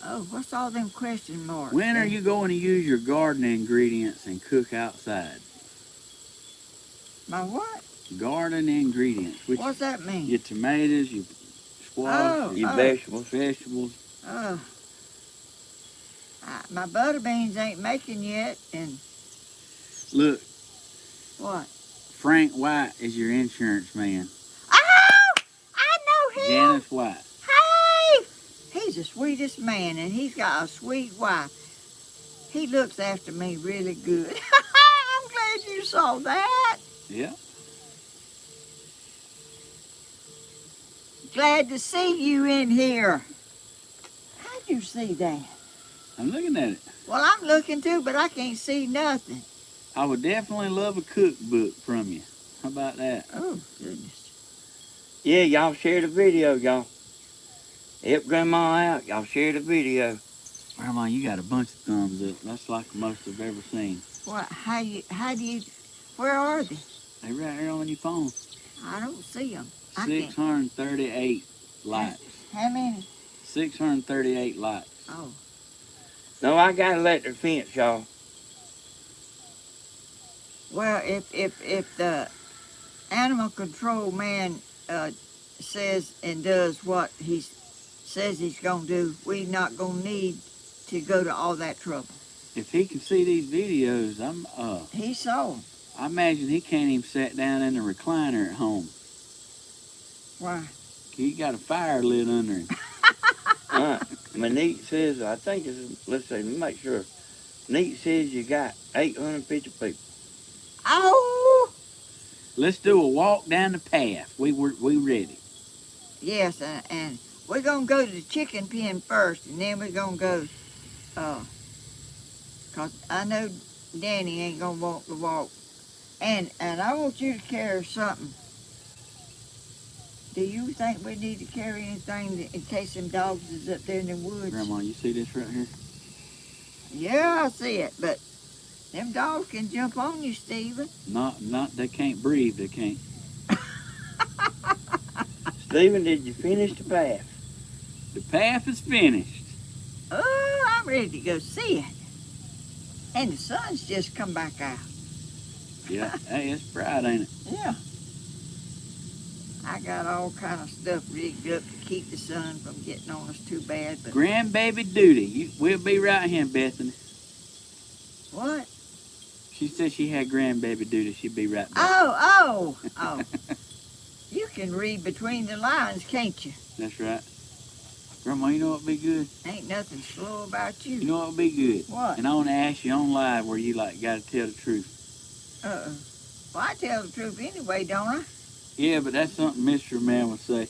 Oh, what's all them question marks? When are you going to use your garden ingredients and cook outside? My what? Garden ingredients. What's that mean? Your tomatoes, your squash, Your vegetables. Vegetables. My butter beans ain't making yet, and Look, what? Frank White is your insurance man. Oh, I know him. Janice White. Hey, he's the sweetest man, and he's got a sweet wife. He looks after me really good. I'm glad you saw that. Yeah. Glad to see you in here. How'd you see that? I'm looking at it. Well, I'm looking too, but I can't see nothing. I would definitely love a cookbook from you. How about that? Oh, goodness. Yeah, y'all share the video, y'all. Help Grandma out. Y'all share the video. Grandma, you got a bunch of thumbs up. That's like the most I've ever seen. What? How do you? Where are they? They right here on your phone. I don't see them. I can't. 638 likes. How many? 638 likes. Oh. No, I got electric fence, y'all. Well, if the animal control man says and does what he says he's gonna do, we not gonna need to go to all that trouble. If he can see these videos, He saw 'em. I imagine he can't even sit down in the recliner at home. Why? He got a fire lit under him. My niece says, I think it's, let's see, let me make sure. Niece says you got 850 people. Oh! Let's do a walk down the path. We ready. Yes, and we're gonna go to the chicken pen first, and then we're gonna go, cause I know Danny ain't gonna want to walk. And I want you to carry something. Do you think we need to carry anything in case them dogs is up there in the woods? Grandma, you see this right here? Yeah, I see it, but them dogs can jump on you, Stephen. Not, they can't breathe, they can't. Stephen, did you finish the path? The path is finished. Oh, I'm ready to go see it. And the sun's just come back out. Yeah, hey, it's bright, ain't it? Yeah. I got all kind of stuff rigged up to keep the sun from getting on us too bad, but Grandbaby duty. We'll be right here, Bethany. what? She said she had grandbaby duty. She'd be right back. Oh. You can read between the lines, can't you? That's right. Grandma, you know what would be good? Ain't nothing slow about you. You know what would be good? What? And I want to ask you on live where you like got to tell the truth. Well, I tell the truth anyway, don't I? Yeah, but that's something Mr. Man would say.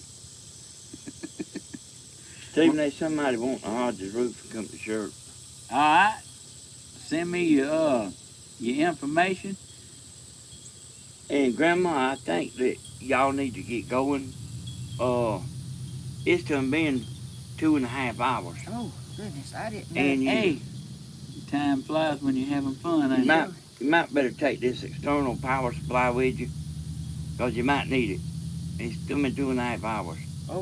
Stephen, there's somebody wanting to hide the roof and come to church. All right. Send me your information. And Grandma, I think that y'all need to get going. It's done been 2.5 hours. Oh, goodness, I didn't know. And Hey, time flies when you're having fun, ain't it? You might better take this external power supply with you, because you might need it. It's still been 2.5 hours. Oh,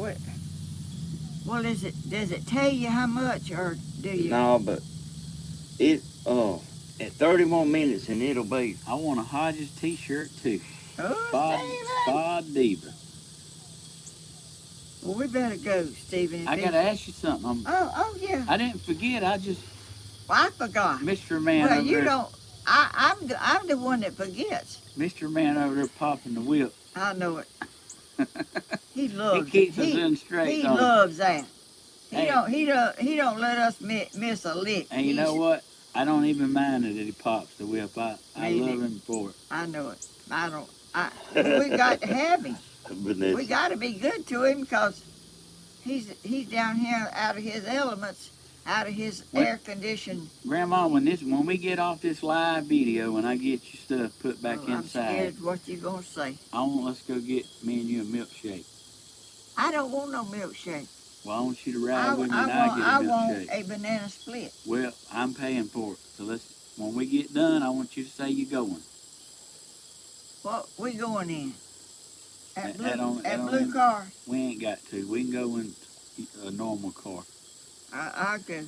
well, does it tell you how much, or do you? No, but it, at 30 more minutes and it'll be. I want a Hodges t-shirt too. Oh, Stephen. Spa Diva. Well, we better go, Stephen. I got to ask you something. Oh, yeah. I didn't forget. I just, Well, I forgot. Mr. Man Well, over you there. don't. I'm the one that forgets. Mr. Man over there popping the whip. I know it. He loves He keeps it. us in straight. He don't loves that. Hey. He don't let us miss a lick. And you know what? I don't even mind it that he pops the whip. I Me love neither. him for it. I know it. We got to have him. We got to be good to him because he's down here out of his elements, out of his What? air conditioned. Grandma, when we get off this live video and I get your stuff put back I'm inside, scared what you gonna say. I want us to go get me and you a milkshake. I don't want no milkshake. Well, I want you to ride with me and I I'll get a want milkshake. a banana split. Well, I'm paying for it. So when we get done, I want you to say you're going. What we going in? At That don't blue even- car. We ain't got to. We can go in a normal car. I go.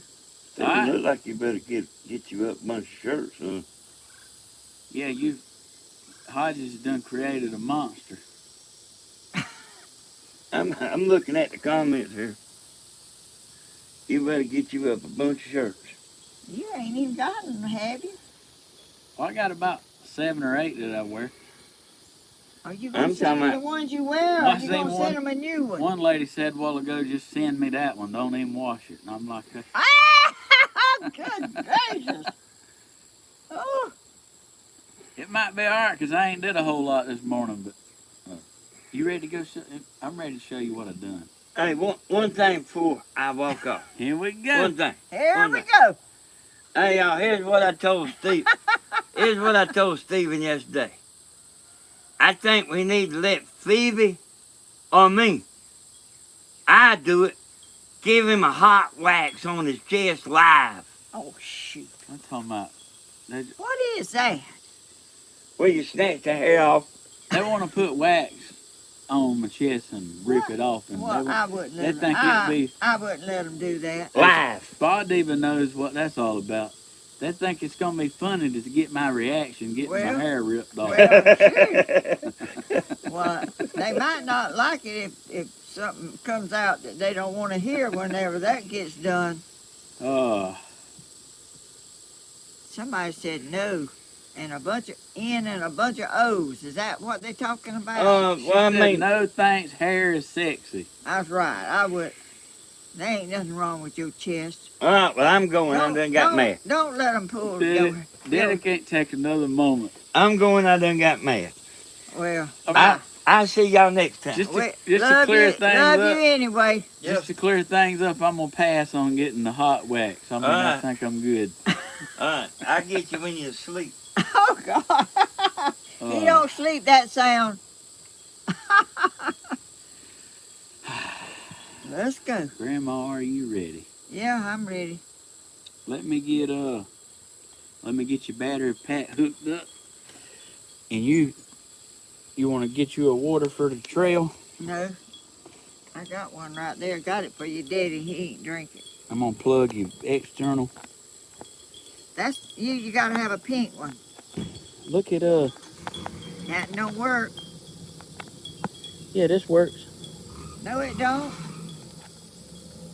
Stephen, Alright. look like you better get you up a bunch of shirts, huh? Yeah, Hodges done created a monster. I'm looking at the comments here. You better get you up a bunch of shirts. You ain't even got them, have you? Well, I got about 7 or 8 that I wear. Are you gonna I'm send talking them the ones you wear, or I you seen gonna one- send them a new one? One lady said a while ago, just send me that one. Don't even wash it. And I'm like, Good gracious! Oh, it might be all right because I ain't did a whole lot this morning. But you ready to go? I'm ready to show you what I done. Hey, one thing before I walk off. Here we go. One thing. here One we thing. go. Hey, y'all, here's what I told Steve. Here's what I told Stephen yesterday. I think we need to let Phoebe or me, I do it, Give him a hot wax on his chest live. Oh, shoot. I'm talking about. What is that? Well, you snatch the hair off. They want to put wax on my chest and rip it off, and Well, I wouldn't let them. I wouldn't let them do that. Live. Bod even knows what that's all about. They think it's gonna be funny to get my reaction, getting my hair ripped off. Well, shoot. Well, they might not like it if something comes out that they don't want to hear whenever that gets done. Somebody said no, and a bunch of N and a bunch of O's. Is that what they're talking about? Well, I mean, no thanks. Hair is sexy. That's right. I would. There ain't nothing wrong with your chest. All right, well, I'm going. I done got mad. Don't let them pull your... Daddy can't take another moment. I'm going. I done got mad. Well, I'll see y'all next time. Just to clear things up. Love you anyway. Just to clear things up, I'm gonna pass on getting the hot wax. I mean, I think I'm good. All right, I'll get you when you're asleep. Oh, God. He don't sleep that sound. Let's go. Grandma, are you ready? Yeah, I'm ready. Let me get your battery pack hooked up. And you want to get you a water for the trail? No. I got one right there. Got it for your daddy. He ain't drinking. I'm gonna plug your external. That's you gotta have a pink one. Look at That don't work. Yeah, this works. No, it don't.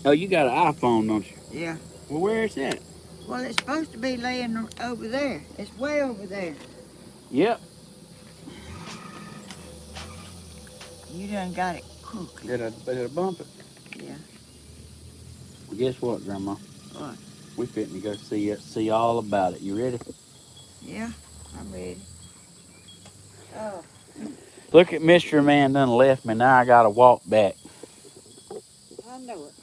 Oh, you got an iPhone, don't you? Yeah. Well, where is that? Well, it's supposed to be laying over there. It's way over there. Yep. You done got it cooking. Did I bump it? Yeah. Well, guess what, Grandma? What? We fitting to go see all about it. You ready? Yeah, I'm ready. Oh. Look at Mr. Man done left me. Now I gotta walk back. I know it.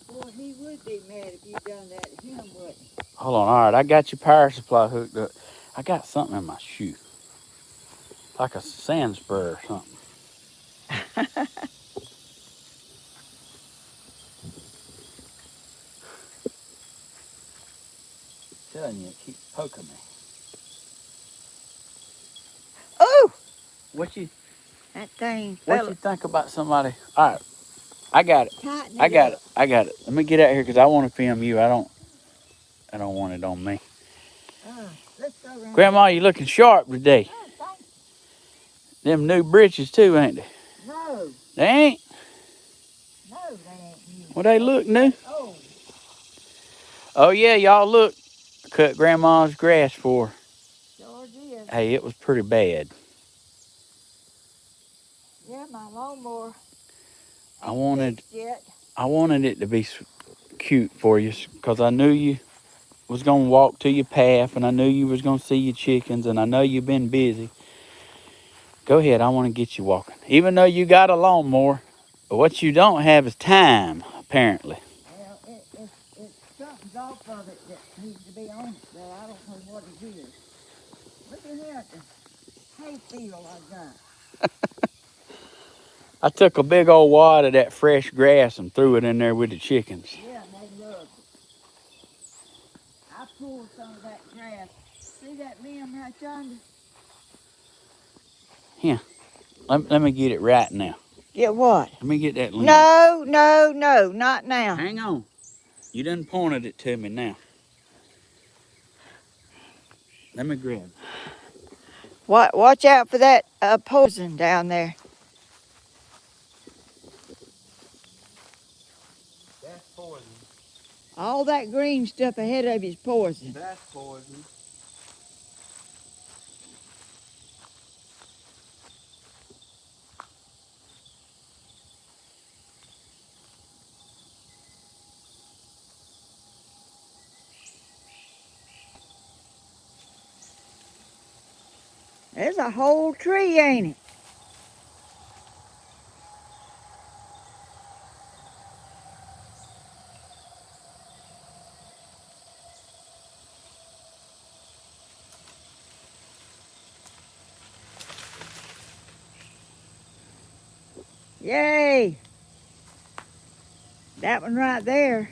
Boy, he would be mad if you done that to him, wouldn't he? Hold on. All right, I got your power supply hooked up. I got something in my shoe. Like a sand spur or something. Telling you, it keeps poking me. Oh! That thing What fell. you think about somebody? All right, I got it. Tighten I got up. it. I got it. Let me get out here because I want to film you. I don't want it on me. Let's go around. Grandma, you looking sharp today. Oh, thanks. Them new britches too, ain't they? No. They ain't. No, they ain't new. Well, they look new. Oh. Oh yeah, y'all look. Cut Grandma's grass for her. Sure did. Hey, it was pretty bad. Yeah, my lawnmower. I wanted Fixed yet. it to be cute for you because I knew you was gonna walk to your path, and I knew you was gonna see your chickens, and I know you've been busy. Go ahead, I want to get you walking. Even though you got a lawnmower, but what you don't have is time, apparently. Well, it's something's off of it that needs to be on it, but I don't know what it is. Look at here at the hay field I got. I took a big old wad of that fresh grass and threw it in there with the chickens. Yeah, they love it. I pulled some of that grass. See that limb right yonder? Let me get it right now. Get what? Let me get that limb. No, not now. Hang on. You done pointed it to me now. Let me grab it. Watch out for that poison down there. That's poison. All that green stuff ahead of you is poison. That's poison. There's a whole tree, ain't it? Yay! That one right there.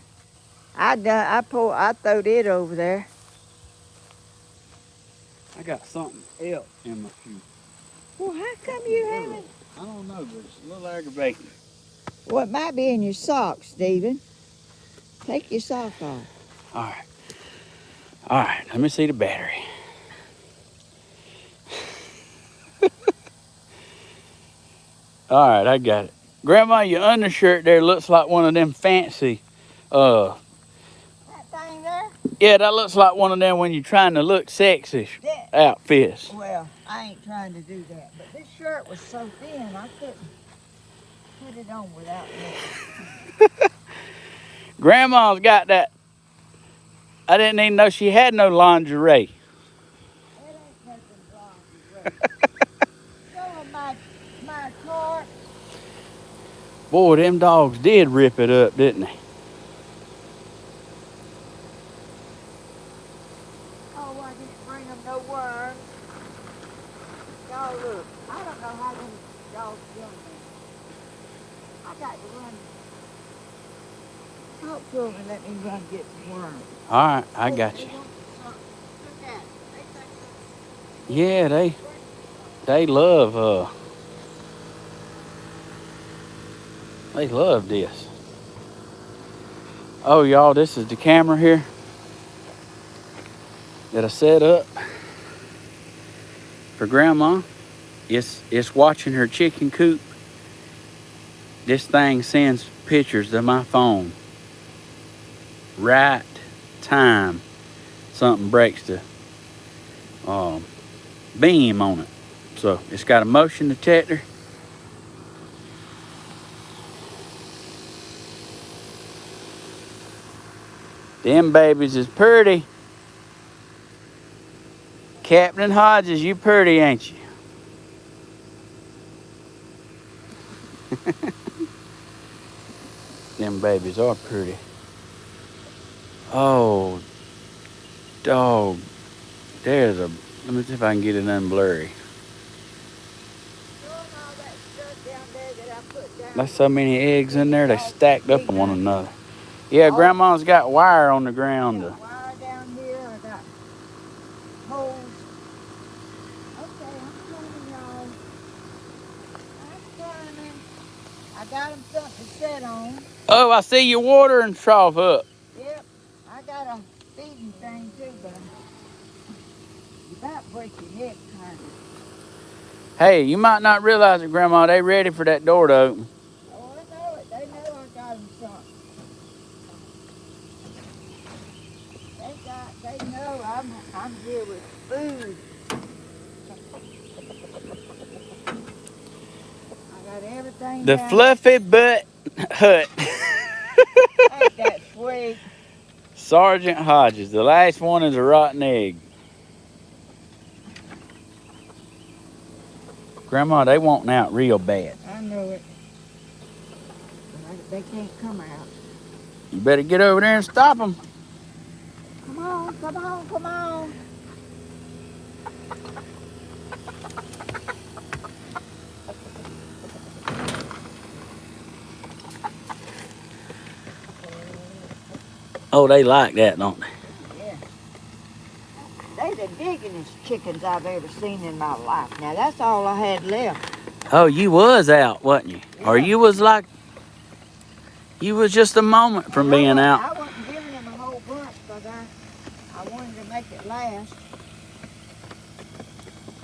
I throwed it over there. I got something else in my shoe. Well, how come you haven't? I don't know, but it's a little aggravating. Well, it might be in your socks, Stephen. Take your sock off. All right. All right, let me see the battery. All right, I got it. Grandma, your undershirt there looks like one of them fancy, That thing there? yeah, that looks like one of them when you're trying to look sexy outfits. Well, I ain't trying to do that. But this shirt was so thin, I couldn't put it on without looking. Grandma's got that. I didn't even know she had no lingerie. It ain't nothing wrong. Show 'em my cart. Boy, them dogs did rip it up, didn't they? Oh, I didn't bring them no worms. Y'all look. I don't know how them dogs done that. I got to run. Talk to them and let me run get some worms. All right, I got you. Look at it. Yeah, they love they love this. Oh, y'all, this is the camera here that I set up for Grandma. It's watching her chicken coop. This thing sends pictures to my phone. Right time something breaks the beam on it. So it's got a motion detector. Them babies is pretty. Captain Hodges, you pretty, ain't you? Them babies are pretty. Oh, dog. Let me see if I can get it unblurry. There's so many eggs in there, they stacked up on one another. Yeah, Grandma's got wire on the ground. Wire down here. I got holes. Okay, I'm coming, y'all. I'm coming. I got them something to sit on. Oh, I see your watering trough up. Yep, I got a feeding thing too, but you about break your neck, kind of. Hey, you might not realize it, Grandma. They ready for that door to open. Oh, I know it. They know I got them something. They know I'm here with food. I got everything. The down. Fluffy Butt Hut. Ain't that sweet? Sergeant Hodges. The last one is a rotten egg. Grandma, they wanting out real bad. I know it. But they can't come out. You better get over there and stop them. Come on, come on, come on. Oh, they like that, don't they? Yeah. They the diggingest chickens I've ever seen in my life. Now, that's all I had left. Oh, you was out, wasn't you? Yeah. Or you was just a moment from being out. I wasn't giving them a whole bunch because I wanted to make it last.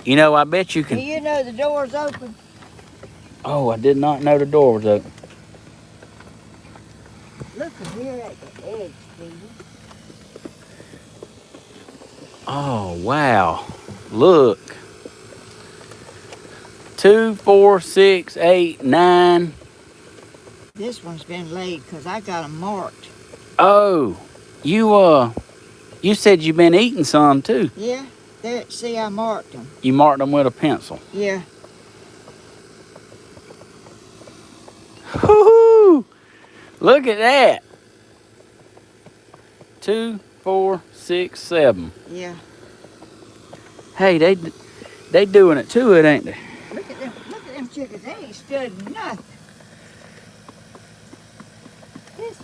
You know, I bet you Do can. you know the door's open? Oh, I did not know the door was open. Look here at the eggs, Stevie. Oh, wow. Look. 2, 4, 6, 8, 9. This one's been laid because I got them marked. Oh, you said you've been eating some too. Yeah, there. See, I marked them. You marked them with a pencil. Yeah. Woo-hoo! Look at that. 2, 4, 6, 7. Yeah. Hey, they doing it to it, ain't they? Look at them chickens. They ain't stood nothing. This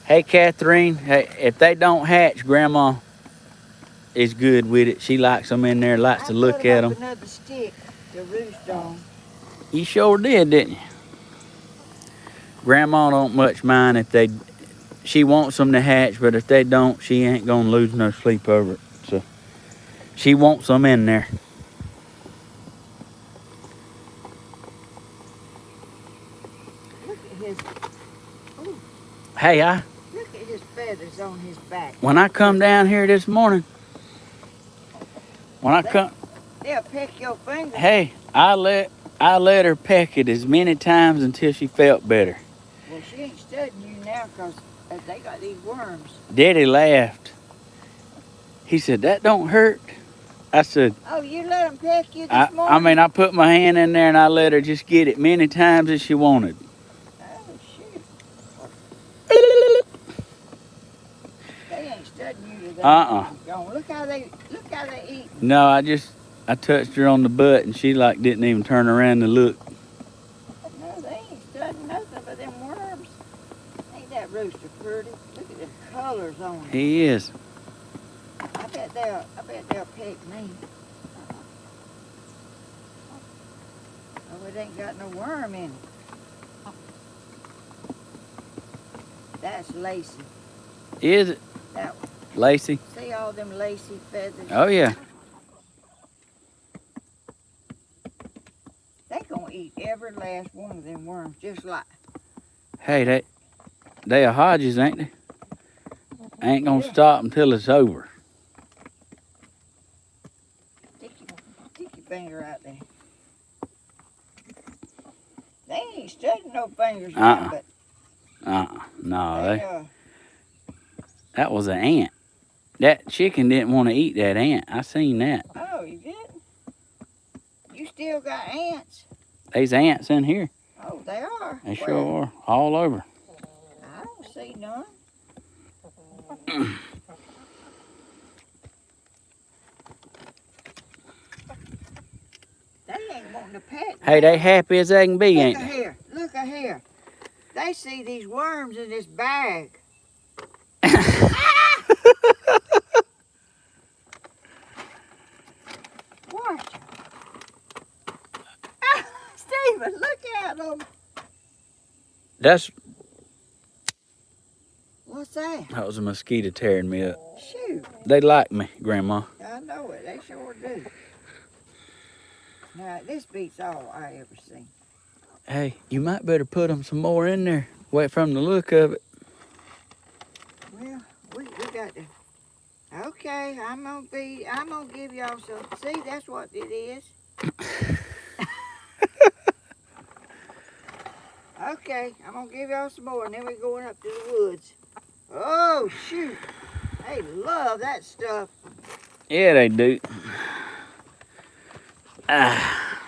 Hey, Catherine. Hey, if they don't hatch, Grandma is good with it. She likes them in there, likes I to put look 'em at up them. another stick to roost on. You sure did, didn't you? Grandma don't much mind if they. She wants them to hatch, but if they don't, she ain't gonna lose no sleep over it. So she wants them in there. Look at his, oh, Hey, look at his feathers on his back. when I come down here this morning, when I come, They'll peck your fingers. hey, I let her peck it as many times until she felt better. Well, she ain't studying you now because they got these worms. Daddy laughed. He said, "That don't hurt." I said, Oh, you let them peck you this I morning? mean, I put my hand in there and I let her just get it many times as she wanted. Oh, shoot. They ain't studying you today. Look how they eat. No, I touched her on the butt and she like didn't even turn around to look. No, they ain't studying nothing but them worms. Ain't that rooster pretty? Look at them colors on them. He is. I bet they'll peck me. Oh, it ain't got no worm in it. That's lacy. Is it? That Lacey? See all them lacy feathers? Oh yeah. They gonna eat every last one of them worms, just like. Hey, they are Hodges, ain't they? Ain't gonna Yeah. stop until it's over. Stick your finger out there. They ain't studying no fingers now, but No, that was an ant. That chicken didn't want to eat that ant. I seen that. Oh, you didn't? You still got ants? There's ants in here. Oh, they are. They sure are. All over. I don't see none. They ain't wanting to pet. Hey, they happy as they can be, Look ain't at they? here. Look at here. They see these worms in this bag. Watch. Stephen, look at them. What's that? That was a mosquito tearing me up. Shoot. They like me, Grandma. I know it. They sure do. Now, this beats all I ever seen. Hey, you might better put them some more in there. Wait, from the look of it. Well, we got to. Okay, I'm gonna give y'all some. See, that's what it is. Okay, I'm gonna give y'all some more, and then we're going up to the woods. Oh shoot! They love that stuff. Yeah, they do. Ah.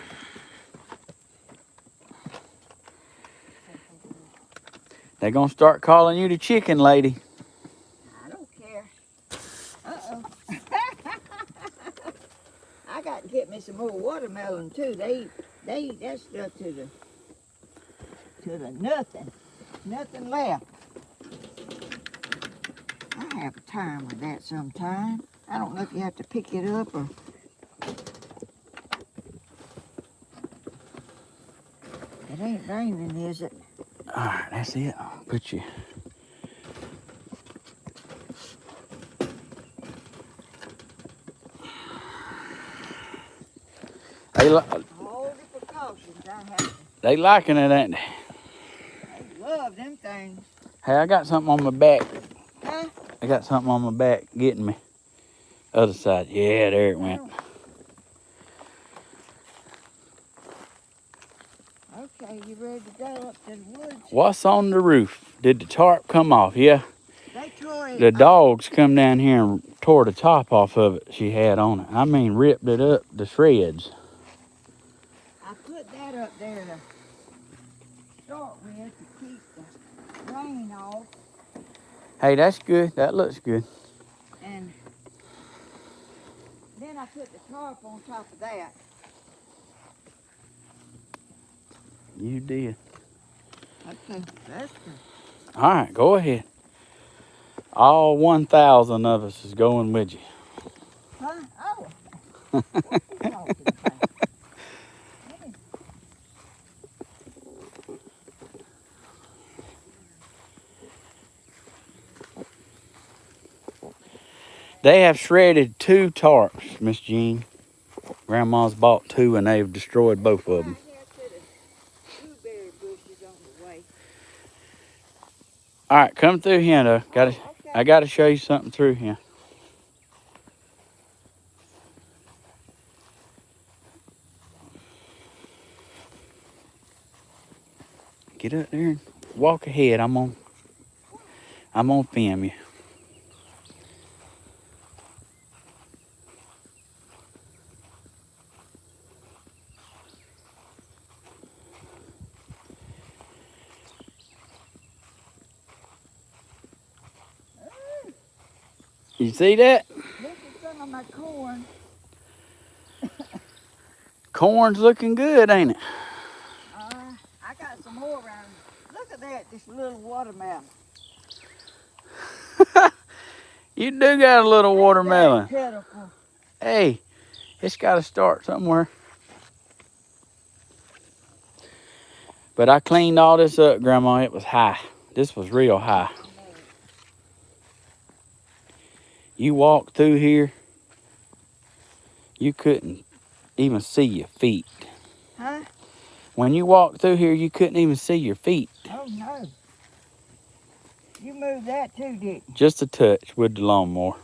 They're gonna start calling you the chicken lady. I don't care. Uh-oh. I got to get me some more watermelon too. They eat that stuff to the nothing. Nothing left. I have a time with that sometime. I don't know if you have to pick it up or. It ain't raining, is it? All right, that's it. I'll put you. All the precautions I have. They liking it, ain't they? They love them things. Hey, I got something on my back. Huh? I got something on my back getting me. Other side. Yeah, there it went. Okay, you ready to go up to the woods? What's on the roof? Did the tarp come off? Yeah. They tore it. The dogs come down here and tore the top off of it she had on it. I mean, ripped it up to shreds. I put that up there to start with to keep the rain off. Hey, that's good. That looks good. And then I put the tarp on top of that. You did. Okay, that's good. All right, go ahead. All 1,000 of us is going with you. Huh? Oh. What you talking about? Let me- They have shredded 2 tarps, Miss Jean. Grandma's bought 2 and they've destroyed both of them. Right here to the blueberry bushes on the way. All right, come through here though. Okay. I gotta show you something through here. Get up there and walk ahead. I'm on film you. You see that? This is some of my corn. Corn's looking good, ain't it? I got some more around. Look at that, this little watermelon. You do got a little watermelon. Ain't that pitiful? Hey, it's got to start somewhere. But I cleaned all this up, Grandma. It was high. This was real high. You walk through here, you couldn't even see your feet. Huh? When you walked through here, you couldn't even see your feet. Oh no. You moved that too, didn't you? Just a touch with the lawnmower.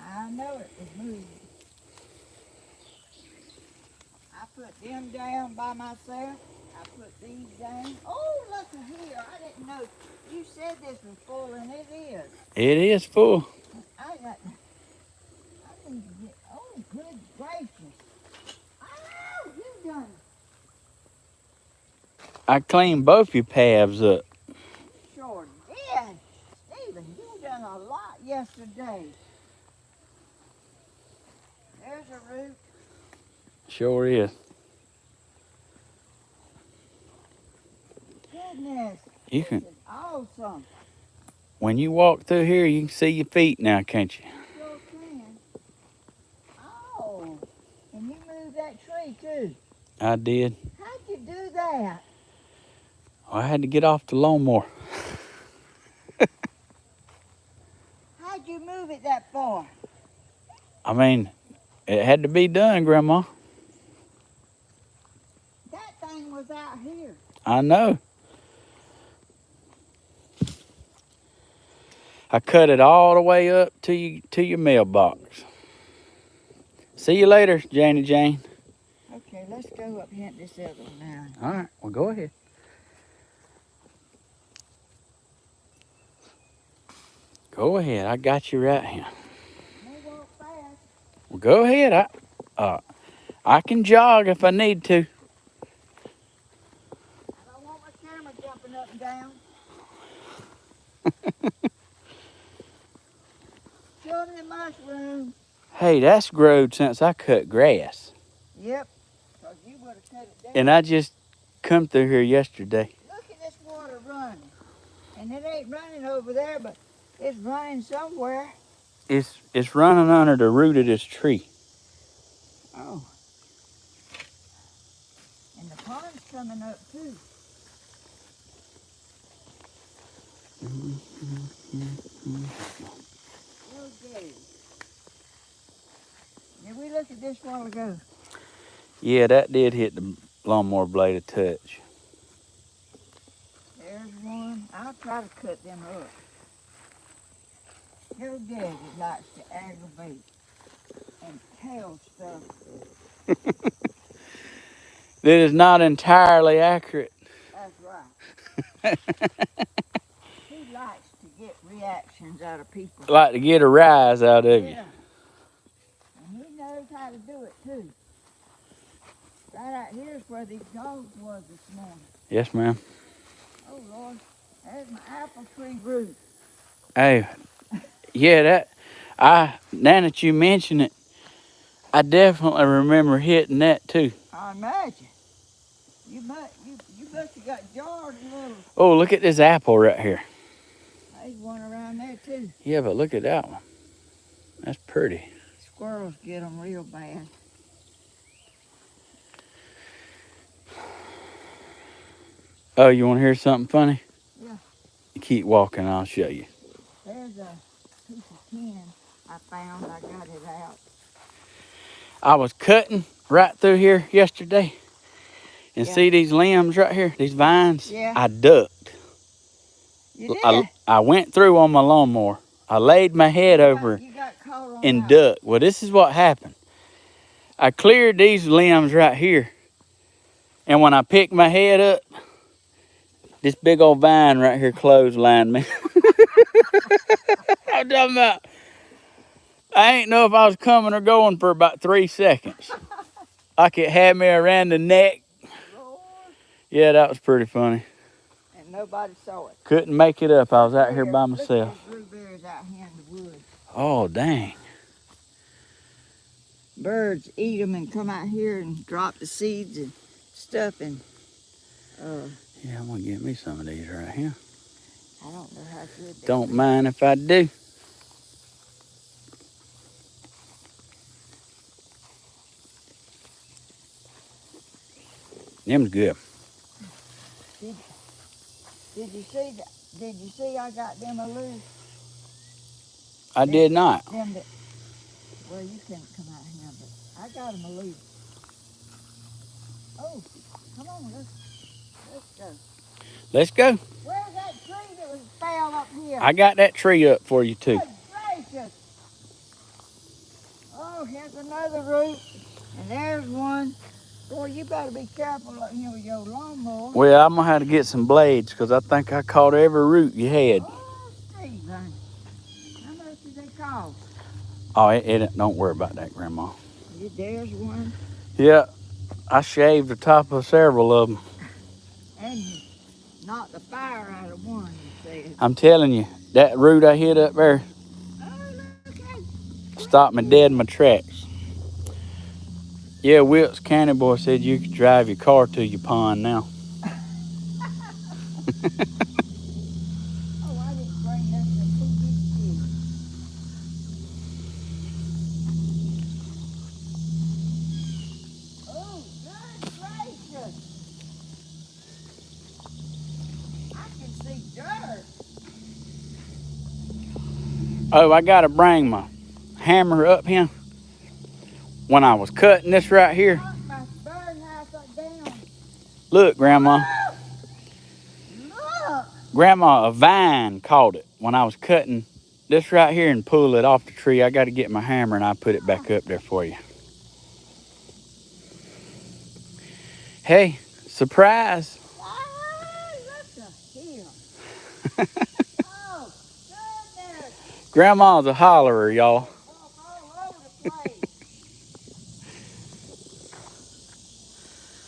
I know it was moved. I put them down by myself. I put these down. Oh, look at here. I didn't know. You said this was full, and it is. It is full. I need to get, oh, good gracious. Oh, you done. I cleaned both your paths up. Sure did. Stephen, you done a lot yesterday. There's a root. Sure is. Goodness. You This can, is awesome. when you walk through here, you can see your feet now, can't you? Sure can. Oh, and you moved that tree too. I did. How'd you do that? I had to get off the lawnmower. How'd you move it that far? I mean, it had to be done, Grandma. That thing was out here. I know. I cut it all the way up to your mailbox. See you later, Janie Jane. Okay, let's go up here at this other one now. All right, well, go ahead. Go ahead. I got you right here. They walk fast. Well, go ahead. I can jog if I need to. I don't want my camera jumping up and down. Show me the mushroom. Hey, that's growed since I cut grass. Yep, because you would have cut it down. And I just come through here yesterday. Look at this water running. And it ain't running over there, but it's running somewhere. It's running under the root of this tree. Oh. And the pond's coming up too. Okay. Did we look at this a while ago? Yeah, that did hit the lawnmower blade a touch. There's one. I'll try to cut them up. Your daddy likes to aggravate and tell stuff. That is not entirely accurate. That's right. He likes to get reactions out of people. Like to get a rise out of you. Yeah. And he knows how to do it too. Right out here's where these dogs was this morning. Yes, ma'am. Oh Lord, there's my apple tree root. Hey, yeah, now that you mention it, I definitely remember hitting that too. I imagine. You must have got jarred a little. Oh, look at this apple right here. There's one around too. Yeah, but look at that one. That's pretty. Squirrels get them real bad. Oh, you want to hear something funny? Yeah. You keep walking, I'll show you. There's a piece of tin I found. I got it out. I was cutting right through here yesterday. And Yeah. see these limbs right here, these vines? Yeah. I ducked. You did? I went through on my lawnmower. I laid my head over You got caught on and that. ducked. Well, this is what happened. I cleared these limbs right here. And when I picked my head up, this big old vine right here clotheslined me. I'm talking about, I ain't know if I was coming or going for about 3 seconds. Like it had me around the neck. Lord. Yeah, that was pretty funny. And nobody saw it. Couldn't make it up. I was out here by Look at myself. those blueberries out here in the woods. Oh, dang. Birds eat them and come out here and drop the seeds and stuff. And Yeah, I'm going to get me some of these right here. I don't know how good they Don't are. mind if I do. Them's good. Did you see that? Did you see I got them a loose? I did not. Them that, well, you couldn't come out here, but I got them a loose. Oh, come on, let's go. Let's go. Where's that tree that was fell up here? I got that tree up for you, too. Good gracious. Oh, here's another root. And there's one. Boy, you better be careful up here with your lawnmower. Well, I'm going to have to get some blades because I think I caught every root you had. Oh, Steve, honey. How much did they cost? Oh, it don't worry about that, Grandma. There's one. Yeah, I shaved the top of several of them. And you knocked the fire out of one, you said. I'm telling you, that root I hit up there Oh, look at stopped me dead in my tracks. Yeah, Wilkes County boy said you could drive your car to your pond now. Oh, I didn't bring nothing to feed these pigs. Oh, good gracious. I can see dirt. Oh, I got to bring my hammer up here. When I was cutting this right here, Knocked my birdhouse up down. look, Grandma. Look. Grandma, a vine caught it when I was cutting this right here and pull it off the tree. I got to get my hammer and I'll put it back up there for you. Hey, surprise. Oh, look at here. Oh, goodness. Grandma's a hollerer, y'all. Walk all over the place.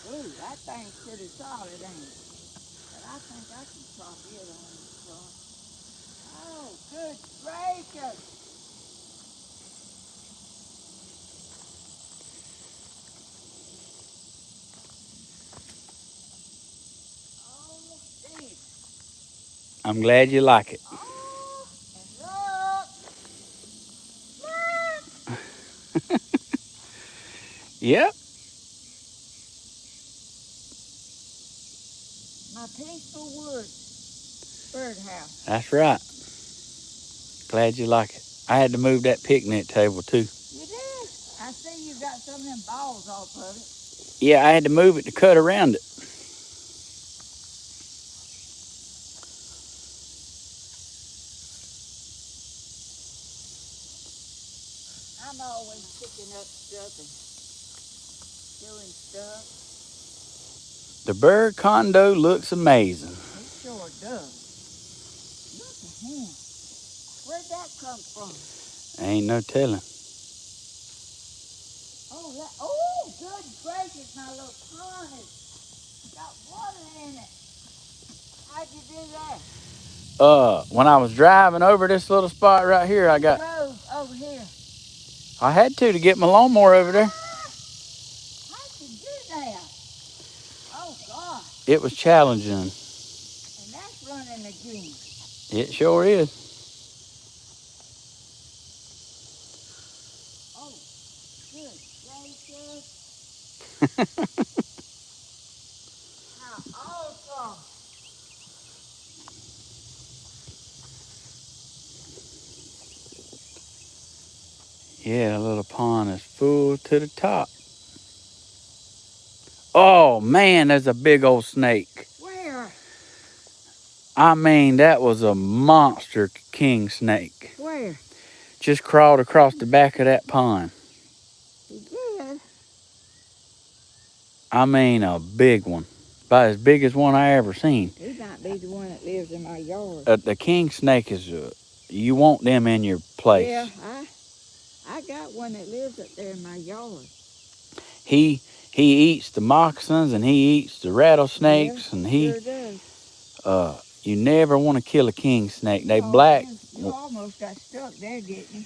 Ooh, that thing's pretty solid, ain't it? But I think I can prop it on the front. Oh, good gracious. Oh, Steve. I'm glad you like it. Oh, and look. Look. Yep. My peaceful woods birdhouse. That's right. Glad you like it. I had to move that picnic table too. You did? I see you got some of them balls off of it. Yeah, I had to move it to cut around it. I'm always picking up stuff and doing stuff. The bird condo looks amazing. It sure does. Look at him. Where'd that come from? Ain't no telling. Oh, good gracious, my little pond has got water in it. How'd you do that? When I was driving over this little spot right here, Road over here. I had to get my lawnmower over there. How'd you do that? Oh, God. It was challenging. And that's running again. It sure is. How awesome. Yeah, a little pond is full to the top. Oh man, there's a big old snake. Where? I mean, that was a monster king snake. Where? Just crawled across the back of that pond. He did. I mean, a big one. About as big as one I ever seen. He might be the one that lives in my yard. The king snake is, you want them in your place. Yeah, I got one that lives up there in my yard. He eats the moccasins and he eats the rattlesnakes, Yeah, and he sure does. You never want to kill a king snake. They Oh, black. You almost got stuck there, didn't you?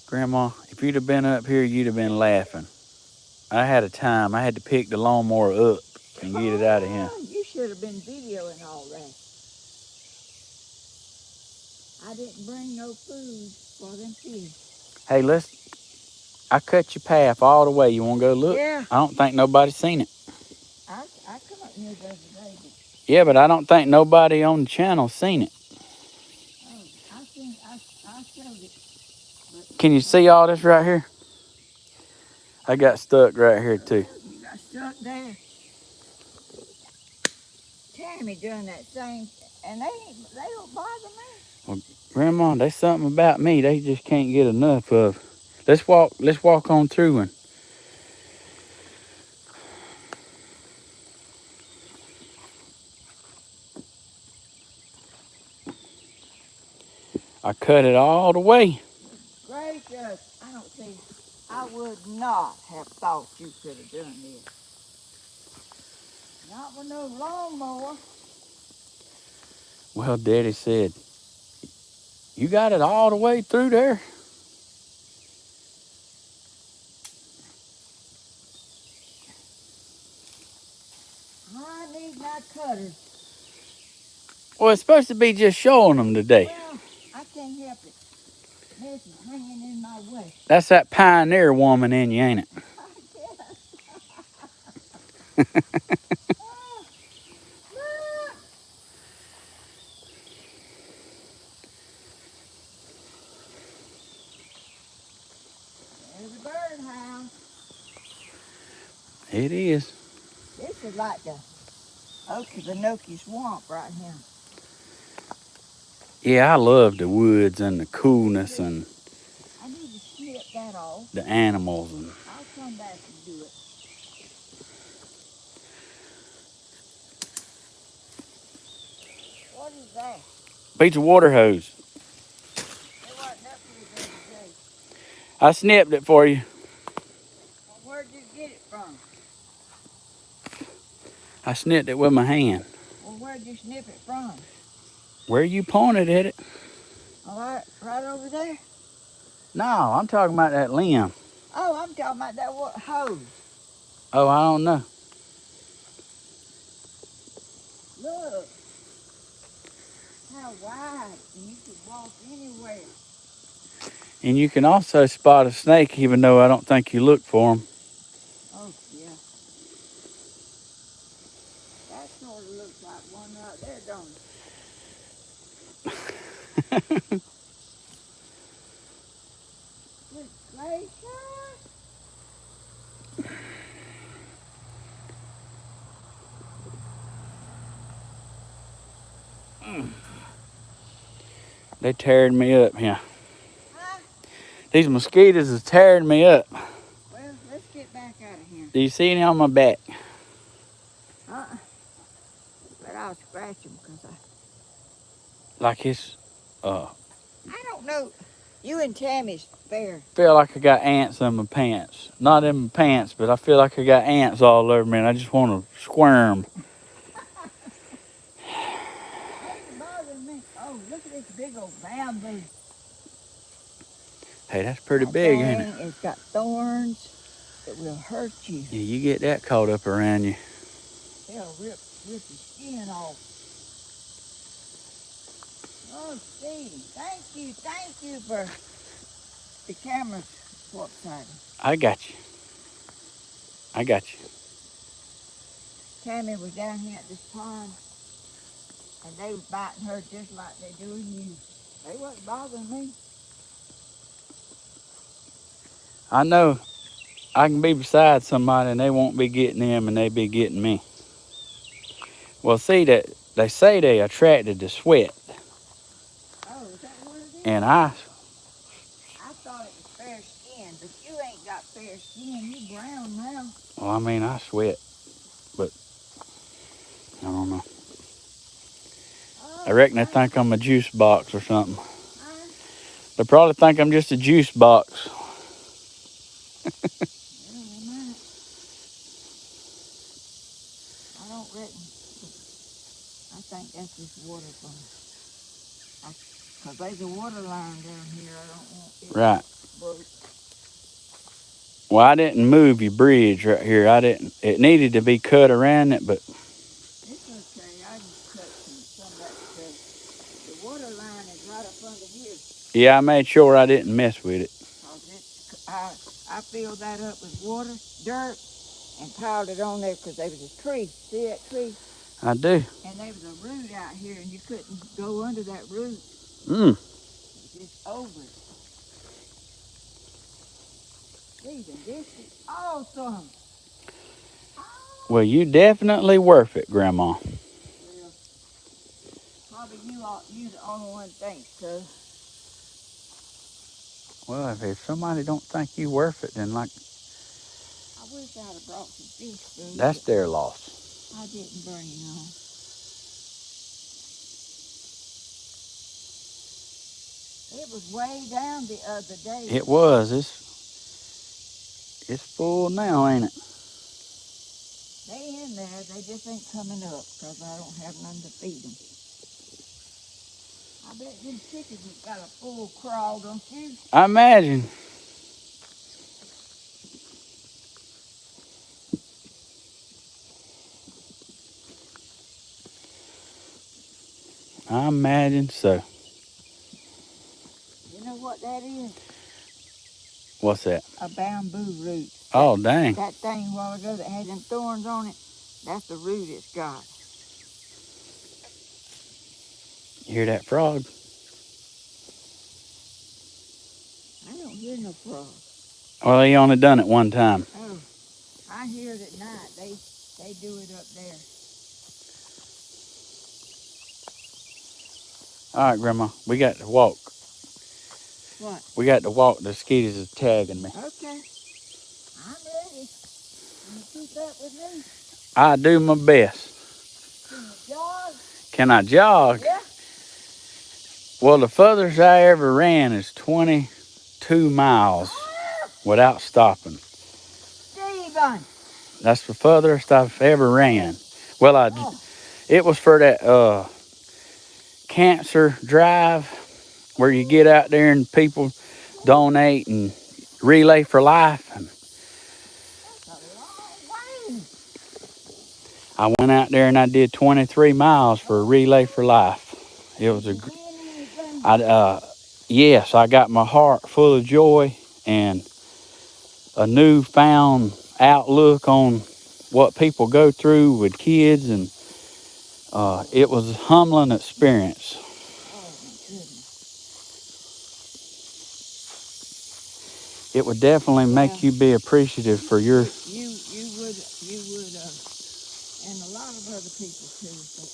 Grandma, if you'd have been up here, you'd have been laughing. I had a time. I had to pick the lawnmower up and get it out of here. You should have been videoing all that. I didn't bring no food for them pigs. Hey, I cut your path all the way. You want to go look? Yeah. I don't think nobody's seen it. I come up here the other day. Yeah, but I don't think nobody on the channel seen it. Oh, I showed it. But Can you see all this right here? I got stuck right here too. you got stuck there. Tammy doing that same, and they don't bother me. Grandma, there's something about me they just can't get enough of. Let's walk on through and I cut it all the way. Gracious, I don't see. I would not have thought you could have done this. Not with no lawnmower. Well, Daddy said, you got it all the way through there. I need my cutter. Well, it's supposed to be just showing them today. Well, I can't help it. This is hanging in my way. That's that pioneer woman in you, ain't it? There's a birdhouse. It is. This is like the Okefenokee swamp right here. Yeah, I love the woods and the coolness and I need to snip that off. the animals. And I'll come back and do it. What is that? piece of water hose. There wasn't up here the other day. I snipped it for you. Well, where'd you get it from? I snipped it with my hand. Well, where'd you snip it from? Where you pointed at it? All right over there? No, I'm talking about that limb. Oh, I'm talking about that hose. Oh, I don't know. Look. How wide. And you could walk anywhere. And you can also spot a snake, even though I don't think you look for them. Oh, yeah. That sort of looks like one right there, don't it? Good gracious. They tearing me up here. Huh? These mosquitoes is tearing me up. Well, let's get back out of here. Do you see any on my back? But I'll scratch them because Like it's, I don't know. You and Tammy's fair. feel like I got ants in my pants. Not in my pants, but I feel like I got ants all over me and I just want to squirm. Ain't bothering me. Oh, look at this big old bamboo. Hey, that's pretty That big, thing, ain't it? it's got thorns. It will hurt you. Yeah, you get that caught up around you. They'll rip your skin off. Oh, Steve, thank you for the camera swap side. I got you. I got you. Tammy was down here at this pond, and they was biting her just like they doing you. They wasn't bothering me. I know I can be beside somebody and they won't be getting them and they be getting me. Well, see, that they say they attracted to sweat, Oh, is that what it is? and I thought it was fair skin, but you ain't got fair skin. You brown now. well, I mean, I sweat, but I don't know. I Oh, reckon they think I'm a juice box or something. huh? They probably think I'm just a juice box. Well, they might. I don't reckon. I think that's just water from. Cause there's a water line down here. I don't want it Right. broke. Well, I didn't move your bridge right here. I didn't. It needed to be cut around it, but It's okay. I just cut some of that because the water line is right up under here. yeah, I made sure I didn't mess with it. Cause I filled that up with water, dirt, and piled it on there because there was a tree. See that tree? I do. And there was a root out here, and you couldn't go under that root. It's over it. Stephen, this is awesome. Well, you definitely worth it, Grandma. Well, probably you the only one thinks so. Well, if somebody don't think you worth it, then like I wish I'd have brought some fish food. that's their loss. I didn't bring none. It was way down the other day. It was. It's full now, ain't it? They in there. They just ain't coming up because I don't have none to feed them. I bet them chickens have got a full crawl, don't you? I imagine. I imagine so. You know what that is? What's that? A bamboo root. Oh, dang. That thing a while ago that had them thorns on it, that's the root it's got. You hear that frog? I don't hear no frog. Well, he only done it one time. Oh, I hear it at night. They do it up there. All right, Grandma, we got to walk. What? We got to walk. The mosquitoes is tagging me. Okay. I'm ready. Can you keep up with me? I do my best. Can you jog? Can I jog? Yeah. Well, the furthest I ever ran is 22 miles without stopping. Stephen. That's the furthest I've ever ran. Well, it was for that cancer drive where you get out there and people donate and relay for life. And That's a long way. I went out there and I did 23 miles for a relay for life. It was yes, I got my heart full of joy and a newfound outlook on what people go through with kids, and it was a humbling experience. Oh my goodness. It would definitely make you be appreciative for your. You would, and a lot of other people too. But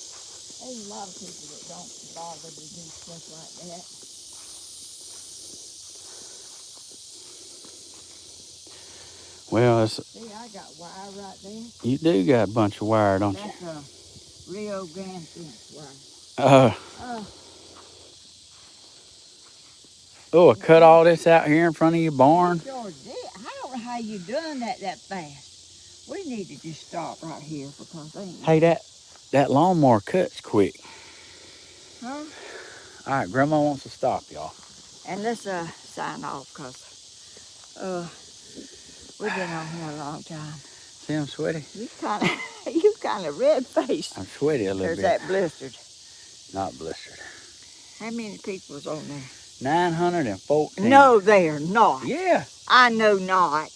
there's a lot of people that don't bother to do stuff like that. Well, See, I got wire right there. you do got a bunch of wire, don't you? That's a Rio Grande fence wire. I cut all this out here in front of your barn. Sure did. I don't know how you done that fast. We need to just stop right here because they ain't. Hey, that lawnmower cuts quick. Huh? All right, Grandma wants to stop, y'all. And let's sign off because we've been on here a long time. See, I'm sweaty. You kind of red faced. I'm sweaty a little There's bit. that blistered. Not blistered. How many people's on there? 914. No, they're not. Yeah. I know not.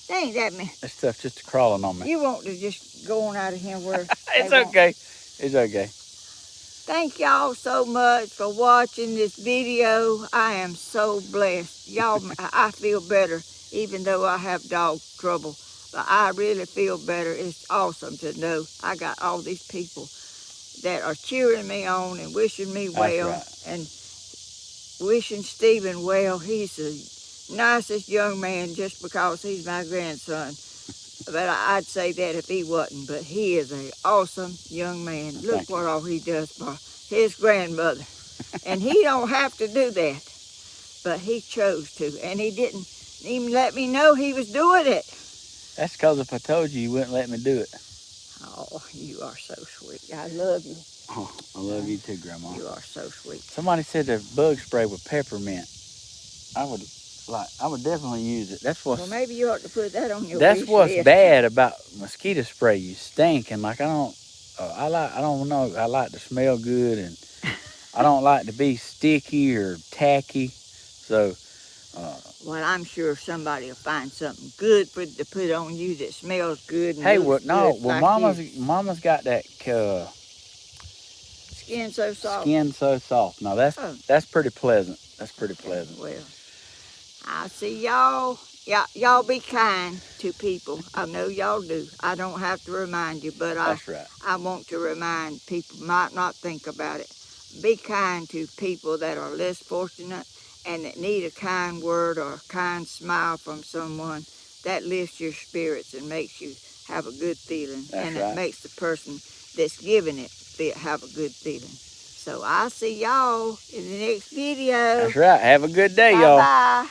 They ain't that many. That stuff's just crawling on me. You want to just go on out of here where It's they won't. okay. It's okay. Thank y'all so much for watching this video. I am so blessed. Y'all, I feel better even though I have dog trouble. But I really feel better. It's awesome to know I got all these people that are cheering me on and wishing me well. That's right. And wishing Stephen well. He's the nicest young man just because he's my grandson. But I'd say that if he wasn't. But he is an awesome young man. Look what all he does for his grandmother. And he don't have to do that. But he chose to. And he didn't even let me know he was doing it. That's because if I told you, you wouldn't let me do it. Oh, you are so sweet. I love you. Oh, I love you too, Grandma. You are so sweet. Somebody said the bug spray with peppermint. I would definitely use it. That's what's Well, maybe you ought to put that on your that's wish what's list. bad about mosquito spray. You stink, and like I don't know. I like to smell good, and I don't like to be sticky or tacky. So, Well, I'm sure somebody will find something good to put on you that smells good. And hey, looks well, good well, like you. Mama's got that Skin so soft. skin so soft. No, that's pretty pleasant. That's pretty pleasant. Well, I'll see y'all. Y'all be kind to people. I know y'all do. I don't have to remind you, but That's right. I want to remind people might not think about it. Be kind to people that are less fortunate and that need a kind word or a kind smile from someone. That lifts your spirits and makes you have a good feeling. That's and right. It makes the person that's giving it have a good feeling. So I'll see y'all in the next video. That's right. Have a good day, y'all. Bye-bye.